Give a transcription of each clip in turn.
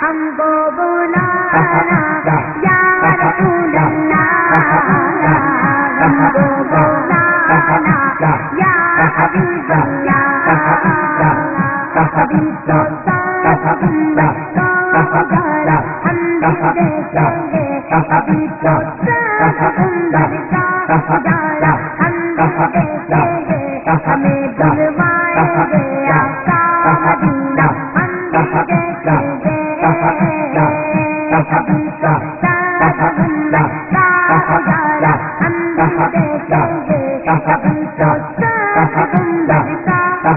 हमको बुलाना या रसूल अल्लाह, हमको बुलाना या हबीब अल्लाह, कभी तो उम्मत को जरा हम देखेंगे, कभी तो उम्मत को जरा हम देखेंगे, हमें बुलवाएंगे आका मदीना हम देखेंगे, कभी तो उम्मत को जरा हम देखेंगे, कभी तो उम्मत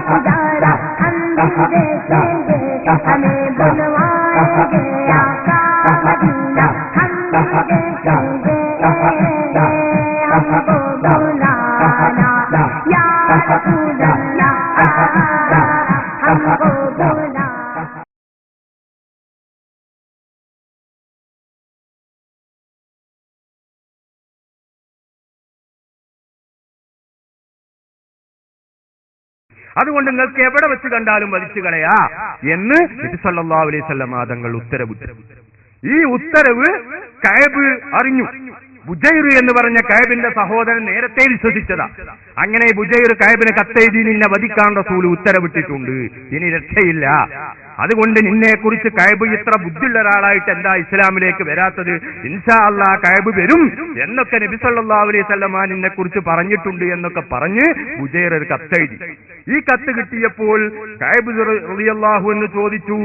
को जरा हम देखेंगे, हमें बुलवाएंगे आका मदीना हम देखेंगे, हमको बुलाना या रसूल अल्लाह, हमको बुलाना। അതുകൊണ്ട് നിങ്ങൾക്ക് എവിടെ വെച്ച് കണ്ടാലും വധിച്ചു കളയാ എന്ന് നബി സല്ലല്ലാഹു അലൈഹി വസല്ലം തങ്ങൾ ഉത്തരവിട്ടു. ഈ ഉത്തരവ് കഅബ് അറിഞ്ഞു. ബുജൈർ എന്ന് പറഞ്ഞ കഅബിന്റെ സഹോദരൻ നേരത്തെ വിശ്വസിച്ചതാ. അങ്ങനെ ബുജൈർ കഅബിന് കത്തെഴുതി നിന്നെ വധിക്കാൻ റസൂൽ ഉത്തരവിട്ടിട്ടുണ്ട്, ഇനി രക്ഷയില്ല. അതുകൊണ്ട് നിന്നെ കുറിച്ച് കഅബ് ഇത്ര ബുദ്ധിയുള്ള ഒരാളായിട്ട് എന്താ ഇസ്ലാമിലേക്ക് വരാത്തത്? ഇൻഷാ അല്ലാഹ് കഅബ് വരും എന്നൊക്കെ നബി സല്ലല്ലാഹു അലൈഹി വസല്ലം നിന്നെ കുറിച്ച് പറഞ്ഞിട്ടുണ്ട് എന്നൊക്കെ പറഞ്ഞ് ബുജൈർ ഒരു കത്തെഴുതി. ഈ കത്ത് കിട്ടിയപ്പോൾ കഅബ് റളിയല്ലാഹു അൻഹു ചോദിച്ചു,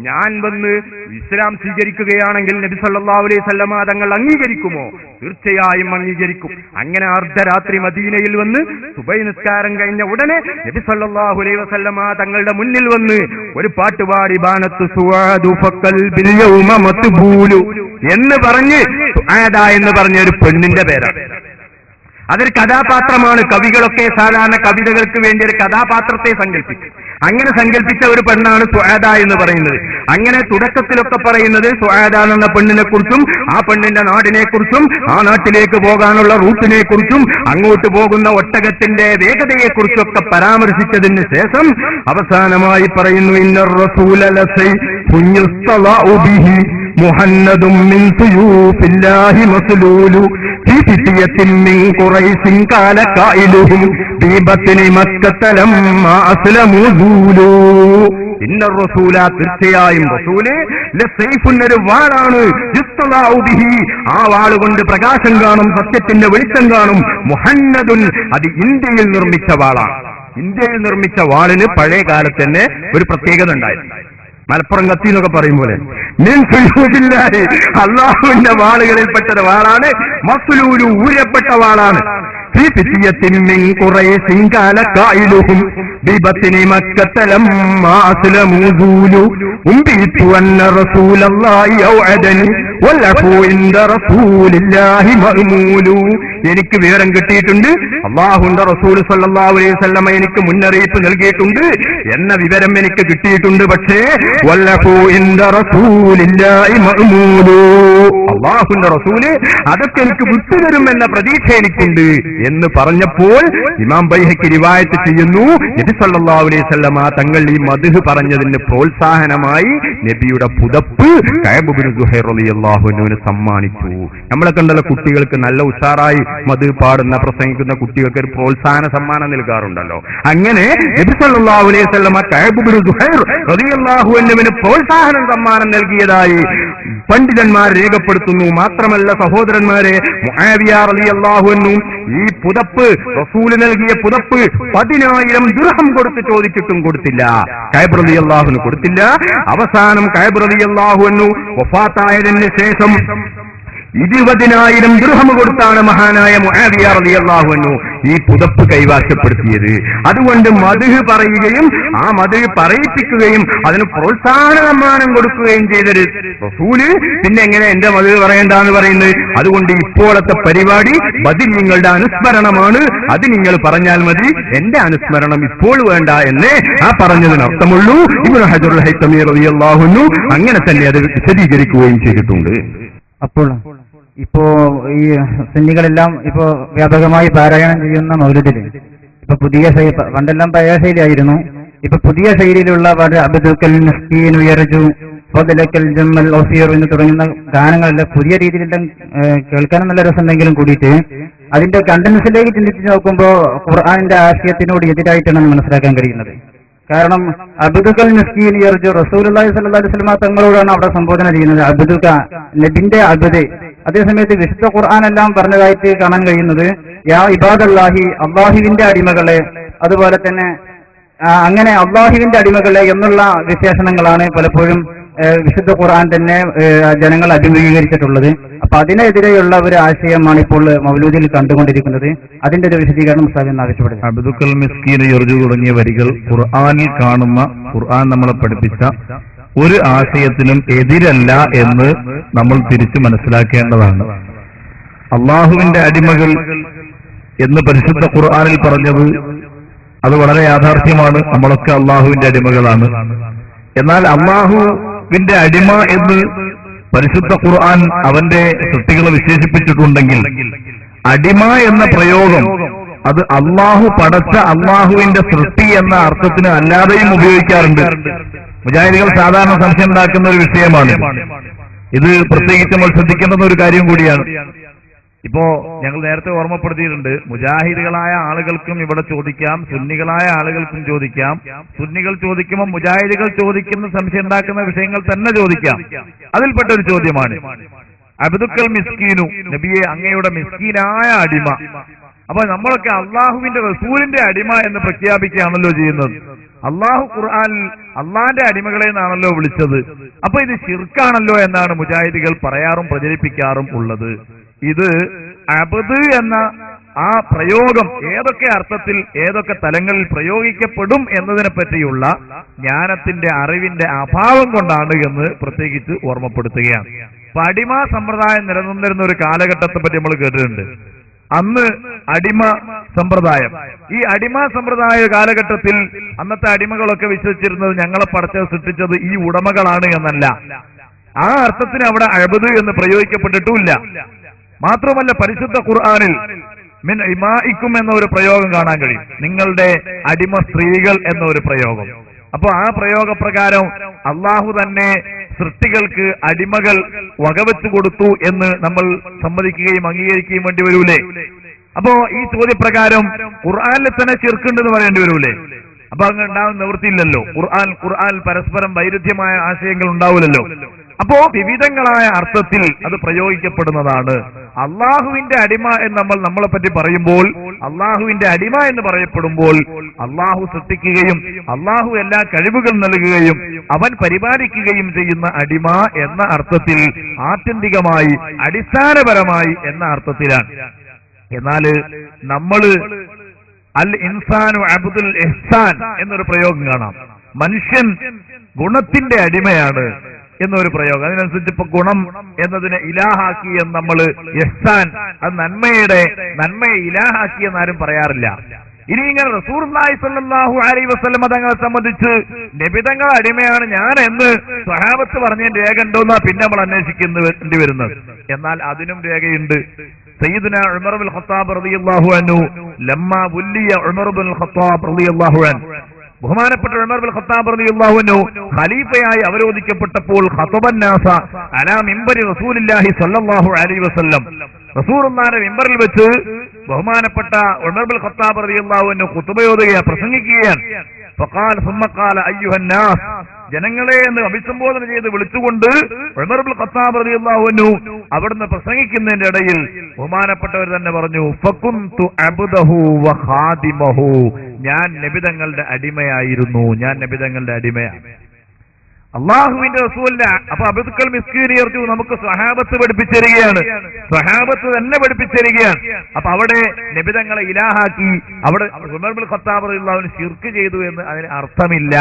ഞാൻ വന്ന് ഇസ്ലാം സ്വീകരിക്കുകയാണെങ്കിൽ നബി സല്ലല്ലാഹു അലൈഹി വസല്ലം തങ്ങൾ അംഗീകരിക്കുമോ? തീർച്ചയായും അംഗീകരിക്കും. അങ്ങനെ അർദ്ധരാത്രി മദീനയിൽ വന്ന് സുബഹി നിസ്കാരം കഴിഞ്ഞ ഉടനെ നബി സല്ലല്ലാഹു അലൈഹി വസല്ലം തങ്ങളുടെ മുന്നിൽ വന്ന് ഒരു പാട്ട് പാടി, ബാനത്തു സുആദു ഫഖൽബിൽ യൗമ മത്ബൂലു എന്ന് പറഞ്ഞ്, സുആദ എന്ന് പറഞ്ഞ ഒരു പെണ്ണിന്റെ പേരാണ്. അതൊരു കഥാപാത്രമാണ്. കവികളൊക്കെ സാധാരണ കവിതകൾക്ക് വേണ്ടി ഒരു കഥാപാത്രത്തെ സങ്കല്പിച്ചു. അങ്ങനെ സങ്കല്പിച്ച ഒരു പെണ്ണാണ് സുആദ എന്ന് പറയുന്നത്. അങ്ങനെ തുടക്കത്തിലൊക്കെ പറയുന്നത് സുആദ എന്ന പെണ്ണിനെ കുറിച്ചും ആ പെണ്ണിന്റെ നാടിനെ കുറിച്ചും ആ നാട്ടിലേക്ക് പോകാനുള്ള റൂട്ടിനെ കുറിച്ചും അങ്ങോട്ട് പോകുന്ന ഒട്ടകത്തിന്റെ വേഗതയെ കുറിച്ചൊക്കെ പരാമർശിച്ചതിന് ശേഷം അവസാനമായി പറയുന്നു, ഇന്നർ റസൂല ലസൈഫുൻ യുസ്തളഉ ബിഹി മുഹന്നദും മിൻ സുയൂഫില്ലാഹി മസ്ലൂലു ഫീ ഫിത്യത്തിൻ മിൻ ഖുറൈശിൻ കാല ഖായിലുഹും ഫീ ബത്നി മക്കത ലമ്മാ അസ്ലമു ദൂലു. ഇന്നർ റസൂല തീർച്ചയായും റസൂല് ലസൈഫുൻ ഒരു വാളാണ്, യുസ്തളഉ ബിഹി ആ വാളുകൊണ്ട് പ്രകാശം കാണും, സത്യത്തിന്റെ വെളിച്ചം കാണും. മുഹന്നദുൻ അത് ഇന്ത്യയിൽ നിർമ്മിച്ച വാളാണ്. ഇന്ത്യയിൽ നിർമ്മിച്ച വാളിന് പഴയ കാലത്ത് തന്നെ ഒരു പ്രത്യേകത ഉണ്ടായിരുന്നു. മലപ്പുറം കത്തി എന്നൊക്കെ പറയും പോലെ അള്ളാഹുവിന്റെ വാളുകളിൽപ്പെട്ട വാളാണ്. മസ്ലൂലു ഊരപ്പെട്ട വാളാണ്. എനിക്ക് വിവരം കിട്ടിയിട്ടുണ്ട്, അല്ലാഹുവിന്റെ റസൂൽ സല്ലല്ലാഹു അലൈഹി വസല്ലം എനിക്ക് മുന്നറിയിപ്പ് നൽകിയിട്ടുണ്ട് എന്ന വിവരം എനിക്ക് കിട്ടിയിട്ടുണ്ട്. പക്ഷേ അല്ലാഹുവിന്റെ റസൂല് അതൊക്കെ എനിക്ക് വിട്ടുതരുമെന്ന പ്രതീക്ഷ എനിക്കുണ്ട് എന്ന് പറഞ്ഞപ്പോൾ ഇമാം ബൈഹഖി റിവായത്ത് ചെയ്യുന്നു, നബി സല്ലല്ലാഹു അലൈഹി വസല്ലം തങ്ങൾ ഈ മദ്ഹ് പറഞ്ഞതിന് പ്രോത്സാഹനമായി നബിയുടെ പുതപ്പ് കഅബ് ഇബ്നു സുഹൈർ റളിയല്ലാഹു അൻഹുവിന് സമ്മാനിച്ചു. നമ്മളെ കണ്ടുള്ള കുട്ടികൾക്ക് നല്ല ഉഷാറായി മദ്ഹ് പാടുന്ന പ്രസംഗിക്കുന്ന കുട്ടികൾക്ക് ഒരു പ്രോത്സാഹന സമ്മാനം നൽകാറുണ്ടല്ലോ. അങ്ങനെ നബി സല്ലല്ലാഹു അലൈഹി വസല്ലം കഅബ് ഇബ്നു സുഹൈർ റളിയല്ലാഹു അൻഹുവിന് പ്രോത്സാഹന സമ്മാനം നൽകിയതായി പണ്ഡിതന്മാർ രേഖപ്പെടുത്തുന്നു. മാത്രമല്ല സഹോദരന്മാരെ, മുആവിയ റളിയല്ലാഹു അൻഹു ഈ പുതപ്പ് റസൂല് നൽകിയ പുതപ്പ് 10,000 ദിർഹം കൊടുത്ത് ചോദിച്ചിട്ടും കൊടുത്തില്ല. കഅബ് റളിയല്ലാഹു അൻഹു കൊടുത്തില്ല. അവസാനം കഅബ് റളിയല്ലാഹു അൻഹു വഫാത്തായതിന് ശേഷം 20,000 ദിർഹം കൊടുത്താണ് മഹാനായ മുആവിയ റളിയല്ലാഹു അൻഹു ഈ പുതപ്പ് കൈവശപ്പെടുത്തിയത്. അതുകൊണ്ട് മദ്ഹ് പറയുകയും ആ മദ്ഹ് പറയിപ്പിക്കുകയും അതിന് പ്രോത്സാഹന സമ്മാനം കൊടുക്കുകയും ചെയ്തൊരു റസൂല് പിന്നെ എങ്ങനെ എന്റെ മദ്ഹ് പറയണ്ടെന്ന് പറയുന്നത്? അതുകൊണ്ട് ഇപ്പോഴത്തെ പരിപാടി ബദരീങ്ങളുടെ അനുസ്മരണമാണ്, അത് നിങ്ങൾ പറഞ്ഞാൽ മതി, എന്റെ അനുസ്മരണം ഇപ്പോൾ വേണ്ട എന്നേ ആ പറഞ്ഞതിന് അർത്ഥമുള്ളൂ. ഇബ്നു ഹജറുൽ ഹൈതമി റളിയല്ലാഹു അൻഹു അങ്ങനെ തന്നെ അത് വിശദീകരിക്കുകയും ചെയ്തിട്ടുണ്ട്. അപ്പോൾ ഇപ്പോ ഈ സുന്നികളെല്ലാം ഇപ്പോ വ്യാപകമായി പാരായണം ചെയ്യുന്ന മൗലിദിൽ ഇപ്പൊ ഇപ്പൊ പുതിയ പണ്ടെല്ലാം പഴയ ശൈലിയായിരുന്നു. ഇപ്പൊ പുതിയ ശൈലിയിലുള്ള അബ്ദുക്കൽ മിസ്കീൻ ഉയർജു ഫദലക്കൽ ജമ്മൽ ഓഫിയർ എന്ന് തുടങ്ങുന്ന ഗാനങ്ങളെല്ലാം പുതിയ രീതിയിലെല്ലാം കേൾക്കാനും നല്ല രസമുണ്ടെങ്കിലും കൂടിയിട്ട് അതിന്റെ കണ്ടൻസിലേക്ക് ചിന്തിച്ച് നോക്കുമ്പോൾ ഖുർആനിന്റെ ആശയത്തിനോട് എതിരായിട്ടാണ് മനസ്സിലാക്കാൻ കഴിയുന്നത്. കാരണം അബ്ദുക്കൽ മിസ്കീൻ യർജു റസൂലുള്ളാഹി സ്വല്ലല്ലാഹു അലൈഹി വസല്ലം തങ്ങളോടാണ് അവിടെ സംബോധന ചെയ്യുന്നത്. അബ്ദുക നബിന്റെ അബ്ദ്. അതേസമയത്ത് വിശുദ്ധ ഖുർആൻ എല്ലാം പറഞ്ഞതായിട്ട് കാണാൻ കഴിയുന്നത് യാ ഇബാദല്ലാഹി, അള്ളാഹുവിന്റെ അടിമകളെ, അതുപോലെ തന്നെ അങ്ങനെ അള്ളാഹുവിന്റെ അടിമകളെ എന്നുള്ള വിശേഷണങ്ങളാണ് പലപ്പോഴും വിശുദ്ധ ഖുർആൻ തന്നെ ജനങ്ങൾ അഭിമുഖീകരിച്ചിട്ടുള്ളത്. അപ്പൊ അതിനെതിരെയുള്ള ഒരു ആശയമാണ് ഇപ്പോൾ മൗലൂദിൽ കണ്ടുകൊണ്ടിരിക്കുന്നത്. അതിന്റെ ഒരു വിശദീകരണം ഉസ്താദ് ആവശ്യപ്പെടുന്നത്. അബ്ദുക്കൽ മിസ്കീൻ യർജു തുടങ്ങിയ വരികൾ ഖുർആനിൽ കാണുന്ന, ഖുർആൻ നമ്മളെ പഠിപ്പിച്ച ഒരു ആശയത്തിനും എതിരല്ല എന്ന് നമ്മൾ തിരിച്ചു മനസ്സിലാക്കേണ്ടതാണ്. അള്ളാഹുവിന്റെ അടിമകൾ എന്ന് പരിശുദ്ധ ഖുർആനിൽ പറഞ്ഞത് അത് വളരെ യാഥാർത്ഥ്യമാണ്. നമ്മളൊക്കെ അള്ളാഹുവിന്റെ അടിമകളാണ്. എന്നാൽ അള്ളാഹുവിന്റെ അടിമ എന്ന് പരിശുദ്ധ ഖുർആൻ അവന്റെ സൃഷ്ടികളെ വിശേഷിപ്പിച്ചിട്ടുണ്ടെങ്കിൽ അടിമ എന്ന പ്രയോഗം അത് അള്ളാഹു പടച്ച അള്ളാഹുവിന്റെ സൃഷ്ടി എന്ന അർത്ഥത്തിന് അല്ലാതെയും ഉപയോഗിക്കാറുണ്ട്. മുജാഹിദികൾ സാധാരണ സംശയം ഉണ്ടാക്കുന്ന ഒരു വിഷയമാണ് ഇത്. പ്രത്യേകിച്ച് നമ്മൾ ശ്രദ്ധിക്കേണ്ടുന്ന ഒരു കാര്യം കൂടിയാണ്. ഇപ്പോ ഞങ്ങൾ നേരത്തെ ഓർമ്മപ്പെടുത്തിയിട്ടുണ്ട്, മുജാഹിദുകളായ ആളുകൾക്കും ഇവിടെ ചോദിക്കാം, സുന്നികളായ ആളുകൾക്കും ചോദിക്കാം. സുന്നികൾ ചോദിക്കുമ്പോൾ മുജാഹിദുകൾ ചോദിക്കുന്ന സംശയം ഉണ്ടാക്കുന്ന വിഷയങ്ങൾ തന്നെ ചോദിക്കാം. അതിൽപ്പെട്ട ഒരു ചോദ്യമാണ് അബ്ദുക്കൽ മിസ്കീനു, നബിയെ അങ്ങയുടെ മിസ്കീനായ അടിമ. അപ്പൊ നമ്മളൊക്കെ അള്ളാഹുവിന്റെ റസൂലിന്റെ അടിമ എന്ന് പ്രഖ്യാപിക്കുകയാണല്ലോ ചെയ്യുന്നത്. അള്ളാഹു ഖുർആനിൽ അള്ളാന്റെ അടിമകളെ എന്നാണല്ലോ വിളിച്ചത്. അപ്പൊ ഇത് ശിർക്കാണല്ലോ എന്നാണ് മുജാഹിദികൾ പറയാറും പ്രചരിപ്പിക്കാറും ഉള്ളത്. ഇത് അബ്ദ് എന്ന ആ പ്രയോഗം ഏതൊക്കെ അർത്ഥത്തിൽ ഏതൊക്കെ തലങ്ങളിൽ പ്രയോഗിക്കപ്പെടും എന്നതിനെ പറ്റിയുള്ള ജ്ഞാനത്തിന്റെ അറിവിന്റെ അഭാവം കൊണ്ടാണ് എന്ന് പ്രത്യേകിച്ച് ഓർമ്മപ്പെടുത്തുകയാണ്. അടിമ സമ്പ്രദായം നിലനിന്നിരുന്ന ഒരു കാലഘട്ടത്തെ പറ്റി നമ്മൾ കേട്ടിട്ടുണ്ട്. അന്ന് അടിമ സമ്പ്രദായം, ഈ അടിമ സമ്പ്രദായ കാലഘട്ടത്തിൽ അന്നത്തെ അടിമകളൊക്കെ വിശ്വസിച്ചിരുന്നത് ഞങ്ങളെ പടച്ചത് സൃഷ്ടിച്ചത് ഈ ഉടമകളാണ് എന്നല്ല. ആ അർത്ഥത്തിന് അവിടെ അബ്ദ് എന്ന് പ്രയോഗിക്കപ്പെട്ടിട്ടുമില്ല. മാത്രമല്ല പരിശുദ്ധ ഖുർആനിൽ മിൻ ഇമാഇക്കും എന്ന ഒരു പ്രയോഗം കാണാൻ കഴിയും. നിങ്ങളുടെ അടിമ സ്ത്രീകൾ എന്ന ഒരു പ്രയോഗം. അപ്പൊ ആ പ്രയോഗപ്രകാരം അള്ളാഹു തന്നെ സൃഷ്ടികൾക്ക് അടിമകൾ വകവെച്ചു കൊടുത്തു എന്ന് നമ്മൾ സമ്മതിക്കുകയും അംഗീകരിക്കുകയും വേണ്ടി വരൂലേ? അപ്പോ ഈ ചോദ്യപ്രകാരം ഖുർആനിൽ തന്നെ ശിർക്കുണ്ടെന്ന് പറയേണ്ടി വരൂലേ? അപ്പൊ അങ്ങ് ഉണ്ടാകുന്ന നിവൃത്തിയില്ലല്ലോ. ഖുർആൻ പരസ്പരം വൈരുദ്ധ്യമായ ആശയങ്ങൾ ഉണ്ടാവില്ലല്ലോ. അപ്പോ വിവിധങ്ങളായ അർത്ഥത്തിൽ അത് പ്രയോഗിക്കപ്പെടുന്നതാണ്. അള്ളാഹുവിന്റെ അടിമ എന്ന് നമ്മളെ പറ്റി പറയുമ്പോൾ, അള്ളാഹുവിന്റെ അടിമ എന്ന് പറയപ്പെടുമ്പോൾ അള്ളാഹു സൃഷ്ടിക്കുകയും അള്ളാഹു എല്ലാ കഴിവുകൾ നൽകുകയും അവൻ പരിപാലിക്കുകയും ചെയ്യുന്ന അടിമ എന്ന അർത്ഥത്തിൽ, ആത്യന്തികമായി അടിസ്ഥാനപരമായി എന്ന അർത്ഥത്തിലാണ്. എന്നാൽ നമ്മള് അൽ ഇൻസാനു അബ്ദുൽ ഇഹ്സാൻ എന്നൊരു പ്രയോഗം കാണാം. മനുഷ്യൻ ഗുണത്തിന്റെ അടിമയാണ് എന്നൊരു പ്രയോഗം. അതിനനുസരിച്ച് ഇപ്പൊ ഗുണം എന്നതിനെ ഇലാഹാക്കി എന്ന് നമ്മൾ ഇഹ്സാൻ, അത് നന്മയെ ഇലാഹാക്കി എന്നാരും പറയാറില്ല. ഇനി ഇങ്ങനെ റസൂലുള്ളാഹി സ്വല്ലല്ലാഹു അലൈഹി വസല്ലം തങ്ങളെ സംബന്ധിച്ച് നബിതങ്ങൾ അടിമയാണ് ഞാൻ എന്ന് സ്വഹാബത്ത് പറഞ്ഞതിന് രേഖ ഉണ്ടോന്നാ പിന്നെ നമ്മൾ അന്വേഷിക്കേണ്ടി വരുന്നത്. എന്നാൽ അതിനും രേഖയുണ്ട്. സയ്യിദുനാ ഉമർ ഇബ്നുൽ ഖത്താബ് റളിയല്ലാഹു അൻഹു ലമ്മാ വുല്ലിയ ഉമർ ഇബ്നുൽ ഖത്താബ് റളിയല്ലാഹു അൻഹു, ബഹുമാനപ്പെട്ട ഉമർ ഇബ്നുൽ ഖത്താബ് റളിയല്ലാഹു അൻഹു ഖലീഫയായി അവരോധിക്കപ്പെട്ടപ്പോൾ ഖതബൻ നാസ അലാ മിമ്പരി റസൂലുള്ളാഹി സ്വല്ലല്ലാഹു അലൈഹി വസല്ലം, റസൂലുള്ളാഹിയുടെ മിമ്പറിൽ വെച്ച് ബഹുമാനപ്പെട്ട ഉമർ ഇബ്നുൽ ഖത്താബ് റളിയല്ലാഹു അൻഹു ഖുതുബയോതുകയാണ്, പ്രസംഗിക്കുകയാണ്. ഫഖാല സുമ്മ ഖാല അയ്യുഹൻ നാസ്, ജനങ്ങളെ എന്ന് അഭിസംബോധന ചെയ്ത് വിളിച്ചുകൊണ്ട് ഉമർ ഇബ്നുൽ ഖത്താബ് റളിയല്ലാഹു അൻഹു അവിടുന്ന് പ്രസംഗിക്കുന്നതിന്റെ ഇടയിൽ ബഹുമാനപ്പെട്ടവർ തന്നെ പറഞ്ഞു, ഫകുന്തു അബ്ദഹു വ ഖാദിമഹു, ഞാൻ നബിതങ്ങളുടെ അടിമയായിരുന്നു, ഞാൻ നബിതങ്ങളുടെ അടിമയാണ്. അള്ളാഹുവിന്റെ റസൂലിന്റെ അപ്പൊ അബ്ദുൽ മിസ്കീൻ യർജു നമുക്ക് സ്വഹാബത്ത് പഠിപ്പിച്ചിരിക്കുകയാണ്, സ്വഹാബത്ത് തന്നെ പഠിപ്പിച്ചിരിക്കുകയാണ്. അപ്പൊ അവിടെ നബിതങ്ങളെ ഇലാഹാക്കി അവിടെ ഉമർ ഇബ്നുൽ ഖത്താബ് റളിയല്ലാഹു അൻഹു ശിർക്ക് ചെയ്തു എന്ന് അതിന് അർത്ഥമില്ല.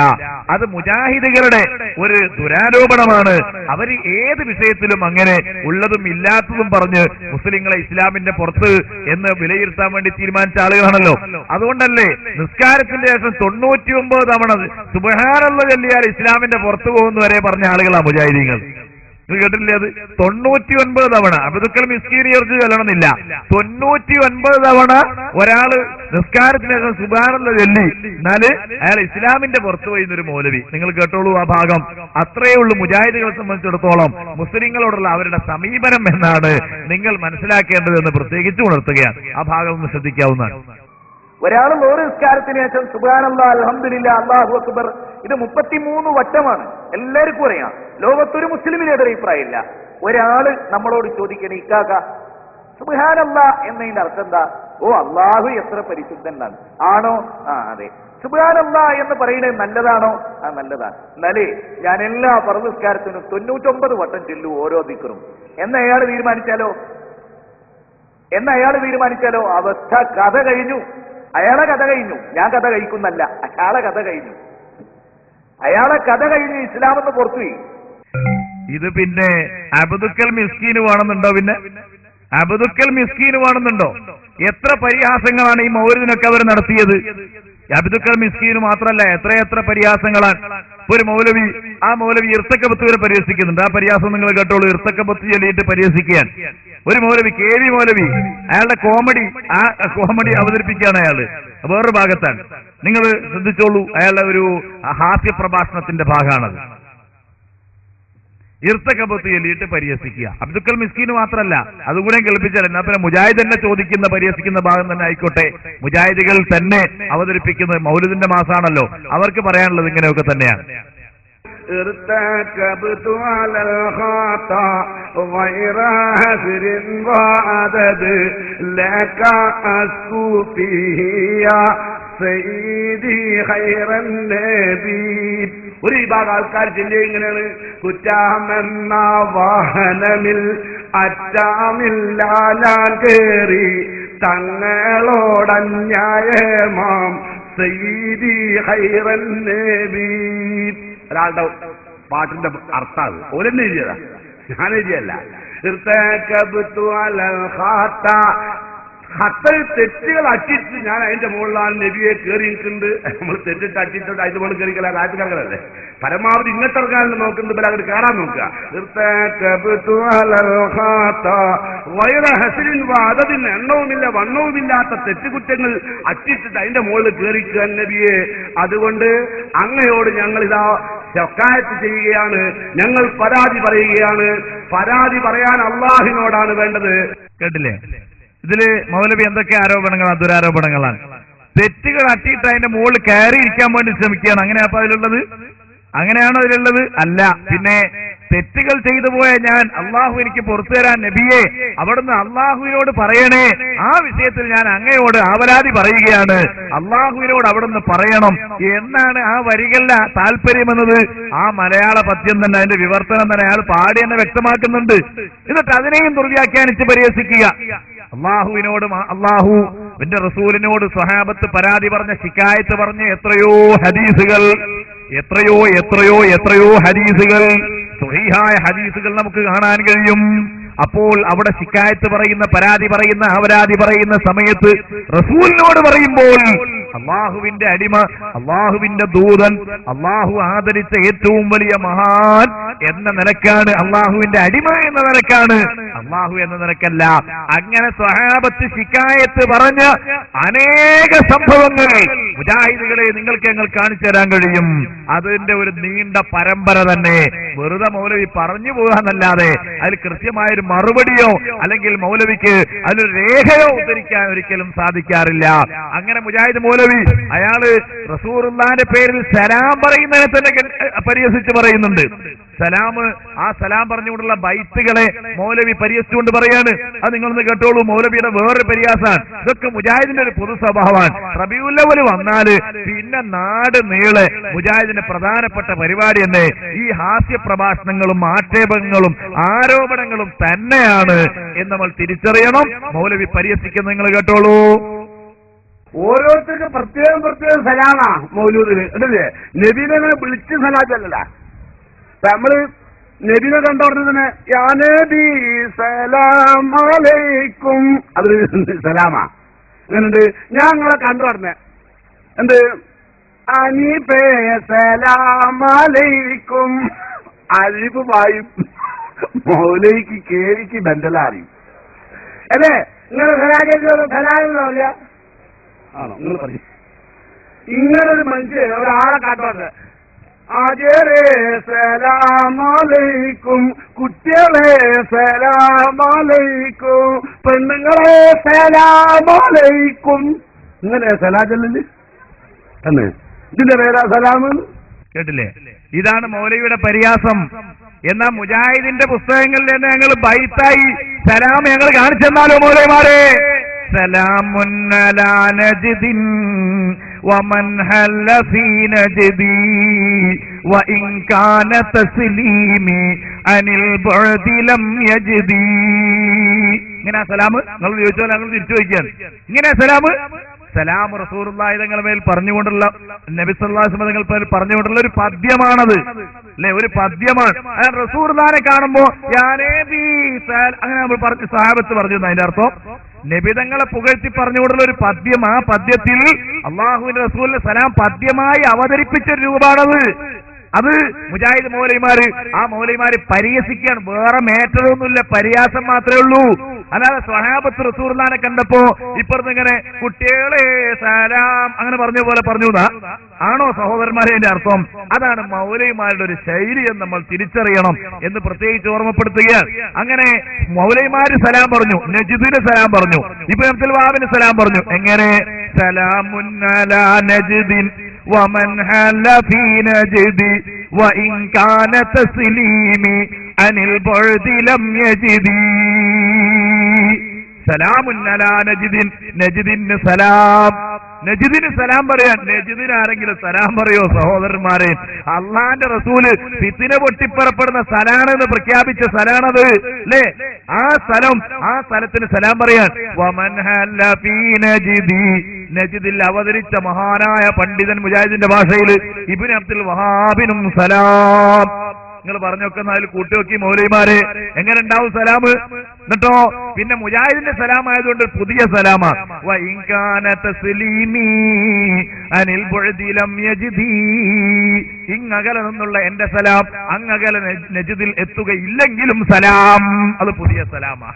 അത് മുജാഹിദുകളുടെ ഒരു ദുരാരോപണമാണ്. അവർ ഏത് വിഷയത്തിലും അങ്ങനെ ഉള്ളതും ഇല്ലാത്തതും പറഞ്ഞ് മുസ്ലിങ്ങളെ ഇസ്ലാമിന്റെ പുറത്ത് എന്ന് വിലയിരുത്താൻ വേണ്ടി തീരുമാനിച്ച ആളുകളാണല്ലോ. അതുകൊണ്ടല്ലേ നിസ്കാരത്തിന്റെ ശേഷം 99 തവണ സുബ്ഹാനല്ലാഹ് ചൊല്ലിയാൽ ഇസ്ലാമിന്റെ പുറത്ത് പോകുന്നവരെ പറഞ്ഞ ആളുകളാ മുജാഹിദീങ്ങൾ. നിങ്ങൾ കേട്ടില്ലേ? അത് 99 തവണ അബ്ദുൽ മിസ്കീൻ യർജു ചൊല്ലണമെന്നില്ല. 99 തവണ ഒരാള് നിസ്കാരത്തിന് സുബ്ഹാനല്ലാഹ് ചൊല്ലി, എന്നാല് അയാൾ ഇസ്ലാമിന്റെ പുറത്തു പോയിരുന്നൊരു മൗലവി. നിങ്ങൾ കേട്ടോളൂ ആ ഭാഗം. അത്രയേ ഉള്ളൂ മുജാഹിദുകളെ സംബന്ധിച്ചിടത്തോളം മുസ്ലിങ്ങളോടുള്ള അവരുടെ സമീപനം എന്നാണ് നിങ്ങൾ മനസ്സിലാക്കേണ്ടതെന്ന് പ്രത്യേകിച്ച് ഉണർത്തുകയാണ്. ആ ഭാഗം ഒന്ന് ശ്രദ്ധിക്കാവുന്നതാണ്. ഒരാൾ ലോറി നിസ്കാരത്തിന് ശേഷം സുബ്ഹാനല്ലാഹ് അൽഹംദുലില്ലാഹ് അല്ലാഹു അക്ബർ ഇത് 33 വട്ടമാണ്. എല്ലാവർക്കും അറിയാം. ലോകത്തൊരു മുസ്ലിമിന് എതിരെ അഭിപ്രായമില്ല. ഒരാള് നമ്മളോട് ചോദിക്കണേ, ഇക്കാക്ക സുബ്ഹാനല്ലാഹ് എന്നതിന്റെ അർത്ഥം എന്താ? ഓ, അള്ളാഹു എത്ര പരിശുദ്ധനാണ്. ആണോ? ആ, അതെ. സുബ്ഹാനല്ലാഹ് എന്ന് പറയുന്നത് നല്ലതാണോ? ആ, നല്ലതാണ്. എന്നാലേ ഞാൻ എല്ലാ ഫർദ് നിസ്കാരത്തിനും 99 വട്ടം ചൊല്ലു ഓരോ ദിക്റും എന്ന് അയാൾ തീരുമാനിച്ചാലോ അവസ്ഥ കഥ കഴിഞ്ഞു. അയാളെ കഥ കഴിഞ്ഞു. ഞാൻ കഥ കഴിക്കുന്നല്ല, അയാളെ കഥ കഴിഞ്ഞു. ഇസ്ലാമെന്ന് പുറത്തുപോയി. ഇത് പിന്നെ അബ്ദുൽ മിസ്കീന് വേണമെന്നുണ്ടോ? പിന്നെ അബ്ദുൽ മിസ്കീന് വേണമെന്നുണ്ടോ? എത്ര പരിഹാസങ്ങളാണ് ഈ മൗലിദിനൊക്കെ അവർ നടത്തിയത്. അബ്ദുൽ മിസ്കീന് മാത്രമല്ല, എത്രയെത്ര പരിഹാസങ്ങളാണ്. ഒരു മൗലവി, ആ മൗലവി ഇർത്തക്കബത്ത് വരെ പരിഹസിക്കുന്നുണ്ട്. ആ പരിഹാസം നിങ്ങൾ കേട്ടോളൂ. ഇർത്തക്കബത്ത് ചൊല്ലിയിട്ട് പരിഹസിക്കുകയാണ് ഒരു മൗലവി, KV മൗലവി. അയാളുടെ കോമഡി അവതരിപ്പിക്കുകയാണ് അയാള്. വേറൊരു ഭാഗത്താണ്. നിങ്ങൾ ശ്രദ്ധിച്ചോളൂ. അയാളുടെ ഒരു ഹാസ്യ പ്രഭാഷണത്തിന്റെ ഭാഗമാണത്. ഇർത്തക്കബത്ത് ചൊല്ലിയിട്ട് പരിഹസിക്കുക. അബ്ദുൽ മിസ്കീന് മാത്രമല്ല, അതുകൂടെ കേൾപ്പിച്ചാൽ എന്നാ പിന്നെ മുജാഹിദ് തന്നെ ചോദിക്കുന്ന പരിഹസിക്കുന്ന ഭാഗം തന്നെ ആയിക്കോട്ടെ. മുജാഹിദുകൾ തന്നെ അവതരിപ്പിക്കുന്നത് മൗലിദിന്റെ മാസമാണല്ലോ. അവർക്ക് പറയാനുള്ളത് ഇങ്ങനെയൊക്കെ തന്നെയാണ്. ارتكبت على الخطا غير هزر وعدد لك أسكو فيه يا سيدي خير النبي. ഒരു വിഭാഗം ആൾക്കാർ ചെല്ലിയ ഇങ്ങനെയാണ്: കുറ്റാമെന്ന വാഹനമിൽ അറ്റാമില്ല ഞാൻ കേറി തങ്ങളോടന്യായമാം സയ്യിദി ഖൈറൻ നബി. ഒരാളുടെ പാട്ടിന്റെ അർത്ഥാണ്. ഓരെന്നെ എഴുതിയതാ, ഞാൻ എഴുതിയല്ല. ഖത്തൽ തെറ്റുകൾ അറ്റിട്ട് ഞാൻ അതിന്റെ മുകളിലാണ് നബിയെ കയറി നിൽക്കുന്നുണ്ട്. നമ്മൾ തെറ്റിട്ട് അറ്റിട്ടുണ്ട് അതിന്റെ മുകളിൽ കയറിക്കല കാറ്റുകാരല്ലേ. പരമാവധി ഇങ്ങോട്ട് ഇറങ്ങാനും നോക്കുന്നുണ്ട്, ബല അങ്ങോട്ട് കയറാൻ നോക്കുക. അതിന് എണ്ണവുമില്ല വണ്ണവുമില്ലാത്ത തെറ്റുകുറ്റങ്ങൾ അറ്റിട്ടിട്ട് അതിന്റെ മുകളിൽ കയറിക്കുക നബിയെ. അതുകൊണ്ട് അങ്ങയോട് ഞങ്ങൾ ഇതാ ശകായത്ത് ചെയ്യുകയാണ്, ഞങ്ങൾ പരാതി പറയുകയാണ്. പരാതി പറയാൻ അള്ളാഹിനോടാണ് വേണ്ടത്. കേട്ടില്ലേ? ഇതില് മൗലവി എന്തൊക്കെ ആരോപണങ്ങളാണ്, ദുരാരോപണങ്ങളാണ്. തെറ്റുകൾ അട്ടിയിട്ട് അതിന്റെ മുകളിൽ കയറി ഇരിക്കാൻ വേണ്ടി ശ്രമിക്കുകയാണ്. അങ്ങനെയാ അപ്പൊ അതിലുള്ളത്? അങ്ങനെയാണോ അതിലുള്ളത്? അല്ല. പിന്നെ തെറ്റുകൾ ചെയ്തു പോയ ഞാൻ അള്ളാഹു എനിക്ക് പുറത്തു തരാൻ നബിയെ, അവിടുന്ന് അള്ളാഹുവിനോട് പറയണേ, ആ വിഷയത്തിൽ ഞാൻ അങ്ങയോട് ആവലാതി പറയുകയാണ്, അള്ളാഹുവിനോട് അവിടുന്ന് പറയണം എന്നാണ് ആ വരികളുടെ താല്പര്യമെന്നത് ആ മലയാള പദ്യം തന്നെ, അതിന്റെ വിവർത്തനം തന്നെ അയാൾ പാടി തന്നെ വ്യക്തമാക്കുന്നുണ്ട്. എന്നിട്ട് അതിനെയും ദുർവ്യാഖ്യാനിച്ച് പരിഹസിക്കുക. അള്ളാഹുവിനോട്, അള്ളാഹുവിന്റെ റസൂലിനോട് സ്വഹാബത്ത് പരാതി പറഞ്ഞ, ശിക്കായത്ത് പറഞ്ഞ എത്രയോ ഹദീസുകൾ സ്വഹീഹായ ഹദീസുകൾ നമുക്ക് കാണാൻ കഴിയും. അപ്പോൾ അവിടെ ശിക്കായത്ത് പറയുന്ന, പരാതി പറയുന്ന, അവരാതി പറയുന്ന സമയത്ത് റസൂലിനോട് പറയുമ്പോൾ അള്ളാഹുവിന്റെ അടിമ, അള്ളാഹുവിന്റെ ദൂതൻ, അള്ളാഹു ആദരിച്ച ഏറ്റവും വലിയ മഹാൻ എന്ന നിലക്കാണ്, അള്ളാഹുവിന്റെ അടിമ എന്ന നിലക്കാണ്, അള്ളാഹു എന്ന നിലക്കല്ല. അങ്ങനെ സ്വഹാബത്ത് ശിക്കായത്ത് പറഞ്ഞ അനേക സംഭവങ്ങൾ മുജാഹിദുകളെ നിങ്ങൾക്ക് ഞങ്ങൾ കാണിച്ചു തരാൻ കഴിയും. അതിന്റെ ഒരു നീണ്ട പരമ്പര തന്നെ. വെറുതെ മൗലവി പറഞ്ഞു പോകാന്നല്ലാതെ അതിൽ കൃത്യമായൊരു മറുപടിയോ അല്ലെങ്കിൽ മൗലവിക്ക് അതിലൊരു രേഖയോ ഉദ്ധരിക്കാൻ ഒരിക്കലും സാധിക്കാറില്ല. അങ്ങനെ മുജാഹിദ് മൗലവി അയാള് റസൂലുള്ളാഹിന്റെ പേരിൽ സലാം പറയുന്നതിനെ തന്നെ പരിഹസിച്ച് പറയുന്നുണ്ട്. ആ സലാം പറഞ്ഞുകൊണ്ടുള്ള ബൈത്തുകളെ മൗലവി പരിഹസിച്ചുകൊണ്ട് പറയാണ്. അത് നിങ്ങളൊന്ന് കേട്ടോളൂ. മൗലവിയുടെ വേറൊരു പരിഹാസമാണ്. ഇതൊക്കെ മുജാഹിദിന്റെ ഒരു പൊതു സ്വഭാവമാണ്. റബീഉൽ അവ്വൽ വന്നാല് പിന്നെ നാട് നീളെ മുജാഹിദിന്റെ പ്രധാനപ്പെട്ട പരിപാടി തന്നെ ഈ ഹാസ്യ പ്രഭാഷണങ്ങളും ആക്ഷേപങ്ങളും ആരോപണങ്ങളും തന്നെയാണ് എന്ന് നമ്മൾ തിരിച്ചറിയണം. മൗലവി പരിഹസിക്കുന്നത് നിങ്ങൾ കേട്ടോളൂ. ഓരോരുത്തർക്ക് പ്രത്യേകം സലാമാ മൗലൂദിന്, അല്ലേ? നബീനെ വിളിച്ച് സലാത്തല്ല. നമ്മള് നബിനെ കണ്ടോടുന്നതിന് യാ നബി സലാം അലൈക്കും, അതൊരു സലാമാ. അങ്ങനുണ്ട്. ഞങ്ങളെ കണ്ടോടുന്ന എന്ത് അനീപേ സലാം അലൈക്കും, അലിഫ് വായും മൗലവിക്ക് കേരിക്ക് ബന്ധലാറി അല്ലേ? നിങ്ങൾ സലാമില്ല ആണോ? നിങ്ങൾ പറഞ്ഞു ഇങ്ങനൊരു മനുഷ്യൻ ഒരാളെ കാട്ടുന്നത് ആജരെ സലാമലൈക്കും, കുട്ടികളെ സലാമലൈക്കും, പെണ്ണുങ്ങളെ സലാമലൈക്കും. ഇങ്ങനെ സലാജല്ലേ എന്ന് ഇതിന്റെ പേരാ സലാം. കേട്ടില്ലേ? ഇതാണ് മൗലവിയുടെ പരിഹാസം. എന്നാ മുജാഹിദിന്റെ പുസ്തകങ്ങളിൽ നിന്ന് ഞങ്ങൾ ബൈത്തായി സലാം ഞങ്ങൾ കാണിച്ചെന്നാലോ മൗലവിമാരെ? സലാമുൻ അലാ നജ്ദിൻ വമൻ ഹല്ല ഫീ നജ്ദി വഇൻ കാന തസ്ലീമി അനിൽ ബുഅദി ലം യജ്ദി. ഇങ്ങനെ സലാം നിങ്ങൾ ചോദിച്ചാൽ ഞങ്ങൾ തിരിച്ചു ചോദിക്കാൻ ഇങ്ങനെ സലാം സലാം റസൂലുള്ളാഹി തങ്ങളുടെ മേൽ പറഞ്ഞുകൊണ്ടുള്ള നബി സല്ലല്ലാഹു അലൈഹി വസല്ലം തങ്ങൾ പറഞ്ഞുകൊണ്ടുള്ള ഒരു പദ്യമാണത് അല്ലെ? ഒരു പദ്യമാണ്. റസൂലുള്ളാഹിനെ കാണുമ്പോ അങ്ങനെ നമ്മൾ പറഞ്ഞു, സഹാബത്ത് പറഞ്ഞു. അതിന്റെ അർത്ഥം നബിതങ്ങളെ പുകഴ്ത്തി പറഞ്ഞുകൊണ്ടുള്ള ഒരു പദ്യം. ആ പദ്യത്തിൽ അള്ളാഹുവിന്റെ റസൂലിന്റെ സലാം പദ്യമായി അവതരിപ്പിച്ച രൂപമാണത്. അത് മുജാഹിദ് മൗലവിമാര് ആ മൗലവിമാര് പരിഹസിക്കുകയാണ്. വേറെ മേറ്റതൊന്നുമില്ല, പരിഹാസം മാത്രമേ ഉള്ളൂ. അല്ലാതെ സ്വഹാബത്ത് റസൂലുള്ളാഹിനെ കണ്ടപ്പോ ഇപ്പുറത്ത് ഇങ്ങനെ കുട്ടികളെ സലാം അങ്ങനെ പറഞ്ഞ പോലെ പറഞ്ഞു ആണോ സഹോദരന്മാരെ എന്റെ അർത്ഥം? അതാണ് മൗലവിമാരുടെ ഒരു ശൈലി എന്ന് നമ്മൾ തിരിച്ചറിയണം എന്ന് പ്രത്യേകിച്ച് ഓർമ്മപ്പെടുത്തുകയാണ്. അങ്ങനെ മൗലവിമാര് സലാം പറഞ്ഞു, നജ്ദിന് സലാം പറഞ്ഞു, ഇബ്നു അബ്ദുൽ വഹാബിന് സലാം പറഞ്ഞു. എങ്ങനെ? സലാമുൻ അലാ നജ്ദിൻ വമൻ ഹല്ല ഫീ നജ്ദി വഇൻ കാന തസ്ലീമി അനിൽ ബുഅദി ലം യജ്ദി. സലാമുൻ അലാ നജ്ദിൻ, നജ്ദിന് സലാം. നജ്ദിന് സലാം പറയാൻ നജ്ദിന് ആരെങ്കിലും സലാം പറയോ സഹോദരന്മാരെ? അള്ളാന്റെ റസൂല് ഫിത്ന പൊട്ടിപ്പുറപ്പെടുന്ന സ്ഥലാണെന്ന് പ്രഖ്യാപിച്ച സ്ഥലാണത് അല്ലേ? ആ സ്ഥലത്തിന് സലാം പറയാൻ വമൻ ഹല്ല ഫീ നജ്ദി, നജ്ദിൽ അവതരിച്ച മഹാനായ പണ്ഡിതൻ മുജാഹിദിന്റെ ഭാഷയിൽ ഇബ്നു അബ്ദുൽ വഹാബിനും സലാം. നിങ്ങൾ പറഞ്ഞൊക്കെ അതിൽ കൂട്ടിവെക്കി മൗലവിമാരെ. എങ്ങനെ ഉണ്ടാവും സലാം? എന്നിട്ടോ പിന്നെ മുജാഹിദിന്റെ സലാം ആയതുകൊണ്ട് പുതിയ സലാമാ. വഇൻ കാന തസ്ലീമി അനിൽ ബുഅദി ലം യജ്ദി. ഇങ്ങകലെ നിന്നുള്ള എന്റെ സലാം അങ്ങകലെ നജ്ദിൽ എത്തുകയില്ലെങ്കിലും സലാം. അത് പുതിയ സലാമാ.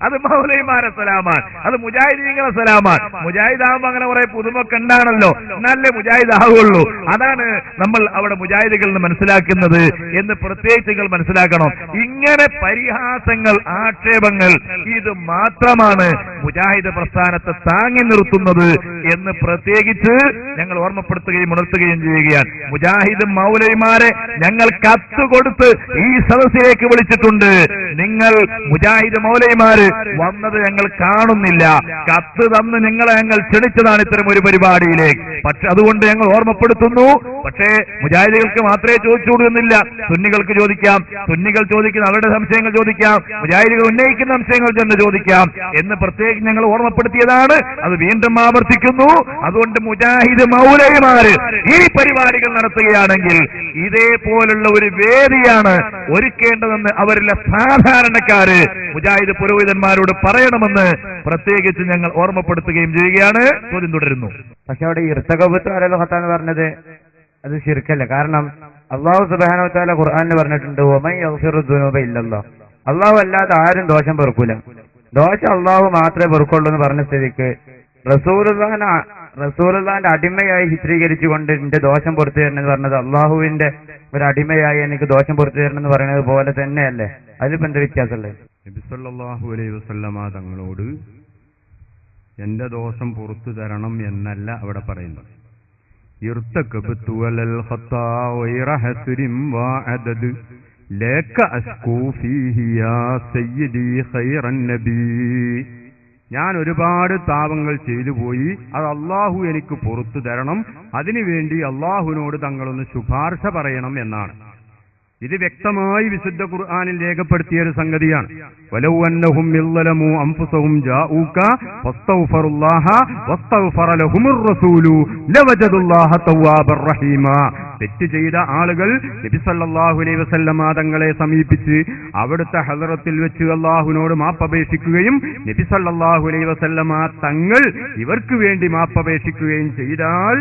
അത് മൗലവിമാരെ സലാമാണ്, അത് മുജാഹിദീങ്ങളെ സലാമാണ്. മുജാഹിദാകുമ്പോ അങ്ങനെ കുറെ പുതുമൊക്കെ ഉണ്ടാണല്ലോ, എന്നാലേ മുജാഹിദ് ആവുള്ളൂ. അതാണ് നമ്മൾ അവിടെ മുജാഹിദുകളിൽ നിന്ന് മനസ്സിലാക്കുന്നത് എന്ന് പ്രത്യേകിച്ച് നിങ്ങൾ മനസ്സിലാക്കണം. ഇങ്ങനെ പരിഹാസങ്ങൾ, ആക്ഷേപങ്ങൾ, ഇത് മാത്രമാണ് മുജാഹിദ് പ്രസ്ഥാനത്തെ താങ്ങി നിർത്തുന്നത് എന്ന് പ്രത്യേകിച്ച് ഞങ്ങൾ ഓർമ്മപ്പെടുത്തുകയും ഉണർത്തുകയും ചെയ്യുകയാണ്. മുജാഹിദ് മൗലവിമാരെ ഞങ്ങൾ കത്ത് കൊടുത്ത് ഈ സദസ്സിലേക്ക് വിളിച്ചിട്ടുണ്ട്. നിങ്ങൾ മുജാഹിദ് മൗലവിമാര് വന്നത് ഞങ്ങൾ കാണുന്നില്ല. കത്ത് തന്ന് നിങ്ങളെ ഞങ്ങൾ ക്ഷണിച്ചതാണ് ഇത്തരം ഒരു പരിപാടിയിലേക്ക്. പക്ഷെ അതുകൊണ്ട് ഞങ്ങൾ ഓർമ്മപ്പെടുത്തുന്നു. പക്ഷേ മുജാഹിദുകൾക്ക് മാത്രമേ ചോദിച്ചുകൂടൂ എന്നില്ല, സുന്നികൾക്ക് ചോദിക്കാം, സുന്നികൾ ചോദിക്കുന്ന അവരുടെ സംശയങ്ങൾ ചോദിക്കാം, മുജാഹിദുകൾ ഉന്നയിക്കുന്ന സംശയങ്ങൾ തന്നെ ചോദിക്കാം എന്ന് പ്രത്യേകം ഞങ്ങൾ ഓർമ്മപ്പെടുത്തിയതാണ്. അത് വീണ്ടും ആവർത്തിക്കുന്നു. അതുകൊണ്ട് മുജാഹിദ് മൗലവിമാര് ഈ പരിപാടികൾ നടത്തുകയാണെങ്കിൽ ഇതേപോലുള്ള ഒരു വേദിയാണ് ഒരുക്കേണ്ടതെന്ന് അവരിലെ സാധാരണക്കാര് മുജാഹിദ് പുരോഹിതന്മാരോട് പറയണമെന്ന് പ്രത്യേകിച്ച് ഞങ്ങൾ ഓർമ്മപ്പെടുത്തുകയും ചെയ്യുകയാണ്. ചോദ്യം തുടരുന്നു. പക്ഷെ അവിടെ ഇർത്തകബുത്താലോ ഹത്താന്ന് പറഞ്ഞത് അത് ശിർക്കല്ല. കാരണം അള്ളാഹു സുബ്ഹാനഹു വ തആല ഖുർആനിൽ പറഞ്ഞിട്ടുണ്ട്, വമൻ യഗ്ഫിറു ദുനൂബ ഇല്ലല്ലാഹ്. അള്ളാഹു അല്ലാതെ ആരും ദോഷം പൊറുക്കൂല, ദോഷം അള്ളാഹു മാത്രമേ പൊറുക്കുള്ളൂ എന്ന് പറഞ്ഞ സ്ഥിതിക്ക് റസൂലുള്ളാഹിന്റെ അടിമയായി ചിത്രീകരിച്ചുകൊണ്ട് എന്റെ ദോഷം പുറത്തു തരണം എന്ന് പറഞ്ഞത് അള്ളാഹുവിന്റെ ഒരു അടിമയായി എനിക്ക് ദോഷം പുറത്തു തരണം എന്ന് പറയുന്നത് പോലെ തന്നെയല്ലേ? അതിലിപ്പോ എന്ത് വ്യത്യാസമല്ലേ? നബി സല്ലല്ലാഹു അലൈഹി വസല്ലമ തങ്ങളോട് എന്റെ ദോഷം പുറത്തു തരണം എന്നല്ല അവിടെ പറയുന്നത്. ഇർതകബ്തു അലൽ ഖത്താ വൈറ ഹസ്രിൻ വഅദദ് ലക അസ്കൂ ഫീഹി യാ സയ്യിദി ഖൈറൻ നബി. ഞാൻ ഒരുപാട് പാപങ്ങൾ ചെയ്തു പോയി, അത് അള്ളാഹു എനിക്ക് പുറത്തു തരണം, അതിനുവേണ്ടി അള്ളാഹുവിനോട് തങ്ങളൊന്ന് ശുപാർശ പറയണം എന്നാണ്. ഇത് വ്യക്തമായി വിശുദ്ധ ഖുർആനിൽ രേഖപ്പെടുത്തിയ ഒരു സംഗതിയാണ്. വലൗ അന്നഹും യളമു അൻഫുസഹും ജാഊക വസ്തഗ്ഫറുല്ലാഹ വസ്തഗ്ഫറ ലഹുമുർ റസൂലു ലവജദുല്ലാഹ തവ്വാബർ റഹീമ. തെറ്റ് ചെയ്ത ആളുകൾ നബി സല്ലല്ലാഹു അലൈഹി വസല്ലമ തങ്ങളെ സമീപിച്ച് അവിടുത്തെ ഹളറത്തിൽ വെച്ച് അള്ളാഹുവിനോട് മാപ്പപേക്ഷിക്കുകയും നബി സല്ലല്ലാഹു അലൈഹി വസല്ലമ തങ്ങൾ ഇവർക്ക് വേണ്ടി മാപ്പപേക്ഷിക്കുകയും ചെയ്താൽ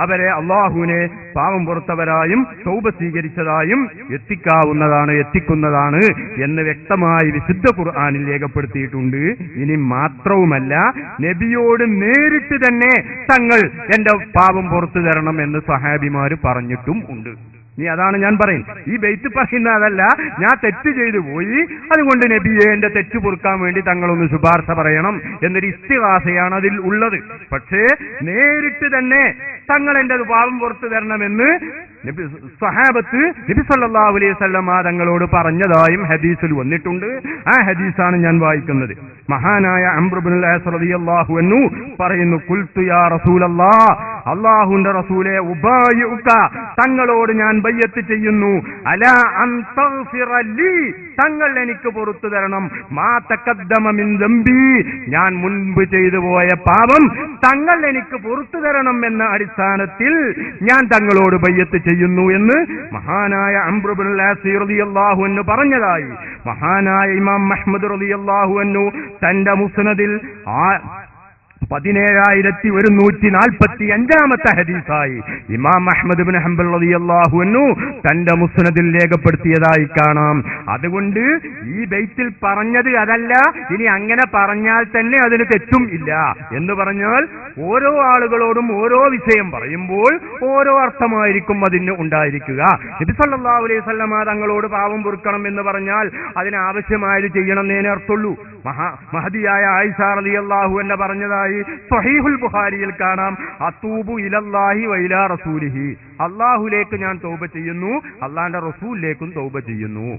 അവരെ അള്ളാഹുവിനെ പാവം പുറത്തവരായും തൗബ സ്വീകരിച്ചതായും എത്തിക്കുന്നതാണ് എന്ന് വ്യക്തമായി വിശുദ്ധ ഖുർആനിൽ രേഖപ്പെടുത്തിയിട്ടുണ്ട്. ഇനി മാത്രവുമല്ല, നബിയോട് നേരിട്ട് തന്നെ തങ്ങൾ എന്റെ പാപം പുറത്തു തരണം എന്ന് സ്വഹാബിമാര് പറഞ്ഞിട്ടും ഉണ്ട്. ഇനി അതാണ് ഞാൻ പറയുന്നത്. ഈ ബെയ്ത്ത് പറയുന്ന അതല്ല, ഞാൻ തെറ്റ് ചെയ്തു പോയി, അതുകൊണ്ട് നബിയെ എന്റെ തെറ്റ് പൊറുക്കാൻ വേണ്ടി തങ്ങളൊന്ന് ശുപാർശ പറയണം എന്നൊരു ഇസ്തിഗാസയാണ് അതിൽ ഉള്ളത്. പക്ഷേ നേരിട്ട് തന്നെ തങ്ങൾ എന്റെ പാപം പുറത്തു തരണമെന്ന് സ്വഹാബത്ത് നബി സല്ലല്ലാഹു അലൈഹി വസല്ലം തങ്ങളോട് പറഞ്ഞതായും ഹദീസിൽ വന്നിട്ടുണ്ട്. ആ ഹദീസാണ് ഞാൻ വായിക്കുന്നത്. മഹാനായ അംർ ഇബ്നുൽ ആസ് റളിയല്ലാഹു അൻഹു പറയുന്നു, ഖുൽതു യാ റസൂലല്ലാഹ്, അല്ലാഹുവിന്റെ റസൂലേ, ഉബായിഉക, തങ്ങളോട് ഞാൻ ബയ്യത്ത് ചെയ്യുന്നു, അലാ അൻ തഗ്ഫിറ ലീ, തങ്ങൾ എനിക്ക് പുറത്തു തരണം, മാ തഖദ്ദമ മിൻ ദംബി, ഞാൻ മുൻപ് ചെയ്തു പോയ പാപം തങ്ങൾ എനിക്ക് പുറത്തു തരണം എന്ന അടിസ്ഥാനത്തിൽ ഞാൻ തങ്ങളോട് ബയ്യത്ത് ചെയ്യുന്നു എന്ന് മഹാനായ അംർ ഇബ്നുൽ ആസ് റളിയല്ലാഹു അൻഹു പറഞ്ഞതായി മഹാനായ ഇമാം അഹ്മദ് റളിയല്ലാഹു അൻഹു തന്റെ മുസ്നദിൽ 17,145 ഹദീസായി ഇമാം അഹ്മദ് ഇബ്നു ഹംബൽ റളിയല്ലാഹു അൻഹു തന്റെ മുസ്നദിൽ രേഖപ്പെടുത്തിയതായി കാണാം. അതുകൊണ്ട് ഈ ബൈത്തിൽ പറഞ്ഞത് അതല്ല, ഇനി അങ്ങനെ പറഞ്ഞാൽ തന്നെ അതിന് തെറ്റും ഇല്ല എന്ന് പറഞ്ഞാൽ ഓരോ ആളുകളോടും ഓരോ വിഷയം പറയുമ്പോൾ ഓരോ അർത്ഥമായിരിക്കും അതിന് ഉണ്ടായിരിക്കുക. നബി സല്ലല്ലാഹു അലൈഹി വസല്ലം തങ്ങളോട് പാവം പൊറുക്കണം എന്ന് പറഞ്ഞാൽ അതിനാവശ്യമായത് ചെയ്യണമെന്നേ അർത്ഥമുള്ളൂ. മഹദിയായ ആയിഷ റളിയല്ലാഹു അൻഹ പറഞ്ഞതായി സ്വഹീഹുൽ ബുഖാരിയിൽ കാണാം, അത്തൂബു ഇലല്ലാഹി വഇലാ റസൂലിഹി, അല്ലാഹുവിലേക്ക് ഞാൻ തൗബ ചെയ്യുന്നു, അല്ലാഹുവിന്റെ റസൂലിലേക്കും തൗബ ചെയ്യുന്നു.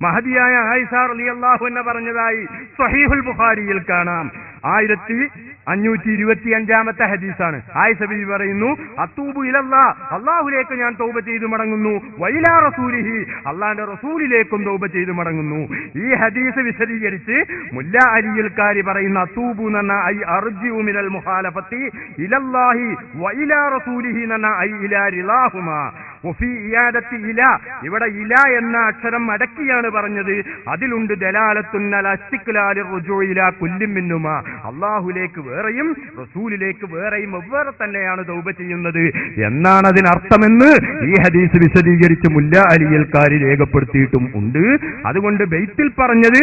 മഹദിയായ ആയിഷ റളിയല്ലാഹു അൻഹ പറഞ്ഞതായി സ്വഹീഹുൽ ബുഖാരിയിൽ കാണാം, 1525 ഹദീസാണ്. ആയിഷ ബീവി പറയുന്നു, അത്തൂബു ഇലല്ലാഹ്, അല്ലാഹുവിലേക്ക് ഞാൻ തൗബ ചെയ്തു മടങ്ങുന്നു, വഇലാ റസൂലിഹി, അല്ലാഹുവിന്റെ റസൂലിലേക്കും തൗബ ചെയ്തു മടങ്ങുന്നു. ഈ ഹദീസ് വിശദീകരിച്ച് മുല്ല അലിയിൽ കാരി പറയുന്ന അത്തൂബു എന്ന ഐ അർജിഉ മിനൽ മുഖാലഫത്തി ഇലല്ലാഹി വഇലാ റസൂലിഹി എന്ന ഐ ഇലാ റിളാഹുമാ വഫി ഇയാദത്തി ഇല, ഇവിടെ ഇല എന്ന അക്ഷരം അടക്കിയാണ് പറഞ്ഞത്. അതിലുണ്ട് ദലാലത്തുൻ അലാ ഇസ്തിഖ്ലാലിർ റുജൂഇ ഇലാ കുല്ലിൻ മിൻഹുമാ, അല്ലാഹുവിലേക്ക് വേറെയും റസൂലിലേക്ക് വേറെയും വെവ്വേറെ തന്നെയാണ് തൗബ ചെയ്യുന്നത് എന്നാണ് അതിനർത്ഥമെന്ന് ഈ ഹദീസ് വിശദീകരിച്ച് മുല്ല അലിയൽ കാരി രേഖപ്പെടുത്തിയിട്ടും ഉണ്ട്. അതുകൊണ്ട് ബൈത്തിൽ പറഞ്ഞത്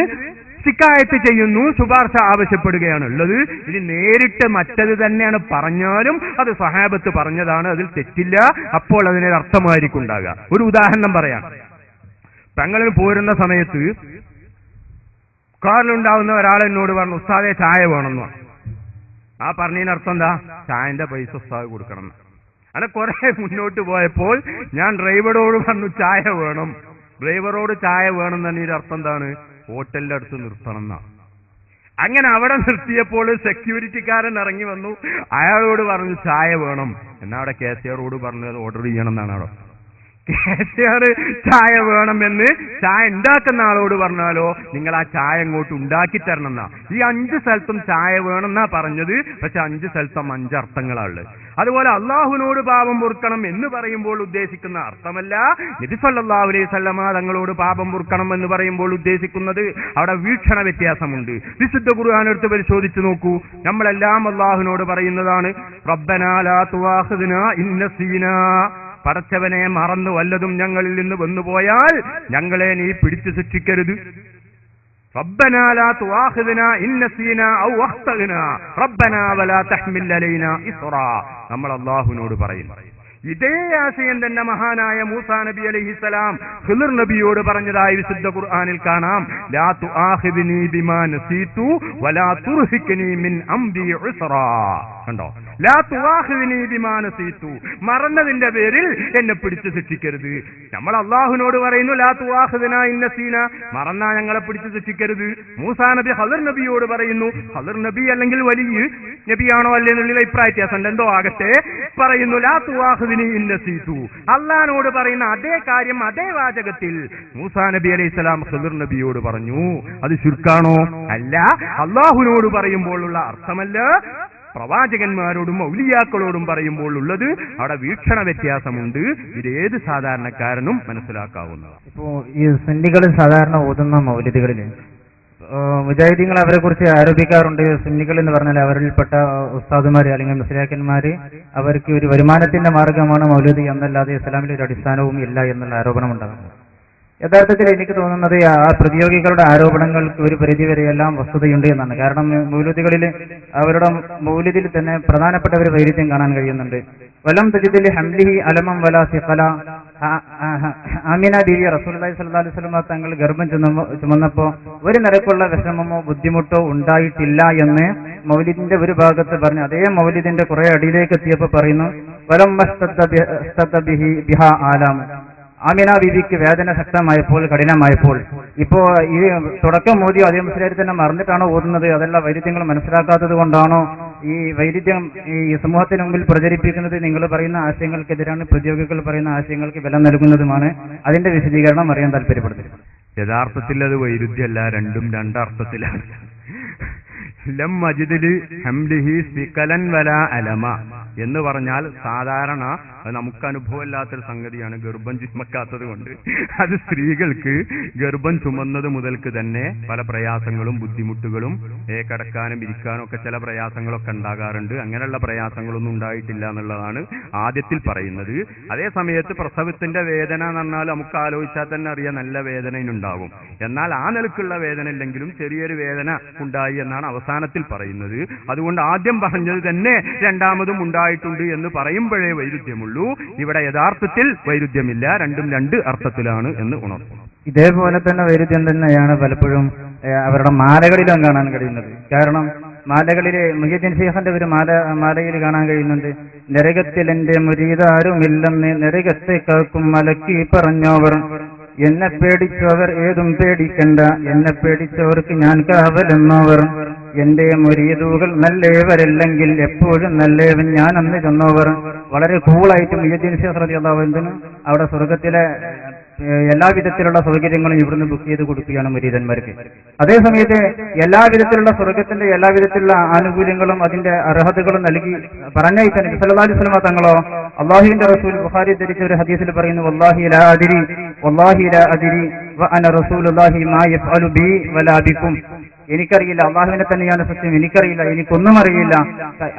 ശിക്കായത്ത് ചെയ്യുന്നു, ശുപാർശ ആവശ്യപ്പെടുകയാണ് ഉള്ളത്. ഇനി നേരിട്ട് മറ്റത് തന്നെയാണ് പറഞ്ഞാലും അത് സ്വഹാബത്ത് പറഞ്ഞതാണ്, അതിൽ തെറ്റില്ല. അപ്പോൾ അതിനൊരു അർത്ഥമായിരിക്കും ഉണ്ടാകുക. ഒരു ഉദാഹരണം പറയാം. തങ്ങളിൽ പോരുന്ന സമയത്ത് കാറിലുണ്ടാവുന്ന ഒരാൾ എന്നോട് പറഞ്ഞു, ഉസ്താദെ ചായ വേണമെന്ന് പറഞ്ഞു. ആ പറഞ്ഞതിനർത്ഥം എന്താ? ചായന്റെ പൈസ ഉസ്താദ് കൊടുക്കണം. അങ്ങനെ കുറെ മുന്നോട്ട് പോയപ്പോൾ ഞാൻ ഡ്രൈവറോട് പറഞ്ഞു ചായ വേണം. ഡ്രൈവറോട് ചായ വേണം തന്നെ അർത്ഥം എന്താണ്? ഹോട്ടലിന്റെ അടുത്ത് നിർത്തണം എന്നാ. അങ്ങനെ അവിടെ നിർത്തിയപ്പോൾ സെക്യൂരിറ്റിക്കാരൻ ഇറങ്ങി വന്നു, അയാളോട് പറഞ്ഞു ചായ വേണം. എന്നാ അവിടെ കേസിയറോട് പറഞ്ഞത് ഓർഡർ ചെയ്യണം എന്നാണ്. അവിടെ കേസിയർ ചായ വേണമെന്ന് ചായ ഉണ്ടാക്കുന്ന ആളോട് പറഞ്ഞാലോ നിങ്ങൾ ആ ചായ അങ്ങോട്ട് ഉണ്ടാക്കി തരണം എന്നാ. ഈ 5 സ്ഥലത്തും ചായ വേണമെന്നാ പറഞ്ഞത്. പക്ഷെ 5 സ്ഥലത്തും 5 അർത്ഥങ്ങളാണ്. അതുപോലെ അള്ളാഹുവിനോട് പാപം പൊറുക്കണം എന്ന് പറയുമ്പോൾ ഉദ്ദേശിക്കുന്ന അർത്ഥമല്ല നബി സല്ലല്ലാഹു അലൈഹി വസല്ലം തങ്ങളോട് പാപം പൊറുക്കണം എന്ന് പറയുമ്പോൾ ഉദ്ദേശിക്കുന്നത്. അവിടെ വീക്ഷണ വ്യത്യാസമുണ്ട്. വിശുദ്ധ ഖുർആൻ എടുത്ത് പരിശോധിച്ചു നോക്കൂ. നമ്മളെല്ലാം അള്ളാഹുവിനോട് പറയുന്നതാണ്, റബ്ബനാ ലാ തുആഖിദ്നാ ഇൻ നസീനാ, പടച്ചവനെ മറന്നു വല്ലതും ഞങ്ങളിൽ നിന്ന് വന്നുപോയാൽ ഞങ്ങളെ നീ പിടിച്ചു ശിക്ഷിക്കരുത്. റബ്ബനാ ലാ തുആഖിദ്നാ ഇൻ നസീനാ ഔ അഖ്തഅനാ റബ്ബനാ വലാ തഹ്മിൽ അലൈനാ ഇസ്റാ. നമ്മൾ അല്ലാഹുവിനോട് പറയുന്നു. ഇതേ ആശയം തന്നെ മഹാനായ മൂസാ നബി അലൈഹിസ്സലാം ഖിളിർ നബിയോട് പറഞ്ഞതായി വിശുദ്ധ ഖുർആനിൽ കാണാം, ലാ തുആഖിദ്നി ബിമാ നസീതു വലാ തുർഹിഖ്നി മിൻ അംരി ഉസ്റാ. കണ്ടോ? ലാ തുആഖിദ്നി ബിമാ നസീതു, മറന്നതിന്റെ പേരിൽ എന്നെ പിടിച്ചു ശിക്ഷിക്കരുത്. നമ്മൾ അല്ലാഹുവിനോട് പറയുന്നു ലാ തുആഖിദ്നാ ഇൻ നസീനാ, മറന്നാ ഞങ്ങളെ പിടിച്ചു ശിക്ഷിക്കരുത്. മൂസാ നബി ഖിളിർ നബിയോട് പറയുന്നു, ഖിളിർ നബി അല്ലെങ്കിൽ വലിയ നബിയാണോ അല്ലേ എന്നുള്ള അഭിപ്രായ വ്യത്യാസം എന്തോ ആകട്ടെ, പറയുന്നു ലാ തുആഖിദ്നി ഇൻ നസീതു. അല്ലാഹുവോട് പറയുന്ന അതേ കാര്യം അതേ വാചകത്തിൽ മൂസാ നബി അലൈഹിസ്സലാം ഖിളിർ നബിയോട് പറഞ്ഞു. അത് ശിർക്കാണോ? അല്ല. അല്ലാഹുവിനോട് പറയുമ്പോഴുള്ള അർത്ഥമല്ല, പ്രവാചകന്മാരോടും ഔലിയാക്കളോടും പറയുമ്പോൾ ഉള്ളത്. അവിടെ വീക്ഷണ വ്യത്യാസമുണ്ട്. ഇതേത് സാധാരണക്കാരനും മനസ്സിലാക്കാവുന്നതാണ്. ഇപ്പോ ഈ സുന്നികൾ സാധാരണ ഓതുന്ന മൗലിദുകളിൽ മുജാഹിദീങ്ങൾ അവരെ കുറിച്ച് ആരോപിക്കാറുണ്ട്. സുന്നികൾ എന്ന് പറഞ്ഞാൽ അവരിൽപ്പെട്ട ഉസ്താദുമാര് അല്ലെങ്കിൽ മുസ്ലിയാക്കന്മാര് അവർക്ക് ഒരു വരുമാനത്തിന്റെ മാർഗമാണ് മൗലൂദ് എന്നല്ലാതെ ഇസ്ലാമിൽ ഒരു അടിസ്ഥാനവും ഇല്ല എന്നുള്ള ആരോപണം ഉണ്ടാകുന്നത്. യഥാർത്ഥത്തിൽ എനിക്ക് തോന്നുന്നത് ആ പ്രതിയോഗികളുടെ ആരോപണങ്ങൾക്ക് ഒരു പരിധിവരെയെല്ലാം വസ്തുതയുണ്ട് എന്നാണ്. കാരണം മൗലൂദുകളിൽ അവരുടെ മൗലിദിൽ തന്നെ പ്രധാനപ്പെട്ട ഒരു വൈരുദ്ധ്യം കാണാൻ കഴിയുന്നുണ്ട്. വലം തജിദിൽ ഹംലിഹി അലമം വലാ സിഖല. ആമിന ബീവി റസൂലുള്ളാഹി സ്വല്ലല്ലാഹു അലൈഹി വസല്ലം തങ്ങൾ ഗർഭം ചുമന്നപ്പോ ഒരു നിരക്കുള്ള വിഷമമോ ബുദ്ധിമുട്ടോ ഉണ്ടായിട്ടില്ല എന്ന് മൗലിദിന്റെ ഒരു ഭാഗത്ത് പറഞ്ഞു. അതേ മൗലിദിന്റെ കുറെ അടിയിലേക്ക് എത്തിയപ്പോ പറയുന്നു വലം ബിഹ ആലാം. ആമിന ബീവിക്ക് വേദന ശക്തമായപ്പോൾ, കഠിനമായപ്പോൾ. ഇപ്പോ ഈ തുടക്കം മോദിയോ അതേ മുസ്ലിയാർ തന്നെ മറന്നിട്ടാണോ ഓതുന്നത്? അതല്ല വൈരുദ്ധ്യങ്ങൾ മനസ്സിലാക്കാത്തത് കൊണ്ടാണോ ഈ വൈരുദ്ധ്യം ഈ സമൂഹത്തിന് മുമ്പിൽ പ്രചരിപ്പിക്കുന്നത്? നിങ്ങൾ പറയുന്ന ആശയങ്ങൾക്കെതിരാണ്, പ്രതിയോഗികൾ പറയുന്ന ആശയങ്ങൾക്ക് ബലം നൽകുന്നതുമാണ്. അതിന്റെ വിശദീകരണം അറിയാൻ താല്പര്യപ്പെടുന്നത്. യഥാർത്ഥത്തിൽ അത് വൈരുദ്ധ്യമല്ല, രണ്ടും രണ്ടർത്ഥത്തിലാണ്. ലം മജിദില് ഹംലിഹി സികലൻ വല അലമ എന്ന് പറഞ്ഞാൽ സാധാരണ നമുക്ക് അനുഭവമില്ലാത്തൊരു സംഗതിയാണ് ഗർഭം ചുമക്കാത്തത് കൊണ്ട്. അത് സ്ത്രീകൾക്ക് ഗർഭം ചുമന്നത് മുതൽക്ക് തന്നെ പല പ്രയാസങ്ങളും ബുദ്ധിമുട്ടുകളും കിടക്കാനും ഇരിക്കാനും ഒക്കെ ചില പ്രയാസങ്ങളൊക്കെ ഉണ്ടാകാറുണ്ട്. അങ്ങനെയുള്ള പ്രയാസങ്ങളൊന്നും ഉണ്ടായിട്ടില്ല എന്നുള്ളതാണ് ആദ്യത്തിൽ പറയുന്നത്. അതേ സമയത്ത് പ്രസവത്തിന്റെ വേദന എന്ന് പറഞ്ഞാൽ നമുക്ക് ആലോചിച്ചാൽ തന്നെ അറിയാം നല്ല വേദനയുണ്ടാവും. എന്നാൽ ആ നിലക്കുള്ള വേദന ഇല്ലെങ്കിലും ചെറിയൊരു വേദന ഉണ്ടായി എന്നാണ് അവസാനത്തിൽ പറയുന്നത്. അതുകൊണ്ട് ആദ്യം പറഞ്ഞത് തന്നെ രണ്ടാമതും ഉണ്ടായിട്ടുണ്ട് എന്ന് പറയുമ്പോഴേ വൈരുദ്ധ്യമുള്ളൂ. ഇവിടെ യഥാർത്ഥത്തിൽ വൈരുദ്ധ്യമില്ല, രണ്ടും രണ്ട് അർത്ഥത്തിലാണ് എന്ന് ഉണർത്തുന്നു. ഇതേപോലെ തന്നെ വൈരുദ്ധ്യം തന്നെയാണ് പലപ്പോഴും അവരുടെ മാലകളിലും കാണാൻ കഴിയുന്നത്. കാരണം മാലകളിലെ മുഹ്യിദ്ദീൻ ശൈഖിന്റെ ഒരു മാലയിൽ കാണാൻ കഴിയുന്നുണ്ട്, നരകത്തിൽ എന്റെ മുരീദാരുമില്ലെന്ന് നരകത്തെ കാക്കും മലക്കി പറഞ്ഞവർ. എന്നെ പേടിച്ചവർ ഏതും പേടിക്കണ്ട, എന്നെ പേടിച്ചവർക്ക് ഞാൻ കാവലെന്നവർ. എന്റെ മുരീദുകൾ നല്ലേവരല്ലെങ്കിൽ എപ്പോഴും നല്ലേവൻ ഞാൻ അന്ന് ചെന്നവർ. വളരെ കൂളായിട്ട് മുഹ്യിദ്ദീൻ ശൈഖ് റളിയല്ലാഹു അൻഹു അവിടെ സ്വർഗത്തിലെ എല്ലാവിധത്തിലുള്ള സൗകര്യങ്ങളും ഇവിടുന്ന് ബുക്ക് ചെയ്ത് കൊടുക്കുകയാണ് മുരീദന്മാർക്ക്. അതേസമയത്ത് എല്ലാവിധത്തിലുള്ള സ്വർഗത്തിന്റെ എല്ലാവിധത്തിലുള്ള ആനുകൂല്യങ്ങളും അതിന്റെ അർഹതകളും നൽകി പറഞ്ഞയച്ച നബി സല്ലല്ലാഹു അലൈഹി വസല്ലം തങ്ങളോ അല്ലാഹുവിന്റെ റസൂൽ ബുഖാരി ധരിച്ച ഒരു ഹദീസിൽ പറയുന്നു, വല്ലാഹി ലാ അദ്രി വ അന റസൂലുള്ളാഹി മാ യഫ്അലു ബി വലാ ബികും. എനിക്കറിയില്ല, അള്ളാഹുവിനെ തന്നെയാണ് സത്യം, എനിക്കറിയില്ല, എനിക്കൊന്നും അറിയില്ല.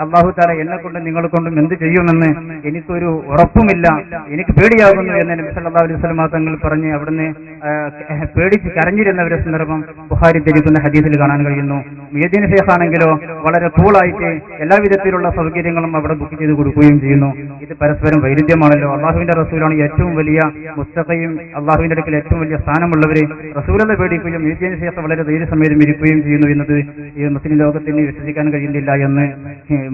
അള്ളാഹു തആല എന്നെ കൊണ്ടും നിങ്ങളെ കൊണ്ടും എന്ത് ചെയ്യുമെന്ന് എനിക്കൊരു ഉറപ്പുമില്ല, എനിക്ക് പേടിയാകുന്നു എന്ന് നബി സല്ലല്ലാഹു അലൈഹി വസല്ലം തങ്ങൾ പറഞ്ഞ് അവിടുന്ന് പേടിച്ച് കരഞ്ഞിരുന്ന ഒരു സന്ദർഭം ബുഖാരി ധരിക്കുന്ന ഹദീസിൽ കാണാൻ കഴിയുന്നു. മുഹ്യിദ്ദീൻ ശൈഖ് ആണെങ്കിലോ വളരെ കൂളായിട്ട് എല്ലാവിധത്തിലുള്ള സൗകര്യങ്ങളും അവിടെ ബുക്ക് ചെയ്ത് കൊടുക്കുകയും ചെയ്യുന്നു. ഇത് പരസ്പരം വൈരുദ്ധ്യമാണല്ലോ. അള്ളാഹുവിന്റെ റസൂലാണ് ഏറ്റവും വലിയ മുസ്തഖയും അള്ളാഹുവിന്റെ അടുക്കൽ ഏറ്റവും വലിയ സ്ഥാനമുള്ളവര്. റസൂലിനെ പേടിക്കുകയും മുഹ്യിദ്ദീൻ ശൈഖ് വളരെ ധൈര്യസമേതം ഇരിക്കുകയും ചെയ്യുന്നു എന്നത് ഈ മുസ്ലിം ലോകത്തിന് വിശ്വസിക്കാൻ കഴിയുന്നില്ല എന്ന്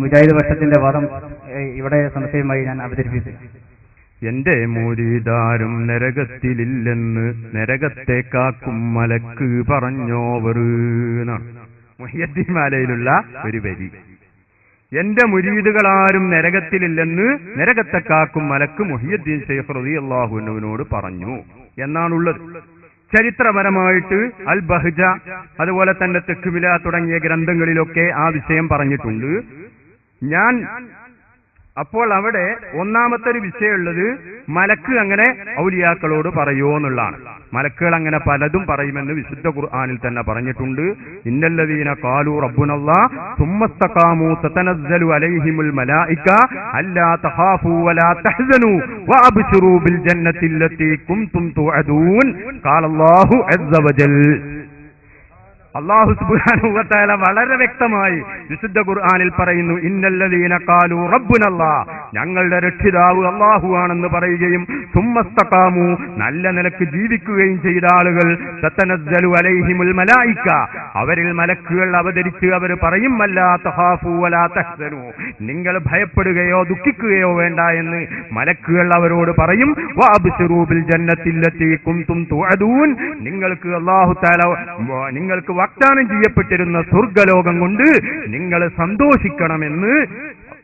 മുജാഹിദ് പക്ഷത്തിന്റെ വാദം ഇവിടെ സംശയമായി ഞാൻ അവതരിപ്പിച്ചു. എന്റെ മുരീദാരും നരകത്തിലില്ലെന്ന് നരകത്തെ കാക്കും മലക്ക് പറഞ്ഞോവർ എന്നാണ് മുഹ്യിദ്ദീൻ മാലയിലുള്ള ഒരു വരി. എന്റെ മുരീദുകളാരും നരകത്തിലില്ലെന്ന് നരകത്തെ കാക്കും മലക്ക് മുഹ്യിദ്ദീൻ ശൈഖ് റളിയല്ലാഹു അൻഹുവിനോട് പറഞ്ഞു എന്നാണുള്ളത്. ചരിത്രപരമായിട്ട് അൽ ബഹ്ജ അതുപോലെ തന്നെ തെക്കുമില തുടങ്ങിയ ഗ്രന്ഥങ്ങളിലൊക്കെ ആ വിഷയം പറഞ്ഞിട്ടുണ്ട്. ഞാൻ അപ്പോൾ അവിടെ ഒന്നാമത്തെ ഒരു വിഷയമുള്ളത് മലക്ക് അങ്ങനെ ഔലിയാക്കളോട് പറയുമോ എന്നുള്ളതാണ്. മലക്കുകൾ അങ്ങനെ പലതും പറയുമെന്ന് വിശുദ്ധ ഖുർആനിൽ തന്നെ പറഞ്ഞിട്ടുണ്ട്. ഇന്നല്ലദീന ഖാലൂ റബ്ബുനല്ലാഹ് സുമ്മസ്തഖാമൂ തതനസ്സലു അലൈഹിമുൽ മലായിക അല്ലാ തഖാഫൂ വലാ തഹ്സനൂ വഅബ്ശിറൂ ബിൽ ജന്നത്തി അല്ലതീ കുൻതും തുഅദൂൻ ഖാലല്ലാഹു അസ്സ വജൽ. അല്ലാഹു സുബ്ഹാനഹു വ തആല വളരെ വ്യക്തമായി വിശുദ്ധ ഖുർആനിൽ പറയുന്നു, ഇന്നല്ലദീന ഖാലൂ റബ്ബുനല്ലാഹ്, ഞങ്ങളുടെ രക്ഷിതാവ് അല്ലാഹു ആണെന്ന് പറയുകയും സുമ്മസ്തഖാമു, നല്ല നിലക്ക് ജീവിക്കുകയും ചെയ്ത ആളുകൾ, തതനസ്സലു അലൈഹിമുൽ മലായിക, അവരിൽ മലക്കുകൾ അവതരിച്ച് അവർ പറയും, വലാ തഖാഫൂ വലാ തഹ്സനൂ, നിങ്ങൾ ഭയപ്പെടുകയോ ദുഃഖിക്കുകയോ വേണ്ട എന്ന് മലക്കുകൾ അവരോട് പറയും. വഅബ്ശിറൂ ബിൽ ജന്നത്തി അല്ലതീ കുൻതും തുഅദൂൻ, നിങ്ങൾക്ക് അല്ലാഹു തആല നിങ്ങൾക്ക് വാഗ്ദാനം ചെയ്യപ്പെട്ടിരുന്ന സ്വർഗ്ഗലോകം കൊണ്ട് നിങ്ങൾ സന്തോഷിക്കണമെന്ന്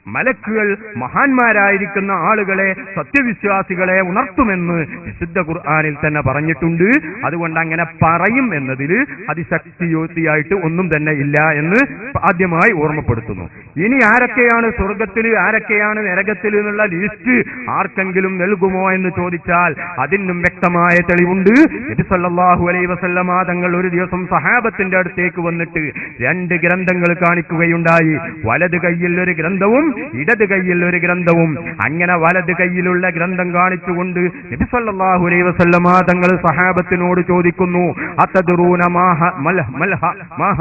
മലക്കുകൾ മഹാന്മാരായിരിക്കുന്ന ആളുകളെ, സത്യവിശ്വാസികളെ ഉണർത്തുമെന്ന് വിശുദ്ധ ഖുർആനിൽ തന്നെ പറഞ്ഞിട്ടുണ്ട്. അതുകൊണ്ട് അങ്ങനെ പറയും എന്നതിൽ അതിശക്തിയായിട്ട് ഒന്നും തന്നെ ഇല്ല എന്ന് ആദ്യമായി ഓർമ്മപ്പെടുത്തുന്നു. ഇനി ആരൊക്കെയാണ് സ്വർഗത്തിൽ, ആരൊക്കെയാണ് നരകത്തിൽ എന്നുള്ള ലിസ്റ്റ് ആർക്കെങ്കിലും നൽകുമോ എന്ന് ചോദിച്ചാൽ അതിനും വ്യക്തമായ തെളിവുണ്ട്. നബി സല്ലല്ലാഹു അലൈഹി വസല്ലമ തങ്ങൾ ഒരു ദിവസം സഹാബത്തിന്റെ അടുത്തേക്ക് വന്നിട്ട് 2 ഗ്രന്ഥങ്ങൾ കാണിക്കുകയുണ്ടായി. വലത് കൈയിൽ ഒരു ഗ്രന്ഥവും ഇടത് കൈയിൽ ഒരു ഗ്രന്ഥവും. അങ്ങനെ വലത് കൈയിലുള്ള ഗ്രന്ഥം കാണിച്ചുകൊണ്ട് നബി സല്ലല്ലാഹു അലൈഹി വസല്ലമ തങ്ങൾ സഹാബത്തിനോട് ചോദിക്കുന്നു, അതദ്റൂന മാ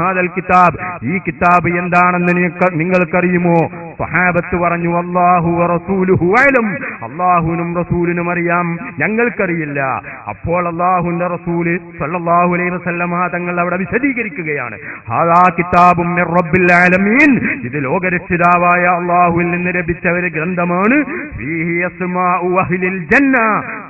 ഹാദൽ കിതാബ്, ഈ കിതാബ് എന്താണെന്ന് നിങ്ങൾക്കറിയുമോ? സഹാബത്ത് പറഞ്ഞു, അല്ലാഹു വറസൂലുഹു അലം, അല്ലാഹുവിനും റസൂലിനും അറിയാം, ഞങ്ങൾക്കറിയില്ല. അപ്പോൾ അല്ലാഹുവിന്റെ റസൂല് സല്ലല്ലാഹു അലൈഹി വസല്ലമ തങ്ങൾ അവിടെ വിശദീകരിക്കുകയാണ്, ഹാദാ കിതാബും മിർ റബ്ബിൽ ആലമീൻ, ഇത് ലോകരക്ഷിതാവായ അല്ലാഹുവിൽ നിന്ന് ലഭിച്ച ഒരു ഗ്രന്ഥമാണ്. ഫീഹി അസ്മാഉ അഹ്ലിൽ ജന്ന,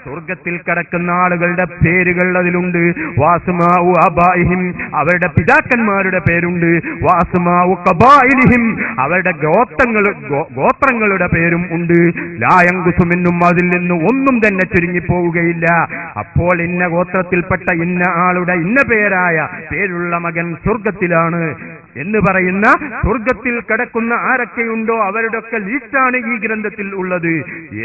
സ്വർഗത്തിൽ കടക്കുന്ന ആളുകളുടെ പേരുകൾ അതിലുണ്ട്. വാസ്മാഉ അബാഇഹിം, അവരുടെ പിതാക്കന്മാരുടെ പേരുണ്ട്. വാസ്മാഉ ഖബായിലിഹിം, അവരുടെ ഗോത്രങ്ങളുടെ പേരും ഉണ്ട്. ലാ യൻഖുസു മിന്നും, അതിൽ നിന്ന് ഒന്നും തന്നെ ചുരുങ്ങിപ്പോവുകയില്ല. അപ്പോൾ ഇന്ന ഗോത്രത്തിൽപ്പെട്ട ഇന്ന ആളുടെ ഇന്ന പേരുള്ള മകൻ സ്വർഗത്തിലാണ് എന്ന് പറയുന്ന, സ്വർഗത്തിൽ കിടക്കുന്ന ആരൊക്കെയുണ്ടോ അവരുടെയൊക്കെ ലിസ്റ്റാണ് ഈ ഗ്രന്ഥത്തിൽ ഉള്ളത്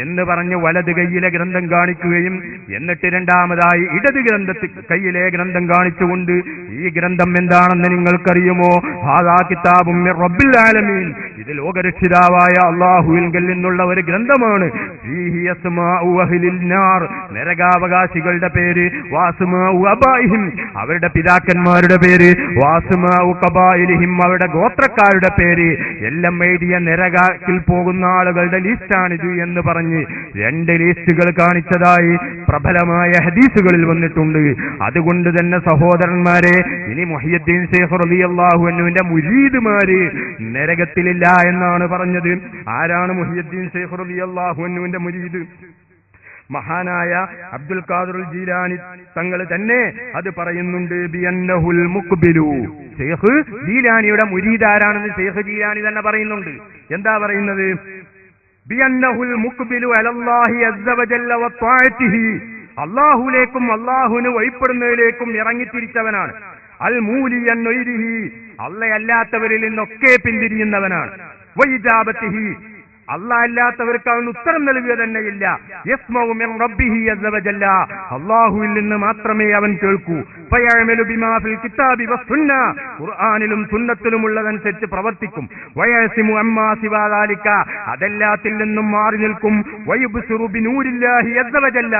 എന്ന് പറഞ്ഞ് വലത് കൈയിലെ ഗ്രന്ഥം കാണിക്കുകയും എന്നിട്ട് രണ്ടാമതായി ഇടത് കൈയിലെ ഗ്രന്ഥം കാണിച്ചുകൊണ്ട്, ഈ ഗ്രന്ഥം എന്താണെന്ന് നിങ്ങൾക്കറിയുമോ? ഹാദാ കിതാബും മിർ റബ്ബിൽ ആലമീൻ, ഇത് ലോകരക്ഷിതാവായ അല്ലാഹുവിൽ നിന്നുള്ള ഒരു ഗ്രന്ഥമാണ്. ഫീഹി അസ്മാഉ അഹ്ലിൻ നാർ, നരകാവകാശികളുടെ പേര്. വാസ്മാഉ അബാഇഹിം, അവരുടെ പിതാക്കന്മാരുടെ പേര്. വാസ്മാഉ ഖബായിലിഹിം, അവരുടെ ഗോത്രക്കാരുടെ പേര്. എല്ലാം എഴുതിയ നരകത്തിൽ പോകുന്ന ആളുകളുടെ ലിസ്റ്റാണിത് എന്ന് പറഞ്ഞ് 2 ലിസ്റ്റുകൾ കാണിച്ചതായി പ്രബലമായ ഹദീസുകളിൽ വന്നിട്ടുണ്ട്. അതുകൊണ്ട് തന്നെ സഹോദരന്മാരെ, ഇനി മുഹയ്യിദ്ദീൻ ശൈഖ് റളിയല്ലാഹു അൻഹുവിന്റെ മുരീദുമാര് നരകത്തിലില്ല എന്നാണ് പറഞ്ഞത്. ആരാണ് മുഹയ്യിദ്ദീൻ ശൈഖ് റളിയല്ലാഹു അൻഹുവിന്റെ മുരീദ്? മഹാനായ അബ്ദുൽ ഖാദിർ ജീലാനി തങ്ങൾ തന്നെ അത് പറയുന്നുണ്ട്. ബിഅന്നഹുൽ മുഖ്ബിലു, ശൈഖ് ജീലാനിയുടെ മുരീദ് ആരാണെന്ന് ശൈഖ് ജീലാനി തന്നെ പറയുന്നുണ്ട്. എന്താ പറയുന്നത്? ബിഅന്നഹുൽ മുഖ്ബിലു അലല്ലാഹി അസ്സ വജല്ല വത്വാഅതിഹി, അല്ലാഹുവിലേക്കും അല്ലാഹുവിന് വഴിപ്പെടുന്നതിലേക്കും ഇറങ്ങിത്തിരിച്ചവനാണ്. അൽ മൂലിയൻ നൈരിഹി, അല്ലാത്തവരിൽ നിന്നൊക്കെ പിന്തിരിയുന്നവനാണ്. വൈജാബത്തിഹി, അല്ലാഹ് അല്ലാത്തവർക്ക് അവൻ ഉത്തരം നൽകുക തന്നെയില്ല. യസ്മഉ മിൻ റബ്ബിഹി അസ്സ വജല്ല, അല്ലാഹുവിൽ നിന്ന് മാത്രമേ അവൻ കേൾക്കൂ. ഫയഅമലു ബിമാ ഫിൽ കിതാബി വസ്സുന്ന, ഖുർആനിലും സുന്നത്തിലും ഉള്ളതനുസരിച്ച് പ്രവർത്തിക്കും. വയസിമു അമ്മാ സിവാ ദാലിക, അതെല്ലാത്തിൽ നിന്നും മാറി നിൽക്കും. വയുബ്സിറു ബിനൂരില്ലാഹി അസ്സ വജല്ല,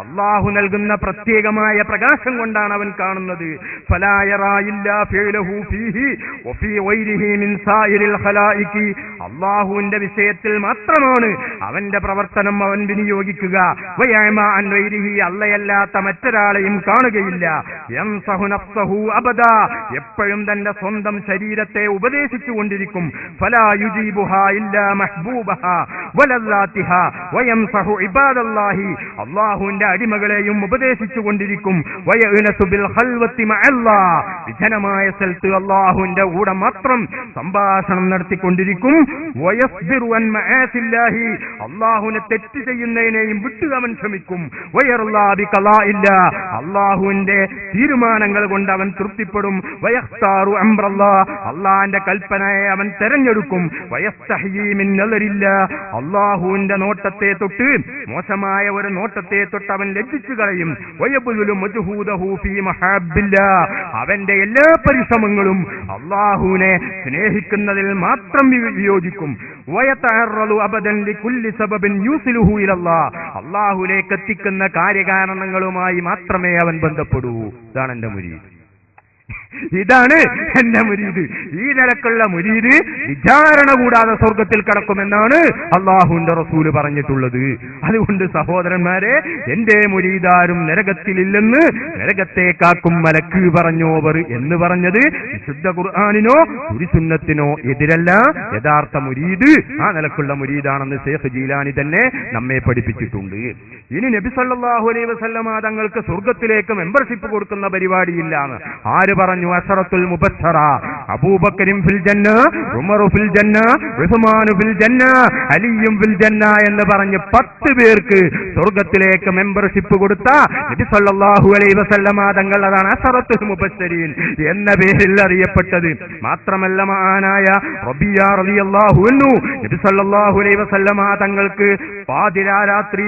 അല്ലാഹു നൽകുന്ന പ്രത്യേകമായ പ്രകാശം കൊണ്ടാണ് അവൻ കാണുന്നത്. ഫലാ യറാ ഇല്ലാ ഫിഅലഹു ഫീഹി വഫീ ഗൈരിഹി മിൻ സായിരിൽ ഖലായികി, അല്ലാഹുവിന്റെ വിഷയത്തിൽ മാത്രമാണ് അവന്റെ പ്രവർത്തനം അവൻ വിനിയോഗിക്കുക. വയഅമ അൻ ഗൈരിഹി, അല്ലാഹയല്ലാത്ത മറ്റൊരാളെയും കാണുകയില്ല. യൻസഹു നഫ്സഹു അബദാ, എപ്പോഴും തന്റെ സ്വന്തം ശരീരത്തെ ഉപദേശിച്ചു കൊണ്ടിരിക്കും. ഫലാ യുജീബുഹാ ഇല്ലാ മഹ്ബൂബഹാ വലല്ലാത്തിഹാ വയംസഹു ഇബാദല്ലാഹി, അല്ലാഹുവിന്റെ അടിമകളെയും ഉപദേശിച്ചു കൊണ്ടിരിക്കും. വയഅനസു ബിൽ ഖൽവത്തി മഅല്ലാഹ്, വിജനമായ സ്ഥലത്ത് അല്ലാഹുവിന്റെ കൂടെ മാത്രം സംഭാഷണം നടത്തിക്കൊണ്ടിരിക്കും. വയസ്ബിറു അൻ മആസില്ലാഹി, അല്ലാഹുവിനെ തെറ്റ് ചെയ്യുന്നതിനെയും വിട്ടു അവൻ ശ്രമിക്കും. വയർലാ ബിഖലാഇല്ലാ, അല്ലാഹുവിന്റെ തീരുമാനങ്ങൾ കൊണ്ട് അവൻ തൃപ്തിപ്പെടും. വയഖ്താറു അംറല്ലാഹ്, അല്ലാഹുവിന്റെ കൽപ്പനയെ അവൻ തെരഞ്ഞെടുക്കും. വയസ്തഹ്യീ മിൻ നദരില്ലാ, അല്ലാഹുവിന്റെ നോട്ടത്തെ തൊട്ട്, മോശമായ ഒരു നോട്ടത്തെ തൊട്ട് അവൻ ലജ്ജിച്ചു കളയും. വയബ്ദുലു മജ്ഹൂദഹു ഫീ മഹാബ്ബില്ലാഹ്, അവന്റെ എല്ലാ പരിശ്രമങ്ങളും അല്ലാഹുവിനെ സ്നേഹിക്കുന്നതിൽ മാത്രം വിയോജിക്കും. വയതഅറദു അബദൻ ലികുല്ലി സബബിൻ യൂസിലുഹു ഇലല്ലാഹ്, അല്ലാഹുവിലേക്ക് എത്തിക്കുന്ന കാര്യകാരണങ്ങളുമായി മാത്രമേ അവൻ ബന്ധപ്പെടൂ. ഇതാണ് എന്റെ മുരീദ്, ഇതാണ് എന്റെ മുരീദ്. ഈ നിലക്കുള്ള മുരീദ് വിചാരണ കൂടാതെ സ്വർഗത്തിൽ കടക്കുമെന്നാണ് അല്ലാഹുവിന്റെ റസൂല് പറഞ്ഞിട്ടുള്ളത്. അതുകൊണ്ട് സഹോദരന്മാരെ, എന്റെ മുരീദാരും നരകത്തിലില്ലെന്ന് നരകത്തെ കാക്കും മലക്ക് പറഞ്ഞോവർ എന്ന് പറഞ്ഞത് വിശുദ്ധ ഖുർആനിനോ തിരുസുന്നത്തിനോ എതിരല്ല. യഥാർത്ഥ മുരീദ് ആ നിലക്കുള്ള മുരീദാണെന്ന് ശൈഖ് ജീലാനി തന്നെ നമ്മെ പഠിപ്പിച്ചിട്ടുണ്ട്. ഇനി നബി സല്ലല്ലാഹു അലൈഹി വസല്ലമ തങ്ങൾക്ക് സ്വർഗത്തിലേക്ക് മെമ്പർഷിപ്പ് കൊടുക്കുന്ന പരിപാടിയില്ലാന്ന് ആര് പറഞ്ഞു, അശറത്തുൽ മുബശ്ശറ, അബൂബക്കരും ഫിൽ ജന്ന, ഉമറു ഫിൽ ജന്ന, ഉസ്മാനു ഫിൽ ജന്ന, അലിയും ഫിൽ ജന്ന എന്ന് പറഞ്ഞ് 10 പേർക്ക് സ്വർഗത്തിലേക്ക് മെമ്പർഷിപ്പ് കൊടുത്ത നബി സല്ലല്ലാഹു അലൈഹി വസല്ലമ തങ്ങൾ, അതാണ് അശറത്തുൽ മുബശ്ശരീൻ എന്ന പേരിൽ അറിയപ്പെട്ടത്. മാത്രമല്ല മഹാനായ റബിയ റളിയല്ലാഹു അൻഹു നബി സല്ലല്ലാഹു അലൈഹി വസല്ലമ തങ്ങൾക്ക് പാതിരാത്രി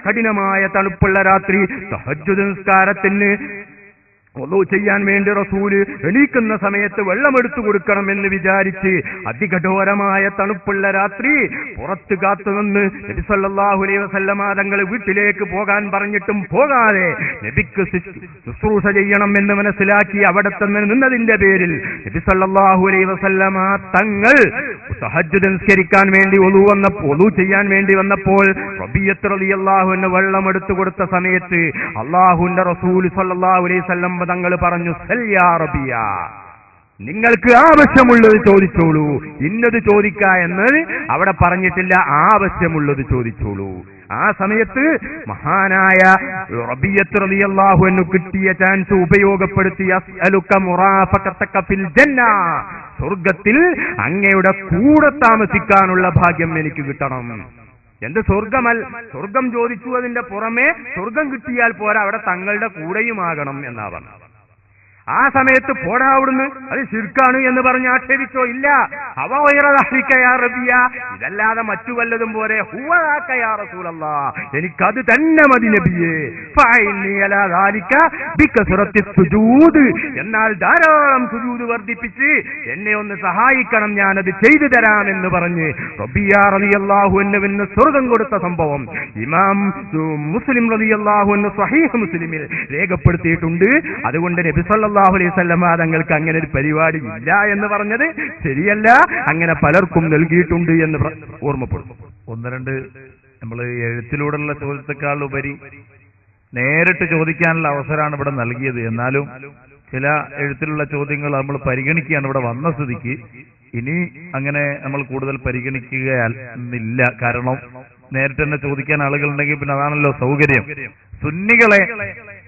കഠിനമായ തണുപ്പുള്ള രാത്രി തഹജ്ജുദ് നിസ്കാരത്തിന് ഒന്നു ചെയ്യാൻ വേണ്ടി റസൂല് എണീക്കുന്ന സമയത്ത് വെള്ളമെടുത്തു കൊടുക്കണമെന്ന് വിചാരിച്ച് അതികഠോരമായ തണുപ്പുള്ള രാത്രി പുറത്ത് കാത്തുനിന്ന് നബി സല്ലല്ലാഹു അലൈഹി വസല്ലമ തങ്ങൾ വീട്ടിലേക്ക് പോകാൻ പറഞ്ഞിട്ടും പോകാതെ നബിക്ക് ശുശ്രൂഷ ചെയ്യണം എന്ന് മനസ്സിലാക്കി അവിടെ തന്നെ നിന്നതിന്റെ പേരിൽ നബി സല്ലല്ലാഹു അലൈഹി വസല്ലമ തങ്ങൾ തഹജ്ജുദ് നിസ്കരിക്കാൻ വേണ്ടി ഒളു ചെയ്യാൻ വേണ്ടി വന്നപ്പോൾ റബീഅത്ത് റളിയല്ലാഹു അൻഹു വെള്ളമെടുത്തു കൊടുത്ത സമയത്ത് അല്ലാഹുവിന്റെ റസൂൽ സല്ലല്ലാഹു അലൈഹി വസല്ലം തങ്ങൾ പറഞ്ഞു, സല്യാ റബിയ, നിങ്ങൾക്ക് ആവശ്യമുള്ളത് ചോദിച്ചോളൂ, ഇന്നത് ചോദിക്ക എന്ന് അവിടെ പറഞ്ഞിട്ടില്ല, ആവശ്യമുള്ളത് ചോദിച്ചോളൂ. ആ സമയത്ത് മഹാനായ റബീഅത്ത് റളിയല്ലാഹു അൻഹു കിട്ടിയ ചാൻസ് ഉപയോഗപ്പെടുത്തി, അസ്അലുക മുറാഫഖതക ഫിൽ ജന്ന, സ്വർഗ്ഗത്തിൽ അങ്ങയുടെ കൂടെ താമസിക്കാനുള്ള ഭാഗ്യം എനിക്ക് കിട്ടണം. എന്ത് സ്വർഗം ചോദിച്ചു, അതിന്റെ പുറമെ സ്വർഗം കിട്ടിയാൽ പോരാ, അവിടെ തങ്ങളുടെ കൂടെയുമാകണം എന്നാ പറഞ്ഞത്. ആ സമയത്ത് പോടാ അവിടുന്ന്, അത് ശിർക്കാണ് എന്ന് പറഞ്ഞ് ആക്ഷേപിച്ചോ? ഇല്ല. റബിയ, ഇതല്ലാതെ മറ്റു വല്ലതും പോരെ, എനിക്കത് തന്നെ മതി നബിയേ. എന്നാൽ ധാരാളം സുജൂദ് വർദ്ധിപ്പിച്ച് എന്നെ ഒന്ന് സഹായിക്കണം, ഞാനത് ചെയ്തു തരാമെന്ന് പറഞ്ഞ് റബിയ റളിയല്ലാഹു അൻഹുവിന് സ്വർഗം കൊടുത്ത സംഭവം ഇമാം മുസ്ലിം റളിയല്ലാഹു അൻഹു സ്വഹീഹ് മുസ്ലിമിൽ രേഖപ്പെടുത്തിയിട്ടുണ്ട്. അതുകൊണ്ട് നബി സല്ലല്ലാഹു അലൈഹി വസല്ലം തങ്ങൾക്ക് അങ്ങനെ ഒരു പരിപാടി ഇല്ല എന്ന് പറഞ്ഞത് ശരിയല്ല, അങ്ങനെ പലർക്കും നൽകിയിട്ടുണ്ട് എന്ന് ഓർമ്മപ്പെടുന്നു. ഒന്ന് രണ്ട് നമ്മൾ എഴുത്തിലൂടെയുള്ള ചോദ്യത്തെക്കാൾ ഉപരി നേരിട്ട് ചോദിക്കാനുള്ള അവസരമാണ് ഇവിടെ നൽകിയത്. എന്നാലും ചില എഴുത്തിലുള്ള ചോദ്യങ്ങൾ നമ്മൾ പരിഗണിക്കുകയാണ് ഇവിടെ വന്ന സ്ഥിതിക്ക്. ഇനി അങ്ങനെ നമ്മൾ കൂടുതൽ പരിഗണിക്കുകയില്ല. കാരണം നേരിട്ട് തന്നെ ചോദിക്കാൻ ആളുകളുണ്ടെങ്കിൽ പിന്നെ അതാണല്ലോ സൗകര്യം. സുന്നികളെ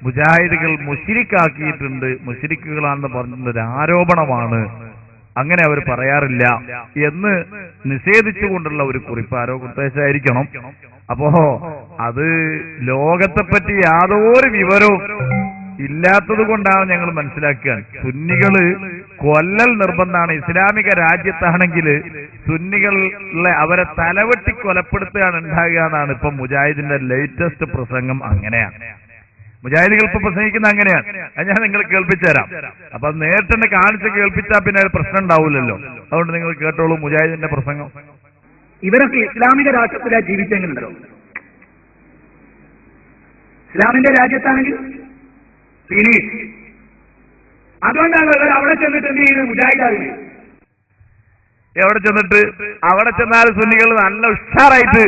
മുജാഹിദുകൾ മുശ്രിക്കാക്കിയിട്ടുണ്ട്, മുശ്രിക്കുകളാണെന്ന് പറഞ്ഞൊരു ആരോപണമാണ്, അങ്ങനെ അവർ പറയാറില്ല എന്ന് നിഷേധിച്ചുകൊണ്ടുള്ള ഒരു കുറിപ്പ് ആരോ കുറിച്ചായിരിക്കണം. അപ്പോ അത് ലോകത്തെപ്പറ്റി യാതൊരു വിവരവും ഇല്ലാത്തത് കൊണ്ടാണ് ഞങ്ങൾ മനസ്സിലാക്കുക. സുന്നികള് കൊല്ലൽ നിർബന്ധമാണ്. ഇസ്ലാമിക രാജ്യത്താണെങ്കിൽ സുന്നികളെ അവരെ തലവെട്ടി കൊലപ്പെടുത്തുകയാണ് ഉണ്ടാകുക എന്നാണ് ഇപ്പൊ മുജാഹിദിന്റെ ലേറ്റസ്റ്റ് പ്രസംഗം. അങ്ങനെയാണ് മുജാഹിദികൾ ഇപ്പൊ പ്രസംഗിക്കുന്നത്, അങ്ങനെയാണ്. അത് ഞാൻ നിങ്ങൾ കേൾപ്പിച്ചു തരാം. അപ്പൊ അത് നേരിട്ട് തന്നെ കാണിച്ച് കേൾപ്പിച്ചാൽ പിന്നെ പ്രശ്നം ഉണ്ടാവില്ലല്ലോ. അതുകൊണ്ട് നിങ്ങൾ കേട്ടോളൂ മുജാഹിദിന്റെ പ്രസംഗം. ഇവരൊക്കെ ഇസ്ലാമിക രാഷ്ട്രത്തിലാണ് ജീവിച്ചെങ്കിലുണ്ടല്ലോ. ഇസ്ലാമിന്റെ രാജ്യത്താണെങ്കിൽ ഫിനിഷ്. അതുകൊണ്ടാണ് അവിടെ ചെന്നിട്ട് എന്ത് ചെയ്യുന്നത്? മുജാഹിദാവിന് അവിടെ ചെന്നാൽ സുന്നികൾ നല്ല ഉഷാറായിട്ട്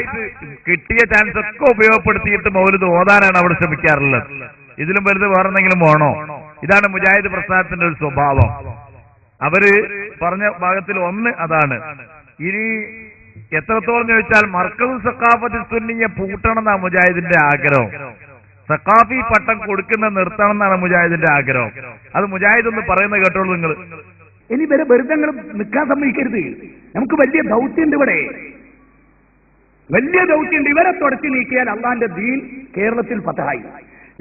കിട്ടിയ ചാൻസ് ഒക്കെ ഉപയോഗപ്പെടുത്തിയിട്ട് മൗലിദ് ഓതാനാണ് അവിടെ ശ്രമിക്കാറുള്ളത്. ഇതിലും വലുത് വേറെന്തെങ്കിലും വേണോ? ഇതാണ് മുജാഹിദ് പ്രസ്ഥാനത്തിന്റെ ഒരു സ്വഭാവം. അവര് പറഞ്ഞ ഭാഗത്തിൽ ഒന്ന് അതാണ്. ഇനി എത്രത്തോളം ചോദിച്ചാൽ മർക്കസ് സഖാഫത്ത് സുന്നിയെ പൂട്ടണം എന്നാണ് മുജാഹിദിന്റെ ആഗ്രഹം. സഖാഫി പട്ടം കൊടുക്കുന്ന നിർത്തണം എന്നാണ് മുജാഹിദിന്റെ ആഗ്രഹം. അത് മുജാഹിദ് ഒന്ന് പറയുന്നത് കേട്ടോളൂ നിങ്ങൾ. ഇനി ഇവരെ വെറുതെ നിൽക്കാൻ സമ്മതിക്കരുത്. നമുക്ക് വലിയ ദൗത്യമുണ്ട് ഇവിടെ, വലിയ ദൗത്യമുണ്ട്. ഇവരെ തുടച്ചു നീക്കിയാൽ അള്ളാന്റെ ദീൻ കേരളത്തിൽ ഫതഹായി.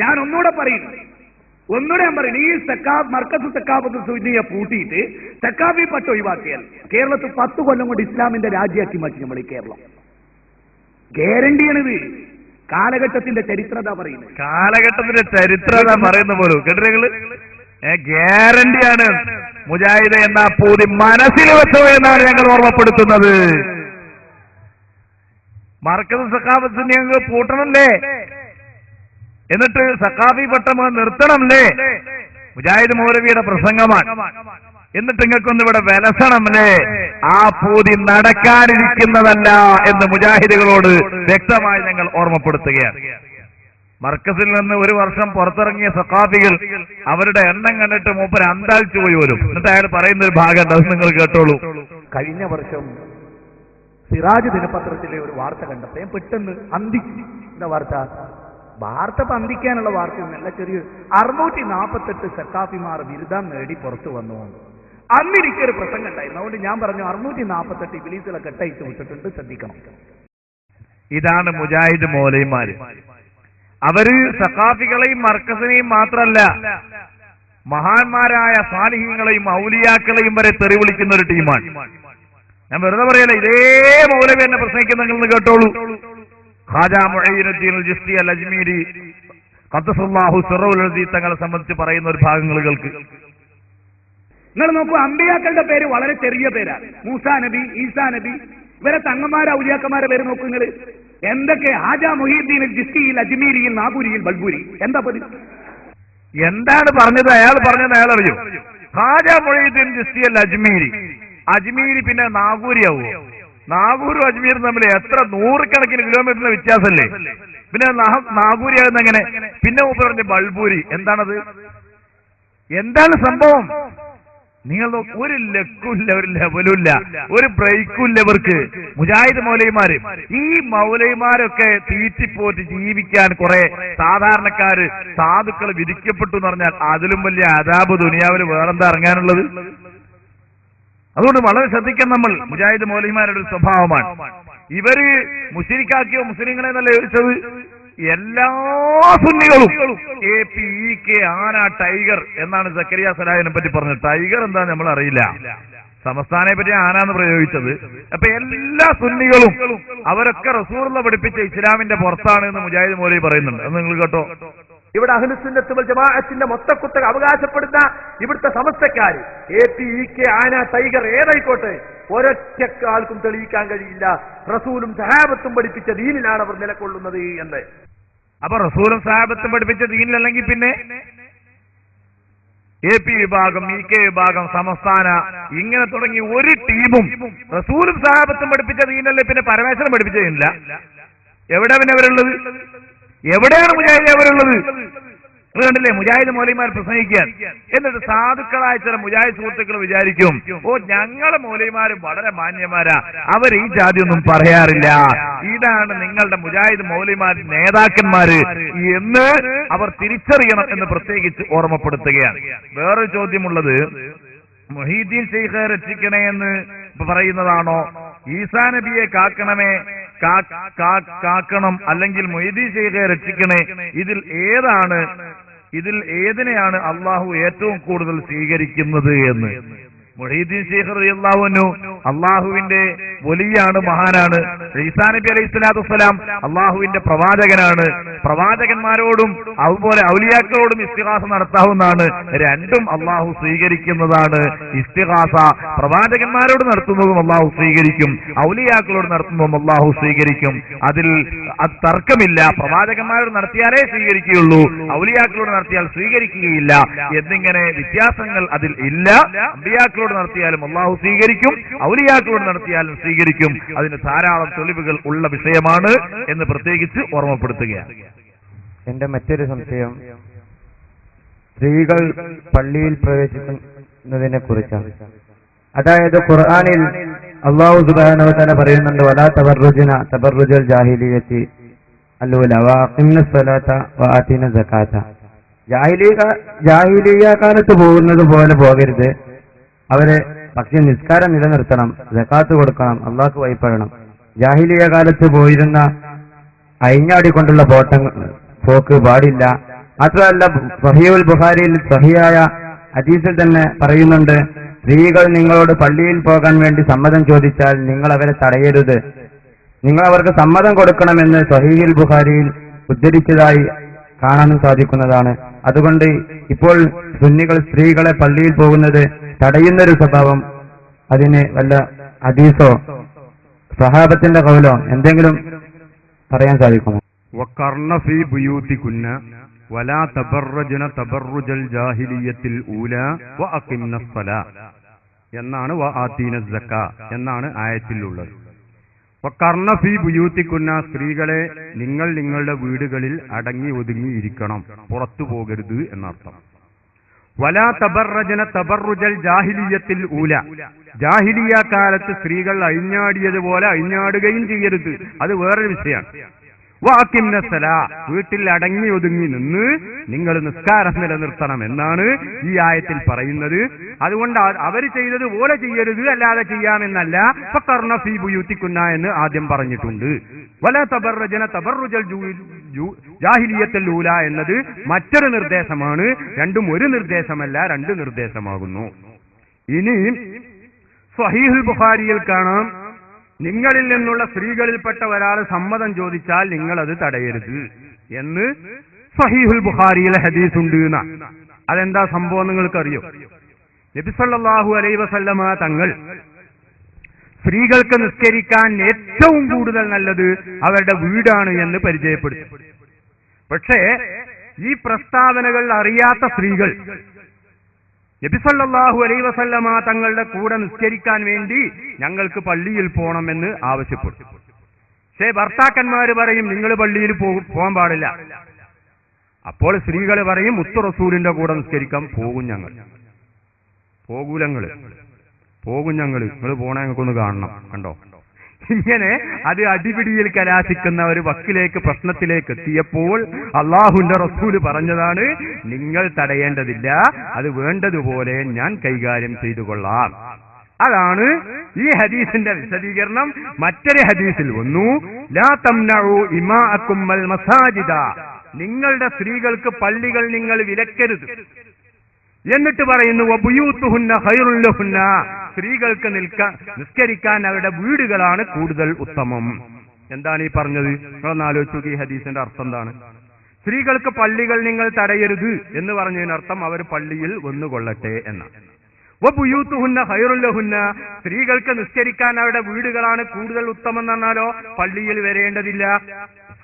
ഞാൻ ഒന്നുകൂടെ പറയുന്നു, ഈ മർക്കസ് സഖാഫത്ത് സുന്നിയെ പൂട്ടിയിട്ട് സഖാഫി പട്ടം ഒഴിവാക്കിയാൽ കേരളത്തിൽ 10 കൊല്ലം കൊണ്ട് ഇസ്ലാമിന്റെ രാജ്യമാക്കി മാറ്റി നമ്മൾ ഈ കേരളം. ഗ്യാരണ്ടിയാണിത്. കാലഘട്ടത്തിന്റെ ചരിത്രത പറയുന്നത്, കാലഘട്ടത്തിന്റെ ചരിത്രത പറയുന്ന പോലും കേട്ടിങ്ങള് ഗ്യാരണ്ടിയാണ്. മുജാഹിദ് എന്ന പൂതി മനസ്സിൽ വെച്ചോ എന്നാണ് ഞങ്ങൾ ഓർമ്മപ്പെടുത്തുന്നത്. മർക്കസ് സഖാഫത്ത് ഞങ്ങൾ പൂട്ടണല്ലേ, എന്നിട്ട് സഖാഫി പട്ടം നിർത്തണമല്ലേ? മുജാഹിദ് മൗലവിയുടെ പ്രസംഗമാണ്. എന്നിട്ട് നിങ്ങൾക്കൊന്ന് ഇവിടെ വിലസണമല്ലേ? ആ പൂതി നടക്കാനിരിക്കുന്നതല്ല എന്ന് മുജാഹിദുകളോട് വ്യക്തമായി ഞങ്ങൾ ഓർമ്മപ്പെടുത്തുകയാണ്. മർക്കസിൽ നിന്ന് ഒരു വർഷം പുറത്തിറങ്ങിയ സഖാഫികൾ അവരുടെ എണ്ണം കണ്ടിട്ട് മൂപ്പർ അന്താളിച്ചു പോയി വരും. എന്നിട്ട് അയാൾ പറയുന്ന ഒരു ഭാഗം അത് നിങ്ങൾ കേട്ടോളൂ. കഴിഞ്ഞ വർഷം സിറാജ് ദിനപത്രത്തിലെ ഒരു വാർത്ത കണ്ടപ്പോൾ പെട്ടെന്ന് അന്തിച്ചു. എന്താ വാർത്ത? വാർത്ത പന്തിക്കാനുള്ള വാർത്തയൊന്നല്ല, ചെറിയ 648 സക്കാഫിമാർ ബിരുദം നേടി പുറത്തു വന്നു. അന്ന് എനിക്കൊരു പ്രസംഗം ഉണ്ടായിരുന്നു. അതുകൊണ്ട് ഞാൻ പറഞ്ഞു 648 ഇബ്ലീസുകളെ കെട്ടയച്ച് വിട്ടിട്ടുണ്ട്, ശ്രദ്ധിക്കണം. ഇതാണ് മുജാഹിദ് മൗലവിമാര്. അവര് സഖാഫികളെയും മർക്കസിനെയും മാത്രമല്ല, മഹാന്മാരായ സാലിഹീങ്ങളെയും ഔലിയാക്കളെയും വരെ തെറി വിളിക്കുന്ന ഒരു ടീമാണ്. ഞാൻ വെറുതെ പറയല, ഇതേ മൗലവി എന്നെ പ്രസംഗിക്കുന്നെങ്കിൽ കേട്ടോളൂ. ഖാജാ മുഈനുദ്ദീൻ ചിശ്തി അൽ അജ്മീരി ഖദ്ദസല്ലാഹു സിററുൽ അസീസ് തങ്ങളെ സംബന്ധിച്ച് പറയുന്ന ഒരു ഭാഗങ്ങൾ കേൾക്ക്. നിങ്ങൾ നോക്കൂ, അമ്പിയാക്കളുടെ പേര് വളരെ ചെറിയ പേരാണ്. മൂസാ നബി, ഈസാ നബി, ഇവരെ തങ്ങന്മാരെ ഔലിയാക്കന്മാരെ പേര് നോക്കൂ നിങ്ങൾ. എന്തൊക്കെ ഹാജാ മുഹീദ്ദീൻ ജിസ്തിയിൽ അജ്മീരിയിൽ നാഗൂരിയിൽ ബൽബൂരി, എന്താ പതി? എന്താണ് പറഞ്ഞത്? അയാൾ അറിയോ? ഖാജാ മുഈനുദ്ദീൻ ചിശ്തി അൽ അജ്മീരി. അജ്മീരി പിന്നെ നാഗൂരിയാവോ? നാഗൂരും അജ്മീരും തമ്മിൽ എത്ര 100 കണക്കിന് കിലോമീറ്ററിന്റെ വ്യത്യാസമല്ലേ? പിന്നെ നാഗൂരിയാകുന്ന എങ്ങനെ? പിന്നെ പറഞ്ഞ ബൾബൂരി. എന്താണത്? എന്താണ് സംഭവം? നിങ്ങൾ ഒരു ലക്കുമില്ല, ഒരു ലെവലുമില്ല, ഒരു ബ്രേക്കുമില്ല ഇവർക്ക്. മുജാഹിദ് മൗലവിമാര്, ഈ മൗലവിമാരൊക്കെ തീറ്റിപ്പോറ്റ് ജീവിക്കാൻ കുറെ സാധാരണക്കാര് സാധുക്കൾ വിധിക്കപ്പെട്ടു എന്ന് പറഞ്ഞാൽ അതിലും വലിയ അദാബ് ദുനിയാവിൽ വേറെന്താ ഇറങ്ങാനുള്ളത്? അതുകൊണ്ട് വളരെ ശ്രദ്ധിക്കാൻ നമ്മൾ. മുജാഹിദ് മൗലവിമാരുടെ ഒരു സ്വഭാവമാണ്. ഇവര് മുസ്ലിക്കാക്കിയോ മുസ്ലിങ്ങളെ എന്നല്ല ചോദിച്ചത്, എല്ലാ സുന്നികളും APEK ആന ടൈഗർ എന്നാണ് സക്കരിയ സലാഹിനെ പറ്റി പറഞ്ഞത്. ടൈഗർ എന്താ നമ്മൾ അറിയില്ല, സമസ്ഥാനെ പറ്റി ആനാന്ന് പ്രയോഗിച്ചത്. അപ്പൊ എല്ലാ സുന്നികളും അവരൊക്കെ റസൂലുള്ള പഠിപ്പിച്ച ഇസ്ലാമിന്റെ പുറത്താണ് എന്ന് മുജാഹിദ് മൗലവി പറയുന്നുണ്ട്. അത് നിങ്ങൾ കേട്ടോ. ഇവിടെ അഹ്ലുസുന്നത്ത് വൽ ജമാഅത്തിന്റെ മൊത്തക്കുത്തക അവകാശപ്പെടുന്ന ഇവിടുത്തെ സമസ്തക്കാര് APEK ആന ടൈഗർ ഏതായിക്കോട്ടെ, ഒരൊറ്റക്കാൾക്കും തെളിയിക്കാൻ കഴിയില്ല റസൂലും സഹാബത്തും പഠിപ്പിച്ച ദീനിലാണ് അവർ നിലകൊള്ളുന്നത് എന്ന്. അപ്പൊ റസൂലും സഹാബത്തും പഠിപ്പിച്ച ദീനിലല്ലെങ്കിൽ പിന്നെ AP വിഭാഗം, EK വിഭാഗം, സമസ്ഥാന, ഇങ്ങനെ തുടങ്ങി ഒരു ടീമും റസൂലും സഹാബത്തും പഠിപ്പിച്ച ദീനല്ലേ പിന്നെ പരമേശ്വരൻ പഠിപ്പിച്ച ദീനില്ല. എവിടെ പിന്നെ അവരുള്ളത്? എവിടെയാണ് മുജാഹിദ് അവരുള്ളത്? കണ്ടില്ലേ മുജാഹിദ് മൗലവിമാർ പ്രസംഗിക്കാൻ. എന്നിട്ട് സാധുക്കളായ ചില മുജാഹിദ് സുഹൃത്തുക്കൾ വിചാരിക്കും, ഓ ഞങ്ങളെ മൗലവിമാരും വളരെ മാന്യന്മാരാ, അവർ ഈ ജാതിയൊന്നും പറയാറില്ല, ഇതാണ് നിങ്ങളുടെ മുജാഹിദ് മൗലവിമാർ നേതാക്കന്മാര് എന്ന് അവർ തിരിച്ചറിയണം എന്ന് പ്രത്യേകിച്ച് ഓർമ്മപ്പെടുത്തുകയാണ്. വേറൊരു ചോദ്യമുള്ളത്, മുഹീദ്ദീൻ ശൈഖെ രക്ഷിക്കണേ എന്ന് പറയുന്നതാണോ? ഈസാ നബിയെ കാക്കണം അല്ലെങ്കിൽ മുഹീദ്ദീൻ ശൈഖെ രക്ഷിക്കണേ, ഇതിൽ ഏതിനെയാണ് അള്ളാഹു ഏറ്റവും കൂടുതൽ സ്വീകരിക്കുന്നത് എന്ന്? മുഹീദ്ദീൻ ശൈഖ് റളിയല്ലാഹു അൻഹു അള്ളാഹുവിന്റെ വലിയാണ്, മഹാനാണ്. ഈസാ നബി അലൈഹി സ്വലാത്തു വസ്സലാം അള്ളാഹുവിന്റെ പ്രവാചകനാണ്. പ്രവാചകന്മാരോടും അതുപോലെ ഔലിയാക്കളോടും ഇസ്തിഗാസ നടത്താവുന്നതാണ്. രണ്ടും അള്ളാഹു സ്വീകരിക്കുന്നതാണ്. ഇസ്തിഗാസ പ്രവാചകന്മാരോട് നടത്തുന്നതും അള്ളാഹു സ്വീകരിക്കും, ഔലിയാക്കളോട് നടത്തുന്നതും അള്ളാഹു സ്വീകരിക്കും. അതിൽ തർക്കമില്ല. പ്രവാചകന്മാരോട് നടത്തിയാലേ സ്വീകരിക്കുകയുള്ളൂ, ഔലിയാക്കളോട് നടത്തിയാൽ സ്വീകരിക്കുകയില്ല എന്നിങ്ങനെ വ്യത്യാസങ്ങൾ അതിൽ ഇല്ല. അമ്പിയാക്കളോട് നടത്തിയാലും അള്ളാഹു സ്വീകരിക്കും, ഔലിയാക്കളോട് നടത്തിയാലും സ്വീകരിക്കും. അതിന് ധാരാളം തെളിവുകൾ ഉള്ള വിഷയമാണ് എന്ന് പ്രത്യേകിച്ച് ഓർമ്മപ്പെടുത്തുകയാണ്. എന്റെ മറ്റൊരു സംശയം സ്ത്രീകൾ പള്ളിയിൽ പ്രവേശിക്കുന്നതിനെ കുറിച്ചാണ്. അതായത് ഖുർആനിൽ അല്ലാഹു സുബ്ഹാനഹു വ തആല പറയുന്നുണ്ട്, വലാ തബർറുജന തബർറുജൽ ജാഹിലിയ്യത്തി അല്ലൂല വഅഖിംന സ്വലാത്ത വആതിന സകാത്ത. ജാഹിലിയ്യ കാലത്ത് പോകുന്നത് പോലെ പോകരുത്, അവരെ പക്ഷെ നിസ്കാരം നിലനിർത്തണം, സകാത്ത് കൊടുക്കണം, അള്ളാഹ്ക്ക് വഴിപ്പെടണം. ജാഹിലിയ കാലത്ത് പോയിരുന്ന അയിഞ്ഞാടിക്കൊണ്ടുള്ള പോക്ക് പാടില്ല. മാത്രമല്ല സഹീഹുൽ ബുഖാരിയിൽ സഹിയായ ഹദീസിൽ തന്നെ പറയുന്നുണ്ട്, സ്ത്രീകൾ നിങ്ങളോട് പള്ളിയിൽ പോകാൻ വേണ്ടി സമ്മതം ചോദിച്ചാൽ നിങ്ങൾ അവരെ തടയരുത്, നിങ്ങൾ അവർക്ക് സമ്മതം കൊടുക്കണമെന്ന് സഹീഹുൽ ബുഖാരിയിൽ ഉദ്ധരിച്ചതായി കാണാനും സാധിക്കുന്നതാണ്. അതുകൊണ്ട് ഇപ്പോൾ സുന്നികൾ സ്ത്രീകളെ പള്ളിയിൽ പോകുന്നത് തടയുന്നൊരു സ്വഭാവം, അതിന് വല്ല ഹദീസോ സഹാബത്തിന്റെ ഖൗലോ എന്തെങ്കിലും പറയാൻ സാധിക്കുമോ? വഖർന ഫീ ബുയൂതികുന്ന വലാ തബർറജന തബർറുജൽ ജാഹിലിയ്യത്തിൽ ഊലാ വഅഖിംന സ്വലാ എന്നാണ് വആതീന സക്കാ എന്നാണ് ആയത്തിലുള്ളത്. വഖർന ഫീ ബുയൂതികുന്ന, സ്ത്രീകളെ നിങ്ങൾ നിങ്ങളുടെ വീടുകളിൽ അടങ്ങി ഒതുങ്ങി ഇരിക്കണം, പുറത്തു പോകരുത് എന്നർത്ഥം. വലാ തബർറജന തബർറുജൽ ജാഹിലിയ്യത്തിൽ ഊല, ജാഹിലിയ കാലത്ത് സ്ത്രീകൾ അഴിഞ്ഞാടിയതുപോലെ അഴിഞ്ഞാടുകയും ചെയ്യരുത്. അത് വേറൊരു വിഷയമാണ്. വാക്കിംനസ്സലാ, വീട്ടിൽ അടങ്ങി ഒതുങ്ങി നിന്ന് നിങ്ങൾ നിസ്കാരം നിലനിർത്തണം എന്നാണ് ഈ ആയത്തിൽ പറയുന്നത്. അതുകൊണ്ട് അവർ ചെയ്തതുപോലെ ചെയ്യരുത്, അല്ലാതെ ചെയ്യാമെന്നല്ല. ഫഖർന ഫീ ബുയൂത്തികുന്ന എന്ന് ആദ്യം പറഞ്ഞിട്ടുണ്ട്. വല തബറജന തബറുജൽ ജാഹിലിയ്യത്തുൽ ഊല എന്നത് മറ്റൊരു നിർദ്ദേശമാണ്. രണ്ടും ഒരു നിർദ്ദേശമല്ല, രണ്ട് നിർദ്ദേശമാകുന്നു. ഇനി സ്വഹീഹുൽ ബുഖാരിയിൽ കാണാം, നിങ്ങളിൽ നിന്നുള്ള സ്ത്രീകളിൽപ്പെട്ട ഒരാൾ സമ്മതം ചോദിച്ചാൽ നിങ്ങൾ അത് തടയരുത് എന്ന് സ്വഹീഹുൽ ബുഖാരിയിലെ ഹദീസ് ഉണ്ട്. അതെന്താ സംഭവം നിങ്ങൾക്കറിയോ? നബി സല്ലല്ലാഹു അലൈഹി വസല്ലമ തങ്ങൾ സ്ത്രീകൾക്ക് നിസ്കരിക്കാൻ ഏറ്റവും കൂടുതൽ നല്ലത് അവരുടെ വീടാണ് എന്ന് പരിചയപ്പെടുത്തി. പക്ഷേ ഈ പ്രസ്താവനകൾ അറിയാത്ത സ്ത്രീകൾ നബി സല്ലല്ലാഹു അലൈഹി വസല്ലമ തങ്ങളുടെ കൂടെ നിസ്കരിക്കാൻ വേണ്ടി ഞങ്ങൾക്ക് പള്ളിയിൽ പോകണമെന്ന് ആവശ്യപ്പെട്ടു. പക്ഷേ ഭർത്താക്കന്മാര് പറയും നിങ്ങൾ പള്ളിയിൽ പോകാൻ പാടില്ല. അപ്പോൾ സ്ത്രീകൾ പറയും മുത്തു റസൂലിന്റെ കൂടെ നിസ്കരിക്കാൻ പോകും ഞങ്ങൾ. പോകും ഞങ്ങൾ നിങ്ങൾ പോണേ ഞങ്ങൾക്കൊന്ന് കാണണം. കണ്ടോ, ഇങ്ങനെ അത് അടിപിടിയിൽ കലാശിക്കുന്ന ഒരു വക്കിലേക്ക്, പ്രശ്നത്തിലേക്ക് എത്തിയപ്പോൾ അള്ളാഹുവിന്റെ റസൂല് പറഞ്ഞതാണ്, നിങ്ങൾ തടയേണ്ടതില്ല, അത് വേണ്ടതുപോലെ ഞാൻ കൈകാര്യം ചെയ്തു കൊള്ളാം. അതാണ് ഈ ഹദീസിന്റെ വിശദീകരണം. മറ്റൊരു ഹദീസിൽ വന്നു, ലാ തംനഉ ഇമാഅകും അൽ മസാജിദ, നിങ്ങളുടെ സ്ത്രീകൾക്ക് പള്ളികൾ നിങ്ങൾ വിലക്കരുത്. എന്നിട്ട് പറയുന്നു, വബുയൂത്തുഹുന്ന ഖൈറുൽ ലഹുന്ന, സ്ത്രീകൾക്ക് നിസ്കരിക്കാൻ അവരുടെ വീടുകളാണ് കൂടുതൽ ഉത്തമം. എന്താണ് ഈ പറഞ്ഞത്? നിങ്ങളൊന്ന് ആലോചിച്ചു, ഈ ഹദീസിന്റെ അർത്ഥം എന്താണ്? സ്ത്രീകൾക്ക് പള്ളികൾ നിങ്ങൾ തടയരുത് എന്ന് പറഞ്ഞതിനർത്ഥം അവർ പള്ളിയിൽ വന്നുകൊള്ളട്ടെ എന്നാണ്. വബുയൂത്തുഹുന്ന ഖൈറുൽ ലഹുന്ന, സ്ത്രീകൾക്ക് നിസ്കരിക്കാൻ അവരുടെ വീടുകളാണ് കൂടുതൽ ഉത്തമം എന്ന് പറഞ്ഞാലോ പള്ളിയിൽ വരേണ്ടതില്ല.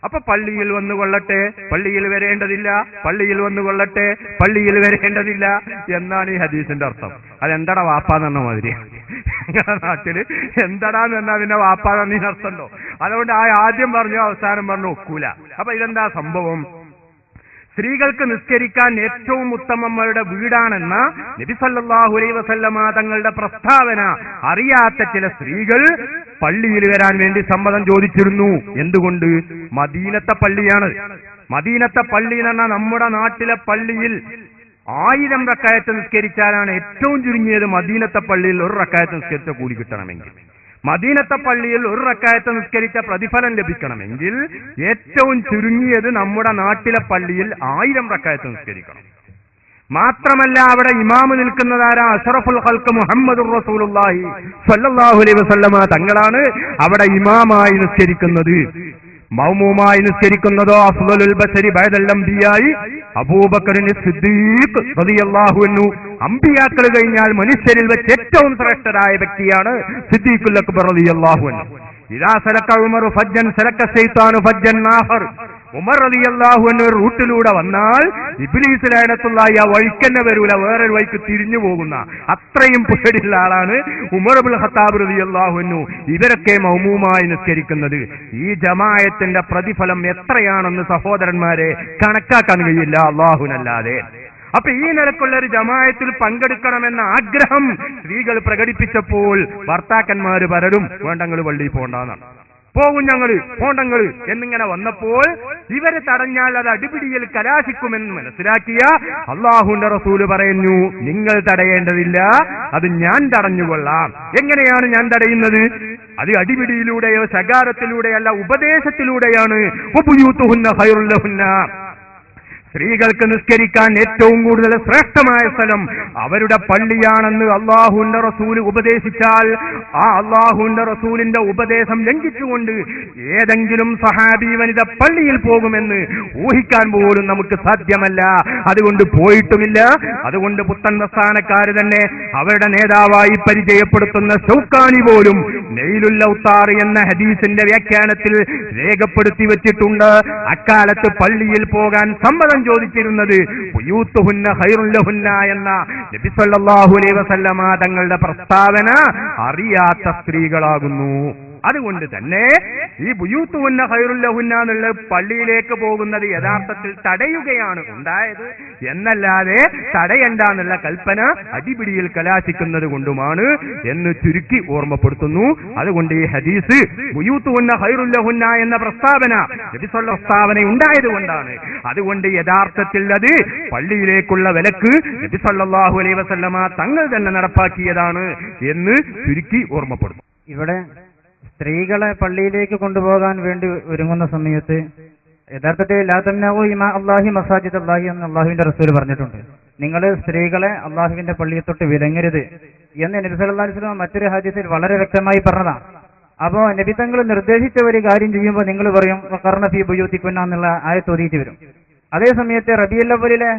അപ്പൊ പള്ളിയിൽ വന്നുകൊള്ളട്ടെ, പള്ളിയിൽ വരേണ്ടതില്ല, പള്ളിയിൽ വന്നുകൊള്ളട്ടെ, പള്ളിയിൽ വരേണ്ടതില്ല എന്നാണ് ഈ ഹദീസിന്റെ അർത്ഥം. അതെന്താടാ വാപ്പാന്ന് പറഞ്ഞ മാതിരി ഞങ്ങളുടെ നാട്ടില് എന്താടാന്ന് പറഞ്ഞാൽ പിന്നെ വാപ്പാന്ന് അർത്ഥമുണ്ടോ? അതുകൊണ്ട് ആദ്യം പറഞ്ഞു അവസാനം പറഞ്ഞു ഒക്കൂല. അപ്പൊ ഇതെന്താ സംഭവം? സ്ത്രീകൾക്ക് നിസ്കരിക്കാൻ ഏറ്റവും ഉത്തമം അവരുടെ വീടാണെന്ന നബി സല്ലല്ലാഹു അലൈഹി വസല്ലമ തങ്ങളുടെ പ്രസ്താവന അറിയാത്ത ചില സ്ത്രീകൾ പള്ളിയിൽ വരാൻ വേണ്ടി സമ്മതം ചോദിച്ചിരുന്നു. എന്തുകൊണ്ട്? മദീനത്തെ പള്ളിയാണ്. മദീനത്തെ പള്ളി എന്ന് പറഞ്ഞാൽ നമ്മുടെ നാട്ടിലെ പള്ളിയിൽ 1000 റക്അത്ത് നിസ്കരിച്ചാലാണ് ഏറ്റവും ചുരുങ്ങിയത് മദീനത്തെ പള്ളിയിൽ 1 റക്അത്ത് നിസ്കരിച്ച കൂലി കിട്ടണമെങ്കിൽ. മദീനത്തെ പള്ളിയിൽ 1 റക്അത്ത് നിസ്കരിച്ച പ്രതിഫലം ലഭിക്കണമെങ്കിൽ ഏറ്റവും ചുരുങ്ങിയത് നമ്മുടെ നാട്ടിലെ പള്ളിയിൽ 1000 റക്അത്ത് നിസ്കരിക്കണം. മാത്രമല്ല അവിടെ ഇമാമ് നിൽക്കുന്നതാരാ? അഷ്റഫുൽ ഖൽഖ് മുഹമ്മദുർ റസൂലുള്ളാഹി സ്വല്ലല്ലാഹു അലൈഹി വസല്ലമ തങ്ങളാണ് അവിടെ ഇമാമായി നിസ്കരിക്കുന്നത്. മൗമൂമായി നിസ്കരിക്കുന്നതോ അഫ്ളലുൽ ബശരി ബഅദൽ അംബിയായി അബൂബക്കറിന് സിദ്ദീഖ് റളിയല്ലാഹു അൻഹു. അമ്പിയാക്കൾ കഴിഞ്ഞാൽ മനുഷ്യരിൽ വെച്ച് ഏറ്റവും ശ്രേഷ്ഠരായ വ്യക്തിയാണ് സിദ്ദീഖുൽ അക്ബർ റളിയല്ലാഹു അൻഹു. ഇദാ സലക ഉമർ ഫജ്ജൻ സലക ശൈത്താനു ഫജ്ജൻ ആഖർ. ഉമർ റളിയല്ലാഹു അൻഹു റൂട്ടിലൂടെ വന്നാൽ ഇബ്ലീസ് ലഅനത്തുള്ളാഹി ആ വഴിക്കന്നെ വരൂല, വേറൊരു വഴിക്ക് തിരിഞ്ഞു പോകുന്ന അത്രയും പേടിയുള്ള ആളാണ് ഉമർ ഇബ്നുൽ ഖത്താബ് റളിയല്ലാഹു അൻഹു. ഇവരൊക്കെ മൗമൂമായി നിസ്കരിക്കുന്നത്. ഈ ജമാഅത്തിന്റെ പ്രതിഫലം എത്രയാണെന്ന് സഹോദരന്മാരെ കണക്കാക്കാൻ കഴിയില്ല അല്ലാഹുവിനല്ലാതെ. അപ്പൊ ഈ നിലക്കുള്ള ഒരു ജമാഅത്തിൽ പങ്കെടുക്കണമെന്ന ആഗ്രഹം സ്ത്രീകൾ പ്രകടിപ്പിച്ചപ്പോൾ ഭർത്താക്കന്മാര് പലരും വേണ്ടങ്ങൾ പള്ളിയിൽ പോകണ്ടെന്നാണ്, പോകും ഞങ്ങള് പോണ്ടങ്ങള് എന്നിങ്ങനെ വന്നപ്പോൾ ഇവര് തടഞ്ഞാൽ അത് അടിപിടിയിൽ കലാശിക്കുമെന്ന് മനസ്സിലാക്കിയ അള്ളാഹുവിന്റെ റസൂല് പറയുന്നു, നിങ്ങൾ തടയേണ്ടതില്ല, അത് ഞാൻ തടഞ്ഞുകൊള്ളാം. എങ്ങനെയാണ് ഞാൻ തടയുന്നത്? അത് അടിപിടിയിലൂടെയോ ശകാരത്തിലൂടെയല്ല, ഉപദേശത്തിലൂടെയാണ്. വബുയൂത്തുഹുന്ന ഖൈറുൽ ലഹുന്ന, സ്ത്രീകൾക്ക് നിസ്കരിക്കാൻ ഏറ്റവും കൂടുതൽ ശ്രേഷ്ഠമായ സ്ഥലം അവരുടെ പള്ളിയാണെന്ന് അള്ളാഹുവിന്റെ റസൂല് ഉപദേശിച്ചാൽ ആ അള്ളാഹുവിന്റെ റസൂലിന്റെ ഉപദേശം ലംഘിച്ചുകൊണ്ട് ഏതെങ്കിലും സഹാബി വനിത പള്ളിയിൽ പോകുമെന്ന് ഊഹിക്കാൻ പോലും നമുക്ക് സാധ്യമല്ല. അതുകൊണ്ട് പോയിട്ടുമില്ല. അതുകൊണ്ട് പുത്തൻ പ്രസ്ഥാനക്കാര് തന്നെ അവരുടെ നേതാവായി പരിചയപ്പെടുത്തുന്ന ശൗക്കാനി പോലും നൈലുൽ ഔത്താർ എന്ന ഹദീസിന്റെ വ്യാഖ്യാനത്തിൽ രേഖപ്പെടുത്തി വെച്ചിട്ടുണ്ട്. അക്കാലത്ത് പള്ളിയിൽ പോകാൻ സമ്മതം ചോദിച്ചിരുന്നത് ബുയൂത്തുഹുന്ന ഖൈറുൽ ലഹുന്ന എന്ന നബി സല്ലല്ലാഹു അലൈഹി വസല്ലമ തങ്ങളുടെ പ്രസ്താവന അറിയാത്ത സ്ത്രീകളാകുന്നു. അതുകൊണ്ട് തന്നെ ഈ ബുയൂത്തുഹുന്ന ഖൈറുല്ലഹുന്ന എന്നുള്ള പള്ളിയിലേക്ക് പോകുന്നത് യഥാർത്ഥത്തിൽ തടയുകയാണ് ഉണ്ടായത് എന്നല്ലാതെ തടയണ്ട എന്നുള്ള കൽപ്പന അടിപിടിയിൽ കലാശിക്കുന്നത് കൊണ്ടുമാണ് എന്ന് ചുരുക്കി ഓർമ്മപ്പെടുത്തുന്നു. അതുകൊണ്ട് ഈ ഹദീസ് ബുയൂത്തുഹുന്ന ഖൈറുല്ലഹുന്ന എന്ന പ്രസ്താവന പ്രസ്താവന ഉണ്ടായത് കൊണ്ടാണ്. അതുകൊണ്ട് യഥാർത്ഥത്തിൽ അത് പള്ളിയിലേക്കുള്ള വിലക്ക് നബി സല്ലല്ലാഹു അലൈഹി വസല്ലമ തങ്ങൾ തന്നെ നടപ്പാക്കിയതാണ് എന്ന് ചുരുക്കി ഓർമ്മപ്പെടുന്നു. ഇവിടെ സ്ത്രീകളെ പള്ളിയിലേക്ക് കൊണ്ടുപോകാൻ വേണ്ടി ഒരുങ്ങുന്ന സമയത്ത് യഥാർത്ഥത്തിൽ ലാ തംനഉ ഇമാ അല്ലാഹി മസാജിദ് അല്ലാഹി എന്ന് അല്ലാഹുവിന്റെ റസൂൽ പറഞ്ഞിട്ടുണ്ട്. നിങ്ങൾ സ്ത്രീകളെ അല്ലാഹുവിന്റെ പള്ളിയെ തൊട്ട് വിലങ്ങരുത് എന്ന് നബി സല്ലല്ലാഹു അലൈഹി വസല്ലം മറ്റൊരു ഹദീസിൽ വളരെ വ്യക്തമായി പറഞ്ഞതാണ്. അപ്പോ നബി തങ്ങൾ നിർദ്ദേശിച്ച ഒരു കാര്യം ചെയ്യുമ്പോൾ നിങ്ങൾ പറയും വഖർന ഫീ ബുയൂതികുന്ന എന്നുള്ള ആയത്ത് ഓതിയിട്ട് വരും. അതേ സമയത്ത് റബീഉൽ അവ്വലിലെ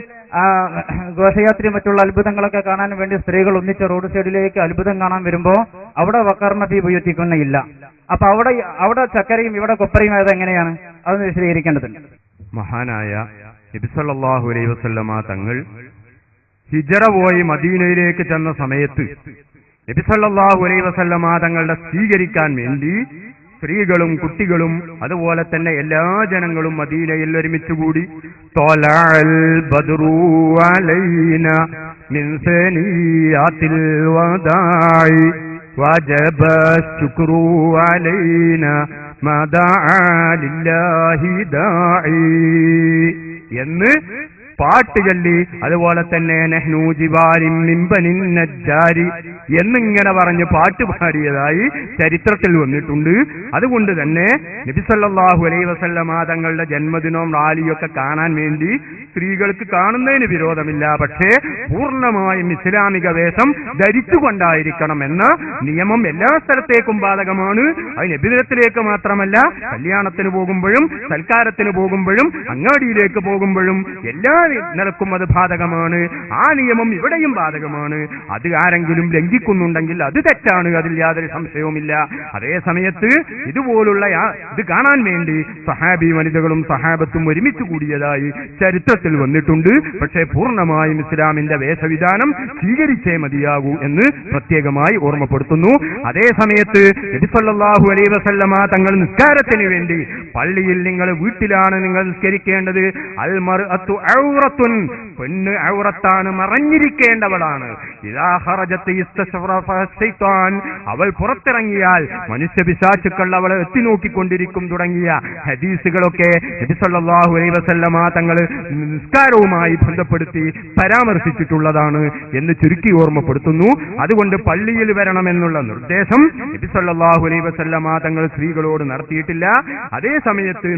ഘോഷയാത്ര മറ്റുള്ള അത്ഭുതങ്ങളൊക്കെ കാണാൻ വേണ്ടി സ്ത്രീകൾ ഒന്നിച്ച് റോഡ് സൈഡിലേക്ക് അത്ഭുതം കാണാൻ വരുമ്പോ അവിടെ വഖർന ഫീ ബുയൂതികുന്ന ഇല്ല. അപ്പൊ അവിടെ ചക്കരയും ഇവിടെ കൊപ്പരയും ആയത് എങ്ങനെയാണ്? അതൊന്ന് വിശദീകരിക്കേണ്ടതുണ്ട്. മഹാനായ നബി സല്ലല്ലാഹു അലൈഹി വസല്ലമ തങ്ങൾ ഹിജറ പോയി മദീനയിലേക്ക് ചെന്ന സമയത്ത് നബി സല്ലല്ലാഹു അലൈഹി വസല്ലമ തങ്ങളുടെ സ്വീകരിക്കാൻ വേണ്ടി സ്ത്രീകളും കുട്ടികളും അതുപോലെ തന്നെ എല്ലാ ജനങ്ങളും മദീനയിൽ ഒരുമിച്ചുകൂടി ത്വലഅൽ ബദ്റു അലൈന മിൻ സനിയാത്തിൽ വദാഇ വജബ ശുക്രു അലൈന മദഅ ലില്ലാഹി ദാഇ എന്ന് പാട്ട് ചൊല്ലി അതുപോലെ തന്നെ നഹ്നു ജിവാരിൻ മിൻ ബനിൻ നജ്ജാരി എന്നിങ്ങനെ പറഞ്ഞ് പാട്ട് പാടിയതായി ചരിത്രത്തിൽ വന്നിട്ടുണ്ട്. അതുകൊണ്ട് തന്നെ നബി സല്ലല്ലാഹു അലൈഹി വസല്ലമ തങ്ങളുടെ ജന്മദിനവും റാലിയൊക്കെ കാണാൻ വേണ്ടി സ്ത്രീകൾക്ക് കാണുന്നതിന് വിരോധമില്ല. പക്ഷേ പൂർണ്ണമായും ഇസ്ലാമിക വേഷം ധരിച്ചുകൊണ്ടായിരിക്കണം എന്ന നിയമം എല്ലാ സ്ഥലത്തേക്കും ബാധകമാണ്. അത് നബിദിനത്തിലേക്ക് മാത്രമല്ല, കല്യാണത്തിന് പോകുമ്പോഴും സൽക്കാരത്തിന് പോകുമ്പോഴും അങ്ങാടിയിലേക്ക് പോകുമ്പോഴും എല്ലാ നിലക്കും അത് ബാധകമാണ്. ആ നിയമം ഇവിടെയും ബാധകമാണ്. അത് ആരെങ്കിലും ലംഘിക്കുന്നുണ്ടെങ്കിൽ അത് തെറ്റാണ്, അതിൽ യാതൊരു സംശയവുമില്ല. അതേ സമയത്ത് ഇതുപോലുള്ള ഇത് കാണാൻ വേണ്ടി സഹാബി വനിതകളും സഹാബത്തും ഒരുമിച്ച് കൂടിയതായി ചരിത്രത്തിൽ വന്നിട്ടുണ്ട്. പക്ഷേ പൂർണ്ണമായും ഇസ്ലാമിന്റെ വേഷവിധാനം സ്വീകരിച്ചേ മതിയാകൂ എന്ന് പ്രത്യേകമായി ഓർമ്മപ്പെടുത്തുന്നു. അതേ സമയത്ത് നബി സല്ലല്ലാഹു അലൈഹി വസല്ലമ തങ്ങൾ നിസ്കാരത്തിന് വേണ്ടി പള്ളിയിൽ നിങ്ങൾ വീട്ടിലാണ് നിങ്ങൾ നിസ്കരിക്കേണ്ടത്. അൽ മർഅത്തു ഔറത്തുൻ, പെണ്ണ് ഔറത്താണ്, മറഞ്ഞിരിക്കേണ്ടവളാണ്. ഇദാ ഖറജത്ത് ഇസ്തശ്റഫ ശൈത്താൻ, അവൾ പുറത്തിറങ്ങിയാൽ മനുഷ്യപിശാചുക്കൾ അവളെ എത്തി നോക്കിക്കൊണ്ടിരിക്കും തുടങ്ങിയ ഹദീസുകളൊക്കെ നബി സല്ലല്ലാഹു അലൈഹി വസല്ലമ തങ്ങൾ നിസ്കാരവുമായി ബന്ധപ്പെടുത്തി പരാമർശിച്ചിട്ടുള്ളതാണ് എന്ന് ചുരുക്കി ഓർമ്മപ്പെടുത്തുന്നു. അതുകൊണ്ട് പള്ളിയിൽ വരണമെന്നുള്ള നിർദ്ദേശം നബി സല്ലല്ലാഹു അലൈഹി വസല്ലമ തങ്ങൾ സ്ത്രീകളോട് നടത്തിയിട്ടില്ല. അതേ സമയത്ത്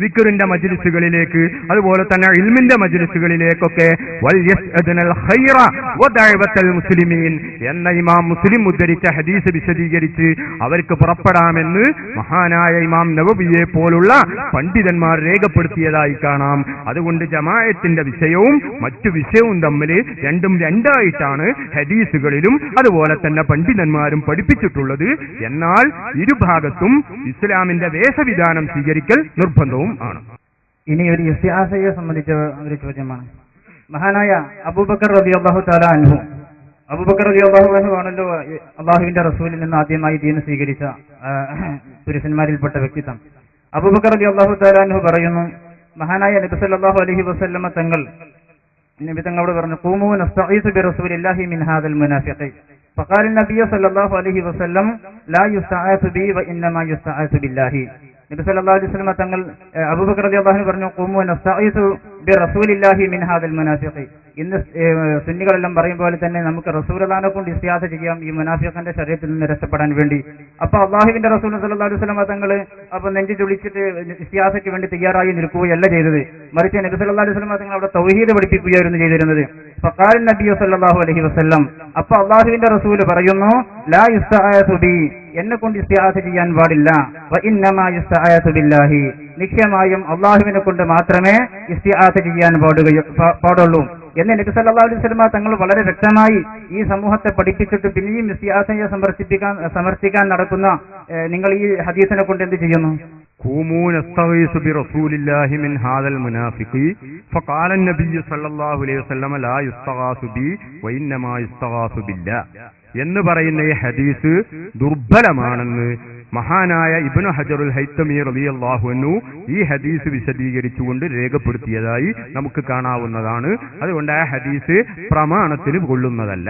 ദിക്റിന്റെ മജ്ലിസുകളിലേക്ക് അതുപോലെ തന്നെ ഇൽമിന്റെ മജ്ലിസുകളിലേക്കൊക്കെ വൽയസ്അദ്നൽ ഖൈറ വദഅവത്തൽ മുസ്ലിമീൻ എന്ന ഇമാം മുസ്ലിം ഉദ്ധരിച്ച ഹദീസ് വിശദീകരിച്ച് അവർക്ക് പുറപ്പെടാമെന്ന് മഹാനായ ഇമാം നവവിയെ പോലുള്ള പണ്ഡിതന്മാർ രേഖപ്പെടുത്തിയതായി കാണാം. അതുകൊണ്ട് ജമാഅത്തിന്റെ വിഷയവും മറ്റു വിഷയവും തമ്മിൽ രണ്ടും രണ്ടായിട്ടാണ് ഹദീസുകളിലും അതുപോലെ തന്നെ പണ്ഡിതന്മാരും പഠിപ്പിച്ചിട്ടുള്ളത്. എന്നാൽ ഇരുഭാഗത്തും ഇസ്ലാമിന്റെ വേഷവിധാനം സ്വീകരിക്കൽ നിർബന്ധവും ആണ്. ഇനി ഒരു ഇസ്തിആസയെ സംബന്ധിച്ച ഒരു ചോദ്യമാണ്. മഹാനായ അബൂബക്കർ റളിയല്ലാഹു തആല അൻഹു, അബൂബക്കർ റളിയല്ലാഹു അൻഹു ആണല്ലോ അല്ലാഹുവിന്റെ റസൂലിൽ നിന്ന് ആദ്യമായി ദീൻ സ്വീകരിച്ച പുരുഷന്മാരിൽപ്പെട്ട വ്യക്തിത്വം. അബൂബക്കർ റളിയല്ലാഹു തആല അൻഹു പറയുന്നു, മഹാനായ നബി സല്ലല്ലാഹു അലൈഹി വസല്ലമ നബി തങ്ങളോട് പറഞ്ഞു, ഖൂമൂ നസ്തഈസു ബിറസൂലില്ലാഹി മിൻ ഹാദൽ മുനാഫിഖി ഫഖാല നബി സല്ലല്ലാഹു അലൈഹി വസല്ലം ലാ യുസ്തഈസു ബി വഇന്നമാ യുസ്തഈസു ബില്ലാഹി. നബി സല്ലല്ലാഹു അലൈഹി വസല്ലം തങ്ങൾ അബൂബക്കർ റളിയല്ലാഹു അൻഹു പറഞ്ഞു, ഖൂമൂ നസ്തഈസു ബിറസൂലില്ലാഹി മിൻ ഹാദൽ മുനാഫിഖി. ഇന്ന് സുന്നികളെല്ലാം പറയും പോലെ തന്നെ നമുക്ക് റസൂലുള്ളാഹിനെ കൊണ്ട് ഇസ്തിആസ ചെയ്യാം ഈ മുനാഫിഖിന്റെ ശരീരത്തിൽ നിന്ന് രക്ഷപ്പെടാൻ വേണ്ടി. അപ്പൊ അല്ലാഹുവിന്റെ റസൂൽ സല്ലല്ലാഹു അലൈഹി വസല്ലം തങ്ങൾ അപ്പൊ നെഞ്ചു ചുളിച്ചിട്ട് ഇസ്തിആസയ്ക്ക് വേണ്ടി തയ്യാറായി നിൽക്കുകയല്ല ചെയ്തത്. മറിച്ച് നബി സല്ലല്ലാഹു അലൈഹി വസല്ലം തങ്ങൾ അവിടെ തൗഹീദ് പഠിപ്പിക്കുകയായിരുന്നു ചെയ്തിരുന്നത്. ഫഖാല നബി സല്ലല്ലാഹു അലൈഹി വസല്ലം, അപ്പൊ അല്ലാഹുവിന്റെ റസൂൽ പറയുന്നു, ലാ യുസ്തആസു ബി, എന്നെ കൊണ്ട് ഇസ്തിആസ ചെയ്യാൻ പാടില്ല. വഇന്നമാ യുസ്തആസു ബില്ലാഹി, നിശ്ചയമായും അല്ലാഹുവിനെ കൊണ്ട് മാത്രമേ ഇസ്തിആസ ചെയ്യാൻ പാടുള്ളൂ എന്ന് നബി സല്ലല്ലാഹു അലൈഹി വസല്ലം തങ്ങൾ വളരെ വ്യക്തമായി ഈ സമൂഹത്തെ പഠിപ്പിച്ചിട്ട് പിന്നെയും ഇസ്തിആസയെ സമർത്ഥിക്കാൻ നടക്കുന്ന നിങ്ങൾ ഈ ഹദീസിനെ കൊണ്ട് എന്ത് ചെയ്യുന്നു? ഖൂമൂ നസ്തഗീസു ബിറസൂലില്ലാഹി മിൻ ഹാദൽ മുനാഫിഖി ഫഖാല നബി സല്ലല്ലാഹു അലൈഹി വസല്ലം ലാ യുസ്തഗാസു ബി വഇന്നമാ യുസ്തഗാസു ബില്ലാഹ് എന്ന് പറയുന്ന ഈ ഹദീസ് ദുർബലമാണെന്ന് മഹാനായ ഇബ്നു ഹജറുൽ ഹൈത്തമി റളിയല്ലാഹു അൻഹു ഈ ഹദീസ് വിശദീകരിച്ചുകൊണ്ട് രേഖപ്പെടുത്തിയതായി നമുക്ക് കാണാവുന്നതാണ്. അതുകൊണ്ട് ആ ഹദീസ് പ്രമാണത്തിന് കൊള്ളുന്നതല്ല.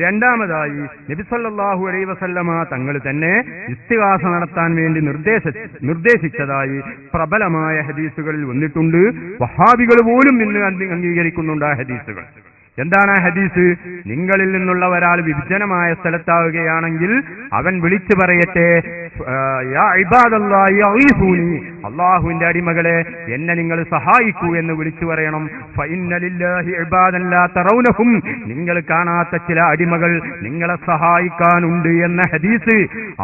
രണ്ടാമതായി നബി സല്ലല്ലാഹു അലൈഹി വസല്ലമ തങ്ങൾ തന്നെ ഇസ്തിഗാസ നടത്താൻ വേണ്ടി നിർദ്ദേശിച്ചതായി പ്രബലമായ ഹദീസുകളിൽ വന്നിട്ടുണ്ട്. വഹാബികൾ പോലും ഇന്ന് അംഗീകരിക്കുന്നുണ്ട് ആ ഹദീസുകൾ. എന്താണ് ആ ഹദീസ്? നിങ്ങളിൽ നിന്നുള്ള ഒരാൾ വിഭജനമായ സ്ഥലത്താവുകയാണെങ്കിൽ അവൻ വിളിച്ചു പറയട്ടെ, യാ ഇബാദല്ലാഹി അഗീസൂനി, അല്ലാഹുവിന്റെ അടിമകളെ എന്നെ നിങ്ങൾ സഹായിക്കൂ എന്ന് വിളിച്ചു പറയണം. ഫഇന്ന ലില്ലാഹി ഇബാദൻ ലാ തറൗനഹും, നിങ്ങൾ കാണാത്ത ചില അടിമകൾ നിങ്ങളെ സഹായിക്കാനുണ്ട് എന്ന ഹദീസ്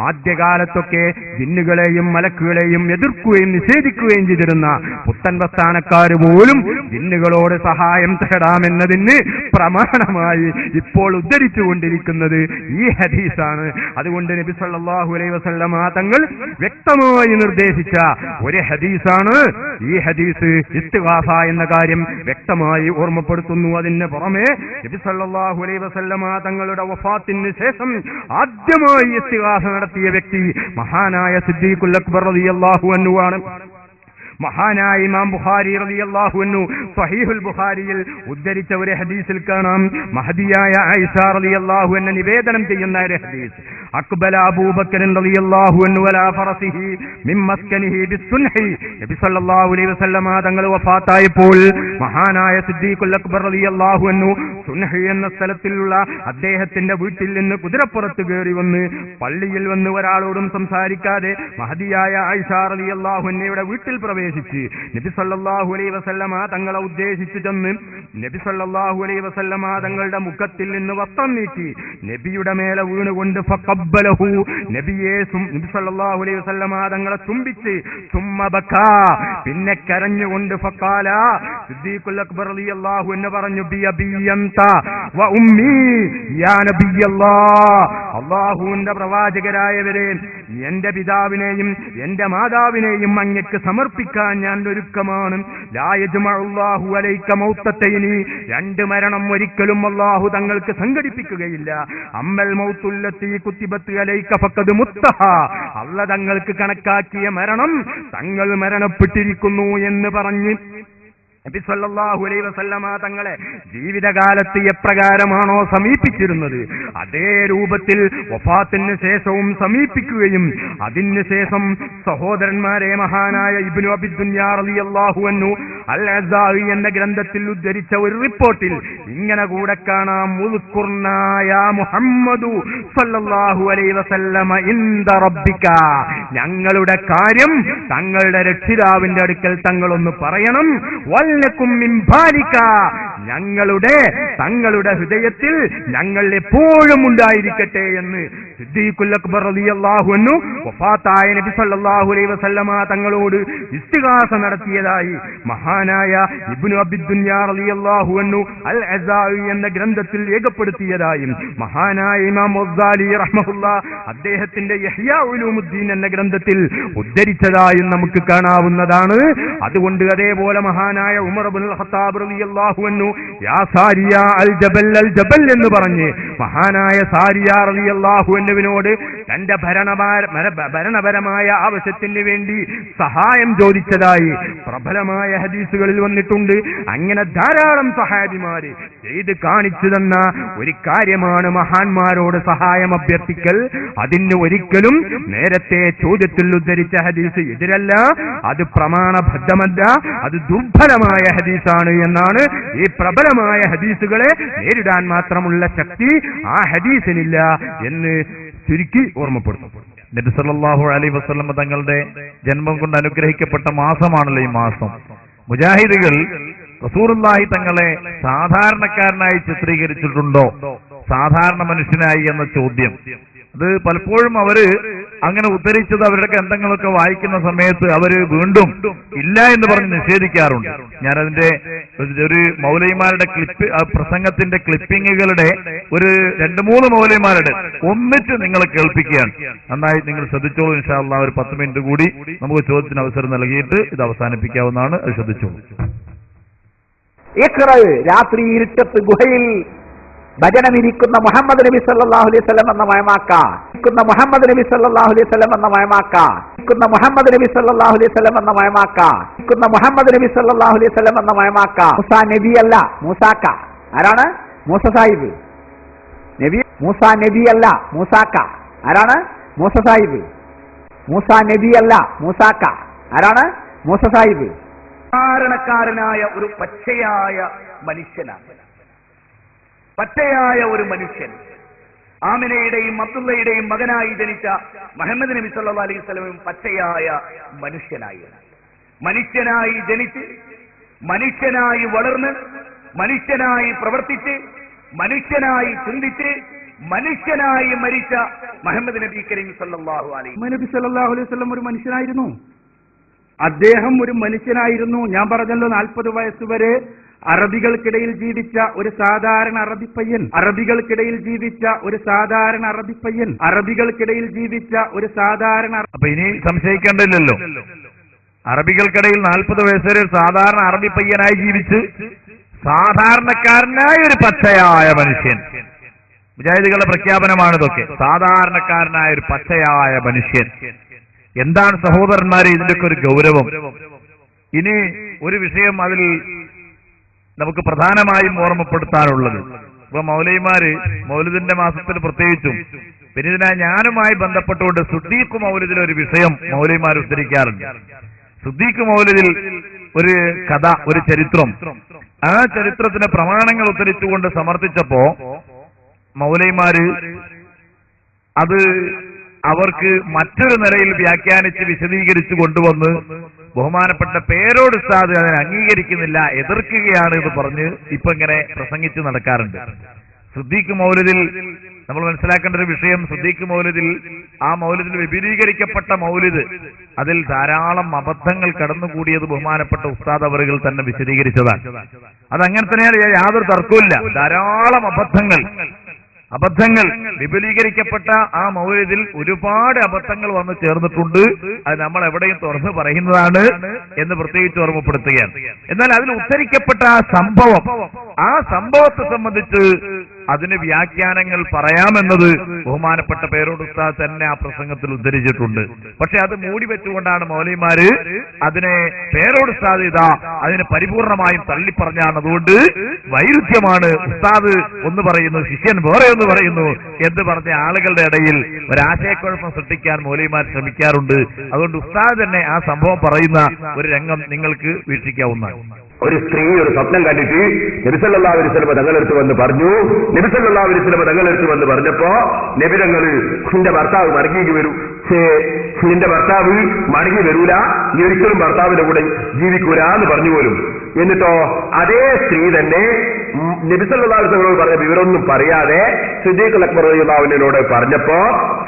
ആദ്യകാലത്തൊക്കെ ജിന്നുകളെയും മലക്കുകളെയും എതിർക്കുകയും നിഷേധിക്കുകയും ചെയ്തിരുന്ന പുത്തൻ പ്രസ്ഥാനക്കാർ പോലും ജിന്നുകളോട് സഹായം തേടാമെന്നതിന് പ്രമാണമായി ഇപ്പോൾ ഉദ്ധരിച്ചുകൊണ്ടിരിക്കുന്നത് ഈ ഹദീസാണ്. അതുകൊണ്ട് നബി സല്ലല്ലാഹു അലൈഹി വസല്ലമ തങ്ങൾ വ്യക്തമായി നിർദ്ദേശിച്ച ഒരു ഹദീസാണ് ഈ ഹദീസ്. ഇസ്തിഗാസ എന്ന കാര്യം വ്യക്തമായി ഓർമ്മപ്പെടുത്തുന്നു. അതിന് പുറമെ നബി സല്ലല്ലാഹു അലൈഹി വസല്ലമ തങ്ങളുടെ വഫാത്തിന് ശേഷം ആദ്യമായി ഇസ്തിഗാസ നടത്തിയ വ്യക്തി മഹാനായ സിദ്ദീഖുൽ അക്ബർ റളിയല്ലാഹു അൻഹു ആണ്. മഹാനായ ഇമാം ബുഖാരി റളിയല്ലാഹു അൻഹു സ്വഹീഹുൽ ബുഖാരിയിൽ ഉദ്ധരിച്ച ഒരു ഹദീസിൽ കാണാം, മഹദിയായ ആയിഷ റളിയല്ലാഹു അൻഹ നിവേദനം ചെയ്യുന്ന ഒരു ഹദീസ്. അക്ബല അബൂബക്കർ റളിയല്ലാഹു അൻഹു അലാ ഫറസിഹി മിൻ മസ്കനിഹി ബിസ്സുൻഹി. നബി സല്ലല്ലാഹു അലൈഹി വസല്ലമ തങ്ങൾ വഫാത്തായപ്പോൾ മഹാനായ സിദ്ദീഖുൽ അക്ബർ റളിയല്ലാഹു അൻഹു സുൻഹി എന്ന സ്ഥലത്തിലുള്ള അദ്ദേഹത്തിന്റെ വീട്ടിൽ നിന്ന് കുതിരപ്പുറത്ത് കയറി വന്ന് പള്ളിയിൽ വന്ന് ഒരാളോടും സംസാരിക്കാതെ മഹദിയായ ആയിഷ റളിയല്ലാഹു അൻഹയുടെ വീട്ടിൽ പ്രവേശിച്ചു. നബി സല്ലല്ലാഹു അലൈഹി വസല്ലമ തങ്ങളെ ഉദ്ദേശിച്ചു ചെന്ന് നബി സല്ലല്ലാഹു അലൈഹി വസല്ലമ തങ്ങളുടെ മുഖത്തിൽ നിന്ന് വസ്ത്രം നീക്കി നബിയുടെ മേലെ വീണുകൊണ്ട് ഫഖബ്ബലഹു, നബിയെ നബി സല്ലല്ലാഹു അലൈഹി വസല്ലമ തങ്ങളെ ചുംബിച്ച് സുമ്മ ബക്കാ, പിന്നെ കരഞ്ഞുകൊണ്ട് ഫഖാല, സിദ്ദീഖുൽ അക്ബർ റളിയല്ലാഹു അൻഹു പറഞ്ഞു, ബിയബി അൻത വ ഉമ്മി യാ നബിയല്ലാഹ്, അല്ലാഹുവിന്റെ പ്രവാചകരായവരെ, എന്റെ പിതാവിനെയും എന്റെ മാതാവിനെയും അങ്ങക്ക് സമർപ്പിക്കാൻ ഞാൻ ഒരുക്കമാണ്. ലാ യജ്മഉല്ലാഹു അലൈക മൗത്തതൈനി, രണ്ട് മരണം ഒരിക്കലും അല്ലാഹു തങ്ങൾക്ക് സംഘടിപ്പിക്കുകയില്ല. അമ്മൽ മൗത്തുല്ലത്തി കുത്തിബത്ത് അലൈക ഫഖദ് മുത്തഹ, അല്ലാഹു തങ്ങൾക്ക് കണക്കാക്കിയ മരണം തങ്ങൾ മരണപ്പെട്ടിരിക്കുന്നു എന്ന് പറഞ്ഞ് നബി സല്ലല്ലാഹു അലൈഹി വസല്ലമ തങ്ങളെ ജീവിതകാലത്ത് എപ്രകാരമാണോ സമീപിച്ചിരുന്നത് അതേ രൂപത്തിൽ വഫാത്തിന് ശേഷവും സമീപിക്കുകയും അതിനുശേഷം സഹോദരന്മാരെ മഹാനായ ഇബ്നു അബി ദുനിയ റളിയല്ലാഹു അൻഹു അൽ അസാഇ എന്ന ഗ്രന്ഥത്തിൽ ഉദ്ധരിച്ച ഒരു റിപ്പോർട്ടിൽ ഇങ്ങനെ കൂടെ കാണാം, ഉസ്കുർനാ യാ മുഹമ്മദു സല്ലല്ലാഹു അലൈഹി വസല്ലമ ഇൻദ റബ്ബിക, ഞങ്ങളുടെ കാര്യം തങ്ങളുടെ രക്ഷിതാവിന്റെ അടുക്കൽ തങ്ങളൊന്ന് പറയണം. ഞങ്ങളുടെ തങ്ങളുടെ ഹൃദയത്തിൽ ഞങ്ങൾ എപ്പോഴും ഉണ്ടായിരിക്കട്ടെ എന്ന് സിദ്ദീഖുൽ അക്ബർ റളിയല്ലാഹു അൻഹു വഫാത്തായ നബി സല്ലല്ലാഹു അലൈഹി വസല്ലമ തങ്ങളോട് ഇസ്തിഗാസ നടത്തിയതായി മഹാനായ ഇബ്നു അബി ദുനിയ റളിയല്ലാഹു അൻഹു അൽ അസാഇ എന്ന ഗ്രന്ഥത്തിൽ രേഖപ്പെടുത്തിയതായും മഹാനായ ഇമാം ഗസാലി റഹ്മഹുല്ലാഹ് അദ്ദേഹത്തിന്റെ ഇഹ്യാ ഉലൂമുദ്ദീൻ എന്ന ഗ്രന്ഥത്തിൽ ഉദ്ധരിച്ചതായും നമുക്ക് കാണാവുന്നതാണ്. അതുകൊണ്ട് അതേപോലെ മഹാനായ ഉമർ ഇബ്നുൽ ഖത്താബ് റളിയല്ലാഹു അൻഹു യാ സാരിയ അൽ ജബൽ എന്ന് പറഞ്ഞ് മഹാനായ സാരിയ റളിയല്ലാഹു അൻഹുവിനോട് തന്റെ ഭരണപരമായ ആവശ്യത്തിന് വേണ്ടി സഹായം ചോദിച്ചതായി പ്രബലമായ ഹദീസുകളിൽ വന്നിട്ടുണ്ട്. അങ്ങനെ ധാരാളം സഹാബിമാര് ചെയ്ത് കാണിച്ചു തന്ന ഒരു കാര്യമാണ് മഹാന്മാരോട് സഹായം അഭ്യർത്ഥിക്കൽ. അതിന് ഒരിക്കലും നേരത്തെ ചോദ്യത്തിൽ ഉദ്ധരിച്ച ഹദീസ് എതിരല്ല, അത് പ്രമാണബദ്ധമല്ല, അത് ദുർബലമായ ഹദീസാണ് എന്നാണ്. ഈ പ്രബലമായ ഹദീസുകളെ നേരിടാൻ മാത്രമുള്ള ശക്തി ആ ഹദീസിനില്ല എന്ന് ചുരുക്കി ഓർമ്മപ്പെടുത്തും. നബി സല്ലല്ലാഹു അലൈഹി വസല്ലം തങ്ങളുടെ ജന്മം കൊണ്ട് അനുഗ്രഹിക്കപ്പെട്ട മാസമാണല്ലോ ഈ മാസം. മുജാഹിദുകൾ റസൂലുള്ളാഹി തങ്ങളെ സാധാരണക്കാരനായി ചിത്രീകരിച്ചിട്ടുണ്ടോ, സാധാരണ മനുഷ്യനായി എന്ന ചോദ്യം, അത് പലപ്പോഴും അവര് അങ്ങനെ ഉദ്ധരിച്ചത് അവരുടെ ഗ്രന്ഥങ്ങളൊക്കെ വായിക്കുന്ന സമയത്ത് അവര് വീണ്ടും ഇല്ല എന്ന് പറഞ്ഞ് നിഷേധിക്കാറുണ്ട്. ഞാനതിന്റെ ഒരു മൗലവിമാരുടെ പ്രസംഗത്തിന്റെ ക്ലിപ്പിങ്ങുകളുടെ ഒരു 2-3 മൗലവിമാരുടെ ഒന്നിച്ച് നിങ്ങൾ കേൾപ്പിക്കുകയാണ്. നന്നായി നിങ്ങൾ ശ്രദ്ധിച്ചോളൂ. ഇൻഷാ അല്ലാഹ് ഒരു 10 മിനിറ്റ് കൂടി നമുക്ക് ചോദ്യത്തിന് അവസരം നൽകിയിട്ട് ഇത് അവസാനിപ്പിക്കാവുന്നതാണ്. അത് ശ്രദ്ധിച്ചോളൂ. രാത്രി ഇരുട്ടത്ത് ഗുഹയിൽ ഭജനമിരിക്കുന്ന മുഹമ്മദ് നബി സല്ലല്ലാഹു അലൈഹി വസല്ലം എന്ന മയമാക്ക, മുഹമ്മദ് നബി സല്ലല്ലാഹു അലൈഹി വസല്ലം എന്ന മയമാക്ക, മുഹമ്മദ് നബി സല്ലല്ലാഹു അലൈഹി വസല്ലം എന്ന മയമാക്ക, മുഹമ്മദ് നബി സല്ലല്ലാഹു അലൈഹി വസല്ലം എന്ന മയമാക്ക. മൂസ നബിയല്ല, മൂസാക്ക. ആരാണ്? മൂസ സാഹിബ്. നബി മൂസ നബിയല്ല, മൂസാക്ക. ആരാണ്? മൂസ സാഹിബ്. മൂസ നബിയല്ല, മൂസാക്ക. ആരാണ്? മൂസ സാഹിബ്. സാധാരണക്കാരനായ ഒരു പച്ചയായ മനുഷ്യനാണ്. പച്ചയായ ഒരു മനുഷ്യൻ. ആമിനയുടെയും അബ്ദുള്ളയുടെയും മകനായി ജനിച്ച മുഹമ്മദ് നബി സല്ലല്ലാഹു അലൈഹി വസല്ലം പച്ചയായ മനുഷ്യനായി ജനിച്ച്, മനുഷ്യനായി വളർന്ന്, മനുഷ്യനായി പ്രവർത്തിച്ച്, മനുഷ്യനായി ചിന്തിച്ച്, മനുഷ്യനായി മരിച്ച മുഹമ്മദ് നബി കരീം സല്ലല്ലാഹു അലൈഹി വസല്ലം ഒരു മനുഷ്യനായിരുന്നു. അദ്ദേഹം ഒരു മനുഷ്യനായിരുന്നു. ഞാൻ പറഞ്ഞല്ലോ 40 വയസ്സുവരെ അറബികൾക്കിടയിൽ ജീവിച്ച ഒരു സാധാരണ അറബിപ്പയ്യൻ. അപ്പൊ ഇനി സംശയിക്കേണ്ടില്ലല്ലോ. അറബികൾക്കിടയിൽ 40 വയസ്സുവരെ സാധാരണ അറബിപ്പയ്യനായി ജീവിച്ച് സാധാരണക്കാരനായ ഒരു പച്ചയായ മനുഷ്യൻ. മുജാഹിദുകളുടെ പ്രഖ്യാപനമാണ് ഇതൊക്കെ. സാധാരണക്കാരനായ ഒരു പച്ചയായ മനുഷ്യൻ. എന്താണ് സഹോദരന്മാരെ ഇതിന്റെയൊക്കെ ഒരു ഗൗരവം? ഇനി ഒരു വിഷയം അതിൽ നമുക്ക് പ്രധാനമായും ഓർമ്മപ്പെടുത്താനുള്ളത്, ഇപ്പൊ മൗലവിമാര് മൗലിദിന്റെ മാസത്തിൽ പ്രത്യേകിച്ചും പിന്നെ ഇതിനാ ഞാനുമായി ബന്ധപ്പെട്ടുകൊണ്ട് സുദ്ദീഖ് മൗലിദിൽ ഒരു വിഷയം മൗലവിമാർ ഉദ്ധരിക്കാറുണ്ട്. സുദ്ദീഖ് മൗലിദിൽ ഒരു കഥ, ഒരു ചരിത്രം, ആ ചരിത്രത്തിന് പ്രമാണങ്ങൾ ഉദ്ധരിച്ചുകൊണ്ട് സമർത്ഥിച്ചപ്പോ മൗലവിമാര് അത് അവർക്ക് മറ്റൊരു നിലയിൽ വ്യാഖ്യാനിച്ച് വിശദീകരിച്ചു കൊണ്ടുവന്ന് ബഹുമാനപ്പെട്ട പേരോട് ഉസ്താദ് അതിനെ അംഗീകരിക്കുന്നില്ല, എതിർക്കുകയാണ് എന്ന് പറഞ്ഞ് ഇപ്പൊ ഇങ്ങനെ പ്രസംഗിച്ച് നടക്കാറുണ്ട്. സുദ്ദീഖ് മൗലിദിൽ നമ്മൾ മനസ്സിലാക്കേണ്ട ഒരു വിഷയം, സുദ്ദീഖ് മൗലിദിൽ ആ മൗലിദിൽ വിപുലീകരിക്കപ്പെട്ട മൗലിദ്, അതിൽ ധാരാളം അബദ്ധങ്ങൾ കടന്നുകൂടിയത് ബഹുമാനപ്പെട്ട ഉസ്താദ് അവറുകൾ തന്നെ വിശദീകരിച്ചതാണ്. അതങ്ങനെ തന്നെയാണ്, യാതൊരു തർക്കവുമില്ല. ധാരാളം അബദ്ധങ്ങൾ വിപുലീകരിക്കപ്പെട്ട ആ മൗലിദിൽ ഒരുപാട് അബദ്ധങ്ങൾ വന്ന് ചേർന്നിട്ടുണ്ട്. അത് നമ്മൾ എവിടെയും തുറന്ന് പറയുന്നതാണ് എന്ന് പ്രത്യേകിച്ച് ഓർമ്മപ്പെടുത്തുകയാണ്. എന്നാൽ അതിൽ ഉദ്ധരിക്കപ്പെട്ട ആ സംഭവത്തെ സംബന്ധിച്ച് അതിന് വ്യാഖ്യാനങ്ങൾ പറയാമെന്നത് ബഹുമാനപ്പെട്ട പേരോട് ഉസ്താദ് തന്നെ ആ പ്രസംഗത്തിൽ ഉദ്ധരിച്ചിട്ടുണ്ട്. പക്ഷെ അത് മൂടി വെച്ചുകൊണ്ടാണ് മൗലവിമാര് അതിനെ പേരോട് ഉസ്താദ് അതിന് പരിപൂർണമായും തള്ളിപ്പറഞ്ഞാണ്. അതുകൊണ്ട് വൈരുദ്ധ്യമാണ്, ഉസ്താദ് ഒന്ന് പറയുന്നു, ശിഷ്യൻ വേറെ ഒന്ന് പറയുന്നു എന്ന് പറഞ്ഞ ആളുകളുടെ ഇടയിൽ ഒരാശയക്കുഴപ്പം സൃഷ്ടിക്കാൻ മൗലവിമാർ ശ്രമിക്കാറുണ്ട്. അതുകൊണ്ട് ഉസ്താദ് തന്നെ ആ സംഭവം പറയുന്ന ഒരു രംഗം നിങ്ങൾക്ക് വീക്ഷിക്കാവുന്നതാണ്. ഒരു സ്ത്രീ ഒരു സ്വപ്നം കണ്ടിട്ട് നബി സല്ലല്ലാഹു അലൈഹി വസല്ലം തങ്ങളെടുത്ത് വന്ന് പറഞ്ഞു. നബി സല്ലല്ലാഹു അലൈഹി വസല്ലം തങ്ങളെടുത്ത് വന്ന് പറഞ്ഞപ്പോ നബി തങ്ങൾ, നിന്റെ ഭർത്താവ് മടങ്ങി വരൂ, നിന്റെ ഭർത്താവ് മടങ്ങി വരൂല, നീ ഒരിക്കലും ഭർത്താവിന്റെ കൂടെ ജീവിക്കൂല എന്ന് പറഞ്ഞു പോലും. എന്നിട്ടോ അതേ സ്ത്രീ തന്നെ നബി സല്ലല്ലാഹു അലൈഹി വസല്ലം പറഞ്ഞ വിവരമൊന്നും പറയാതെ സിദ്ദീഖ് അക്ബർ റളിയല്ലാഹു അൻഹുവിനോട് പറഞ്ഞപ്പോ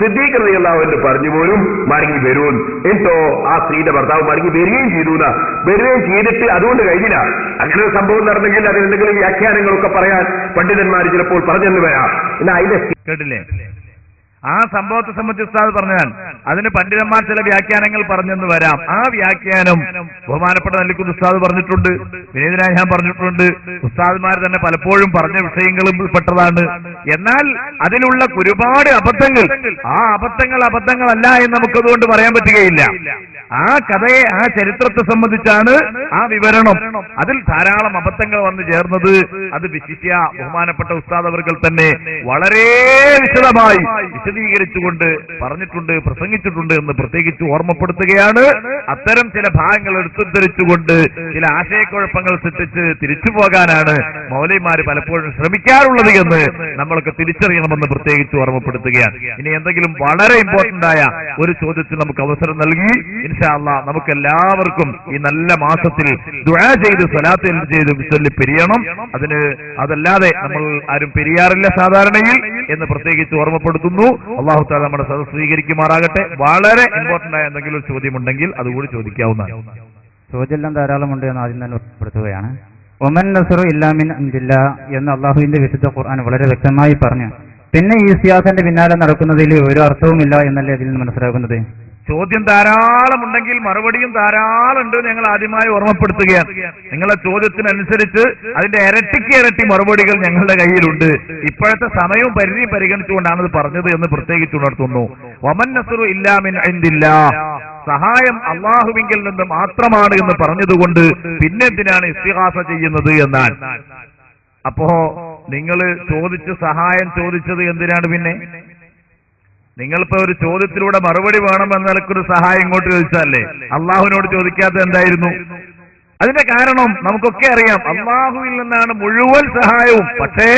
സിദ്ദീഖ് റളിയല്ലാഹു അൻഹു പറഞ്ഞു പോലും മടങ്ങി വരൂൻ. എന്നിട്ടോ ആ സ്ത്രീയുടെ ഭർത്താവ് മടങ്ങി വരികയും ചെയ്തിട്ട് അതുകൊണ്ട് കഴിഞ്ഞില്ല. അങ്ങനെ ഒരു സംഭവം നടന്നെങ്കിൽ അതിന് എന്തെങ്കിലും വ്യാഖ്യാനങ്ങളൊക്കെ പറയാൻ പണ്ഡിതന്മാർ ചിലപ്പോൾ പറഞ്ഞെന്ന് വരാം. എന്നാൽ അതിന്റെ കേട്ടില്ലേ? ആ സംഭവത്തെ സംബന്ധിച്ച് ഉസ്താദ് പറഞ്ഞാൽ അതിന് പണ്ഡിതന്മാർ ചില വ്യാഖ്യാനങ്ങൾ പറഞ്ഞെന്ന് വരാം. ആ വ്യാഖ്യാനം ബഹുമാനപ്പെട്ട നെല്ലിക്കുന്ന് ഉസ്താദ് പറഞ്ഞിട്ടുണ്ട്, വിനീതനായി ഞാൻ പറഞ്ഞിട്ടുണ്ട്, ഉസ്താദ്മാർ തന്നെ പലപ്പോഴും പറഞ്ഞ വിഷയങ്ങളും പെട്ടതാണ്. എന്നാൽ അതിലുള്ള ഒരുപാട് അബദ്ധങ്ങൾ, ആ അബദ്ധങ്ങളല്ല എന്ന് നമുക്കതുകൊണ്ട് പറയാൻ പറ്റുകയില്ല. ആ കഥയെ, ആ ചരിത്രത്തെ സംബന്ധിച്ചാണ് ആ വിവരണം. അതിൽ ധാരാളം അബദ്ധങ്ങൾ വന്നു ചേർന്നത് അത് വിശിഷ്യ ബഹുമാനപ്പെട്ട ഉസ്താദ് അവർകൾ തന്നെ വളരെ വിശദമായി വിശദീകരിച്ചുകൊണ്ട് പറഞ്ഞിട്ടുണ്ട്, പ്രസംഗിച്ചിട്ടുണ്ട് എന്ന് പ്രത്യേകിച്ച് ഓർമ്മപ്പെടുത്തുകയാണ്. അത്തരം ചില ഭാഗങ്ങൾ എടുത്തുദ്ധരിച്ചുകൊണ്ട് ചില ആശയക്കുഴപ്പങ്ങൾ സൃഷ്ടിച്ച് തിരിച്ചു പോകാനാണ് മൗലവിമാര് പലപ്പോഴും ശ്രമിക്കാറുള്ളത് എന്ന് നമ്മളൊക്കെ തിരിച്ചറിയണമെന്ന് പ്രത്യേകിച്ച് ഓർമ്മപ്പെടുത്തുകയാണ്. ഇനി എന്തെങ്കിലും വളരെ ഇമ്പോർട്ടന്റ് ആയ ഒരു ചോദ്യത്തിന് നമുക്ക് അവസരം നൽകി ഇൻഷാ അല്ലാഹ് നമുക്ക് എല്ലാവർക്കും ഈ നല്ല മാസത്തിൽ ദുആ ചെയ്ത് സ്വലാത്ത് ചെയ്ത് ചൊല്ലി പിരിയണം. അതല്ലാതെ നമ്മൾ ആരും പിരിയാറില്ല സാധാരണയിൽ എന്ന് പ്രത്യേകിച്ച് ഓർമ്മപ്പെടുത്തുന്നു. അല്ലാഹു തആല നമ്മുടെ സദസ്സ് സ്വീകരിക്കുമാറാകട്ടെ. വളരെ ഇമ്പോർട്ടന്റ് ആയ എന്തെങ്കിലും ഒരു ചോദ്യമുണ്ടെങ്കിൽ അതുകൂടി ചോദിക്കാവുന്നതാണ്. ചോദ്യം ധാരാളമുണ്ട് എന്ന് ആദ്യം തന്നെ ഉൾപ്പെടുത്തുകയാണ്. ഒമൻ നസ്റു ഇല്ലാ മിൻ ഇൻദില്ലാ എന്ന് അള്ളാഹുവിന്റെ വിശുദ്ധ ഖുർആൻ വളരെ വ്യക്തമായി പറഞ്ഞു. പിന്നെ ഈ സിയാസന്റെ പിന്നാലെ നടക്കുന്നതിൽ ഒരു അർത്ഥവുമില്ല എന്നല്ലേ ഇതിൽ നിന്ന് മനസ്സിലാക്കുന്നത്? ചോദ്യം ധാരാളം ഉണ്ടെങ്കിൽ മറുപടിയും ധാരാളം ഉണ്ട്. ഞങ്ങൾ ആദ്യമായി ഓർമ്മപ്പെടുത്തുകയാണ്, നിങ്ങളെ ചോദ്യത്തിനനുസരിച്ച് അതിന്റെ ഇരട്ടിക്ക് ഇരട്ടി മറുപടികൾ ഞങ്ങളുടെ കയ്യിലുണ്ട്. ഇപ്പോഴത്തെ സമയവും പരിധിയും പരിഗണിച്ചുകൊണ്ടാണ് ഇത് പറഞ്ഞത് എന്ന് പ്രത്യേകിച്ച് ഉണർത്തുന്നു. വമൻ നസ്റു ഇല്ലാ മിൻ ഇൻദില്ലാഹ്, സഹായം അള്ളാഹുവിങ്കിൽ നിന്ന് മാത്രമാണ് എന്ന് പറഞ്ഞതുകൊണ്ട് പിന്നെന്തിനാണ് ഇസ്തിഗാസ ചെയ്യുന്നത് എന്നാണ്. അപ്പോ നിങ്ങൾ ചോദിച്ച് സഹായം ചോദിച്ചത് എന്തിനാണ്? പിന്നെ നിങ്ങളിപ്പോ ഒരു ചോദ്യത്തിലൂടെ മറുപടി വേണമെന്ന നിലക്കൊരു സഹായം ഇങ്ങോട്ട് ചോദിച്ചല്ലേ, അള്ളാഹുവിനോട് ചോദിക്കാത്ത എന്തായിരുന്നു? അതിന്റെ കാരണം നമുക്കൊക്കെ അറിയാം, അള്ളാഹുവിൽ നിന്നാണ് മുഴുവൻ സഹായവും. പക്ഷേ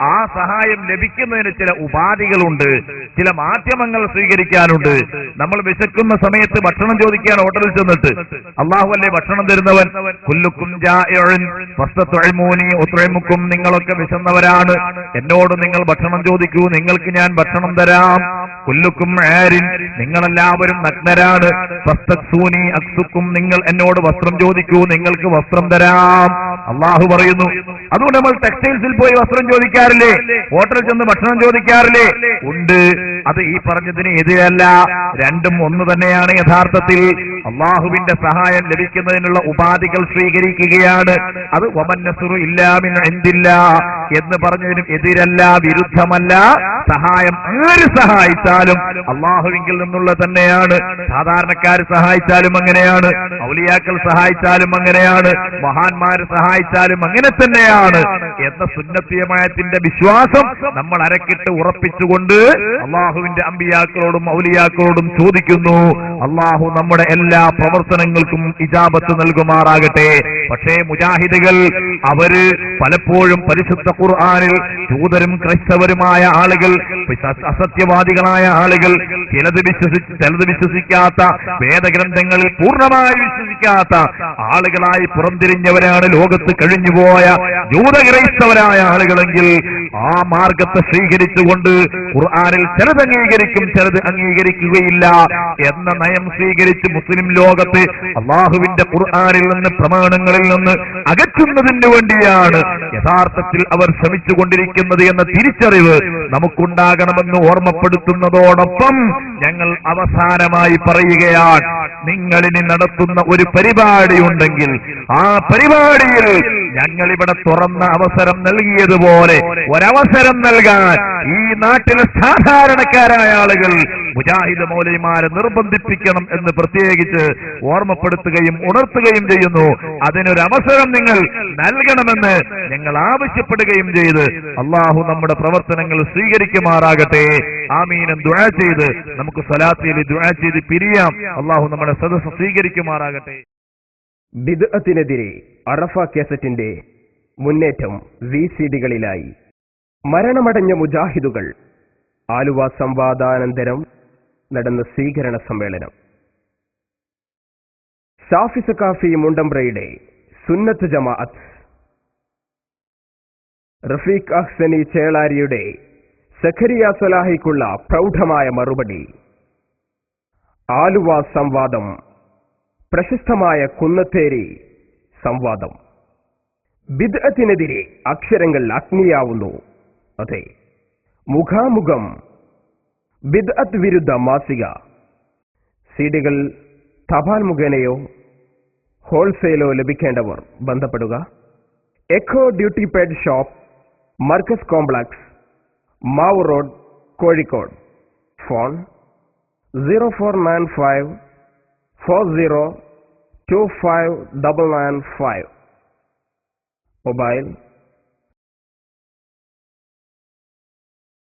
ആ സഹായം ലഭിക്കുന്നതിന് ചില ഉപാധികളുണ്ട്, ചില മാധ്യമങ്ങൾ സ്വീകരിക്കാനുണ്ട്. നമ്മൾ വിശക്കുന്ന സമയത്ത് ഭക്ഷണം ചോദിക്കാൻ ഹോട്ടലിൽ ചെന്നിട്ട് അള്ളാഹു അല്ലേ ഭക്ഷണം തരുന്നവൻ? കുല്ലുക്കും ജാഇഉൻ ഫസ്തത്ഉമൂനി ഉത്ഇമുക്കും, നിങ്ങളൊക്കെ വിശന്നവരാണ്, എന്നോട് നിങ്ങൾ ഭക്ഷണം ചോദിക്കൂ, നിങ്ങൾക്ക് ഞാൻ ഭക്ഷണം തരാം. കുല്ലുക്കും ആരിൻ, നിങ്ങളെല്ലാവരും നഗ്നരാണ്, ഫസ്തക്സൂനി അക്സുക്കും, നിങ്ങൾ എന്നോട് വസ്ത്രം ചോദിക്കൂ, നിങ്ങൾക്ക് വസ്ത്രം തരാം. അള്ളാഹു പറയുന്നു. അതുകൊണ്ട് നമ്മൾ ടെക്സ്റ്റൈൽസിൽ പോയി വസ്ത്രം ചോദിക്കാറില്ലേ? ഹോട്ടലിൽ ചെന്ന് ഭക്ഷണം ചോദിക്കാറില്ലേ? ഉണ്ട്. അത് ഈ പറഞ്ഞതിന് എതിരല്ല, രണ്ടും ഒന്ന് തന്നെയാണ്. യഥാർത്ഥത്തിൽ അള്ളാഹുവിന്റെ സഹായം ലഭിക്കുന്നതിനുള്ള ഉപാധികൾ സ്വീകരിക്കുകയാണ്. അത് വമൻ നസ്റു ഇല്ലാ മിൻ ഇൻദില്ലാഹ് എന്ന് പറഞ്ഞതിനും എതിരല്ല, വിരുദ്ധമല്ല. സഹായം ആര് സഹായിച്ചാലും അള്ളാഹുവിങ്കിൽ നിന്നുള്ള തന്നെയാണ്. സാധാരണക്കാർ സഹായിച്ചാലും അങ്ങനെയാണ്, ഔലിയാക്കൾ സഹായിച്ചാലും അങ്ങനെയാണ്, മഹാന്മാർ സഹായിച്ചാലും അങ്ങനെ തന്നെയാണ് എന്ന സുന്നത്തിയമായത്തിന്റെ വിശ്വാസം നമ്മൾ അരക്കിട്ട് ഉറപ്പിച്ചുകൊണ്ട് അള്ളാഹുവിന്റെ അമ്പിയാക്കളോടും ഔലിയാക്കളോടും ചോദിക്കുന്നു. അള്ളാഹു നമ്മുടെ എല്ലാ പ്രവർത്തനങ്ങൾക്കും ഇജാബത്ത് നൽകുമാറാകട്ടെ. പക്ഷേ മുജാഹിദുകൾ അവര് പലപ്പോഴും പരിശുദ്ധ ഖുർആനിൽ ജൂതരും ക്രൈസ്തവരുമായ ആളുകൾ, അസത്യവാദികളായ ആളുകൾ, ചിലത് വിശ്വസിക്കാത്ത, വേദഗ്രന്ഥങ്ങളിൽ പൂർണ്ണമായി വിശ്വസിക്കാത്ത ആളുകളായി പുറംതിരിഞ്ഞവരാണ് ലോകത്ത് കഴിഞ്ഞുപോയ ജൂതക്രൈസ്തവരായ ആളുകളെങ്കിൽ ആ മാർഗത്തെ സ്വീകരിച്ചുകൊണ്ട് ഖുർആനിൽ ചിലത് അംഗീകരിക്കും, ചിലത് അംഗീകരിക്കുകയില്ല എന്ന നയം സ്വീകരിച്ച് മുസ്ലിം ലോകത്ത് അള്ളാഹുവിന്റെ ഖുർആനിൽ നിന്ന്, പ്രമാണങ്ങളിൽ നിന്ന് അകറ്റുന്നതിന് വേണ്ടിയാണ് യഥാർത്ഥത്തിൽ അവർ ശ്രമിച്ചുകൊണ്ടിരിക്കുന്നത് എന്ന തിരിച്ചറിവ് നമുക്കുണ്ടാകണമെന്ന് ഓർമ്മപ്പെടുത്തുന്നതോടൊപ്പം ഞങ്ങൾ അവസാനമായി പറയുകയാണ്, നിങ്ങളിനി നടത്തുന്ന ഒരു പരിപാടിയുണ്ടെങ്കിൽ ആ പരിപാടിയിൽ ഞങ്ങളിവിടെ തുറന്ന അവസരം നൽകിയതുപോലെ ഒരവസരം നൽകാൻ ഈ നാട്ടിലെ സാധാരണക്കാരായ ആളുകൾ മുജാഹിദ് മൗലവിമാരെ നിർബന്ധിപ്പിക്കണം എന്ന് പ്രത്യേകിച്ച് ഓർമ്മപ്പെടുത്തുകയും ഉണർത്തുകയും ചെയ്യുന്നു. അതിനൊരവസരം നിങ്ങൾ നൽകണമെന്ന് ഞങ്ങൾ ആവശ്യപ്പെടുകയും ചെയ്ത് അള്ളാഹു നമ്മുടെ പ്രവർത്തനങ്ങൾ സ്വീകരിക്കുമാറാകട്ടെ. ആമീൻ ദുആ ചെയ്ത് നമുക്ക് സ്വലാത്തിൽ ദുആ ചെയ്ത് പിരിയാം. അള്ളാഹു നമ്മുടെ സദസ്സ് സ്വീകരിക്കുമാറാകട്ടെ. ബിദ്അത്തിനെതിരെ അറഫ കാസറ്റിന്റെ മുന്നേറ്റം VCDകളിലായി. മരണമടഞ്ഞ മുജാഹിദുകൾ ആലുവ സംവാദാനന്തരം നടന്ന സ്വീകരണ സമ്മേളനം. ഷാഫി സഖാഫി മുണ്ടമ്പ്രയുടെ സുന്നത്ത് ജമാഅത്ത്, റഫീഖ് അഹ്സനി ചേളാരിയുടെ സഖരിയ സലാഹിക്കുള്ള പ്രൗഢമായ മറുപടി, ആലുവ സംവാദം, പ്രശസ്തമായ കുന്നത്തേരി സംവാദം. ബിദ്അത്തിനെതിരെ അക്ഷരങ്ങൾ അഗ്നിയാവുന്നു. അതെ, മുഖാമുഖം ബിദ്അത്ത് വിരുദ്ധ മാസിക. സിഡികൾ തപാൽ മുഖേനയോ ഹോൾസെയിലോ ലഭിക്കേണ്ടവർ ബന്ധപ്പെടുക. Eco duty paid shop, Markaz complex, Mavoor road, Kozhikode. Phone 0495 402595. Mobile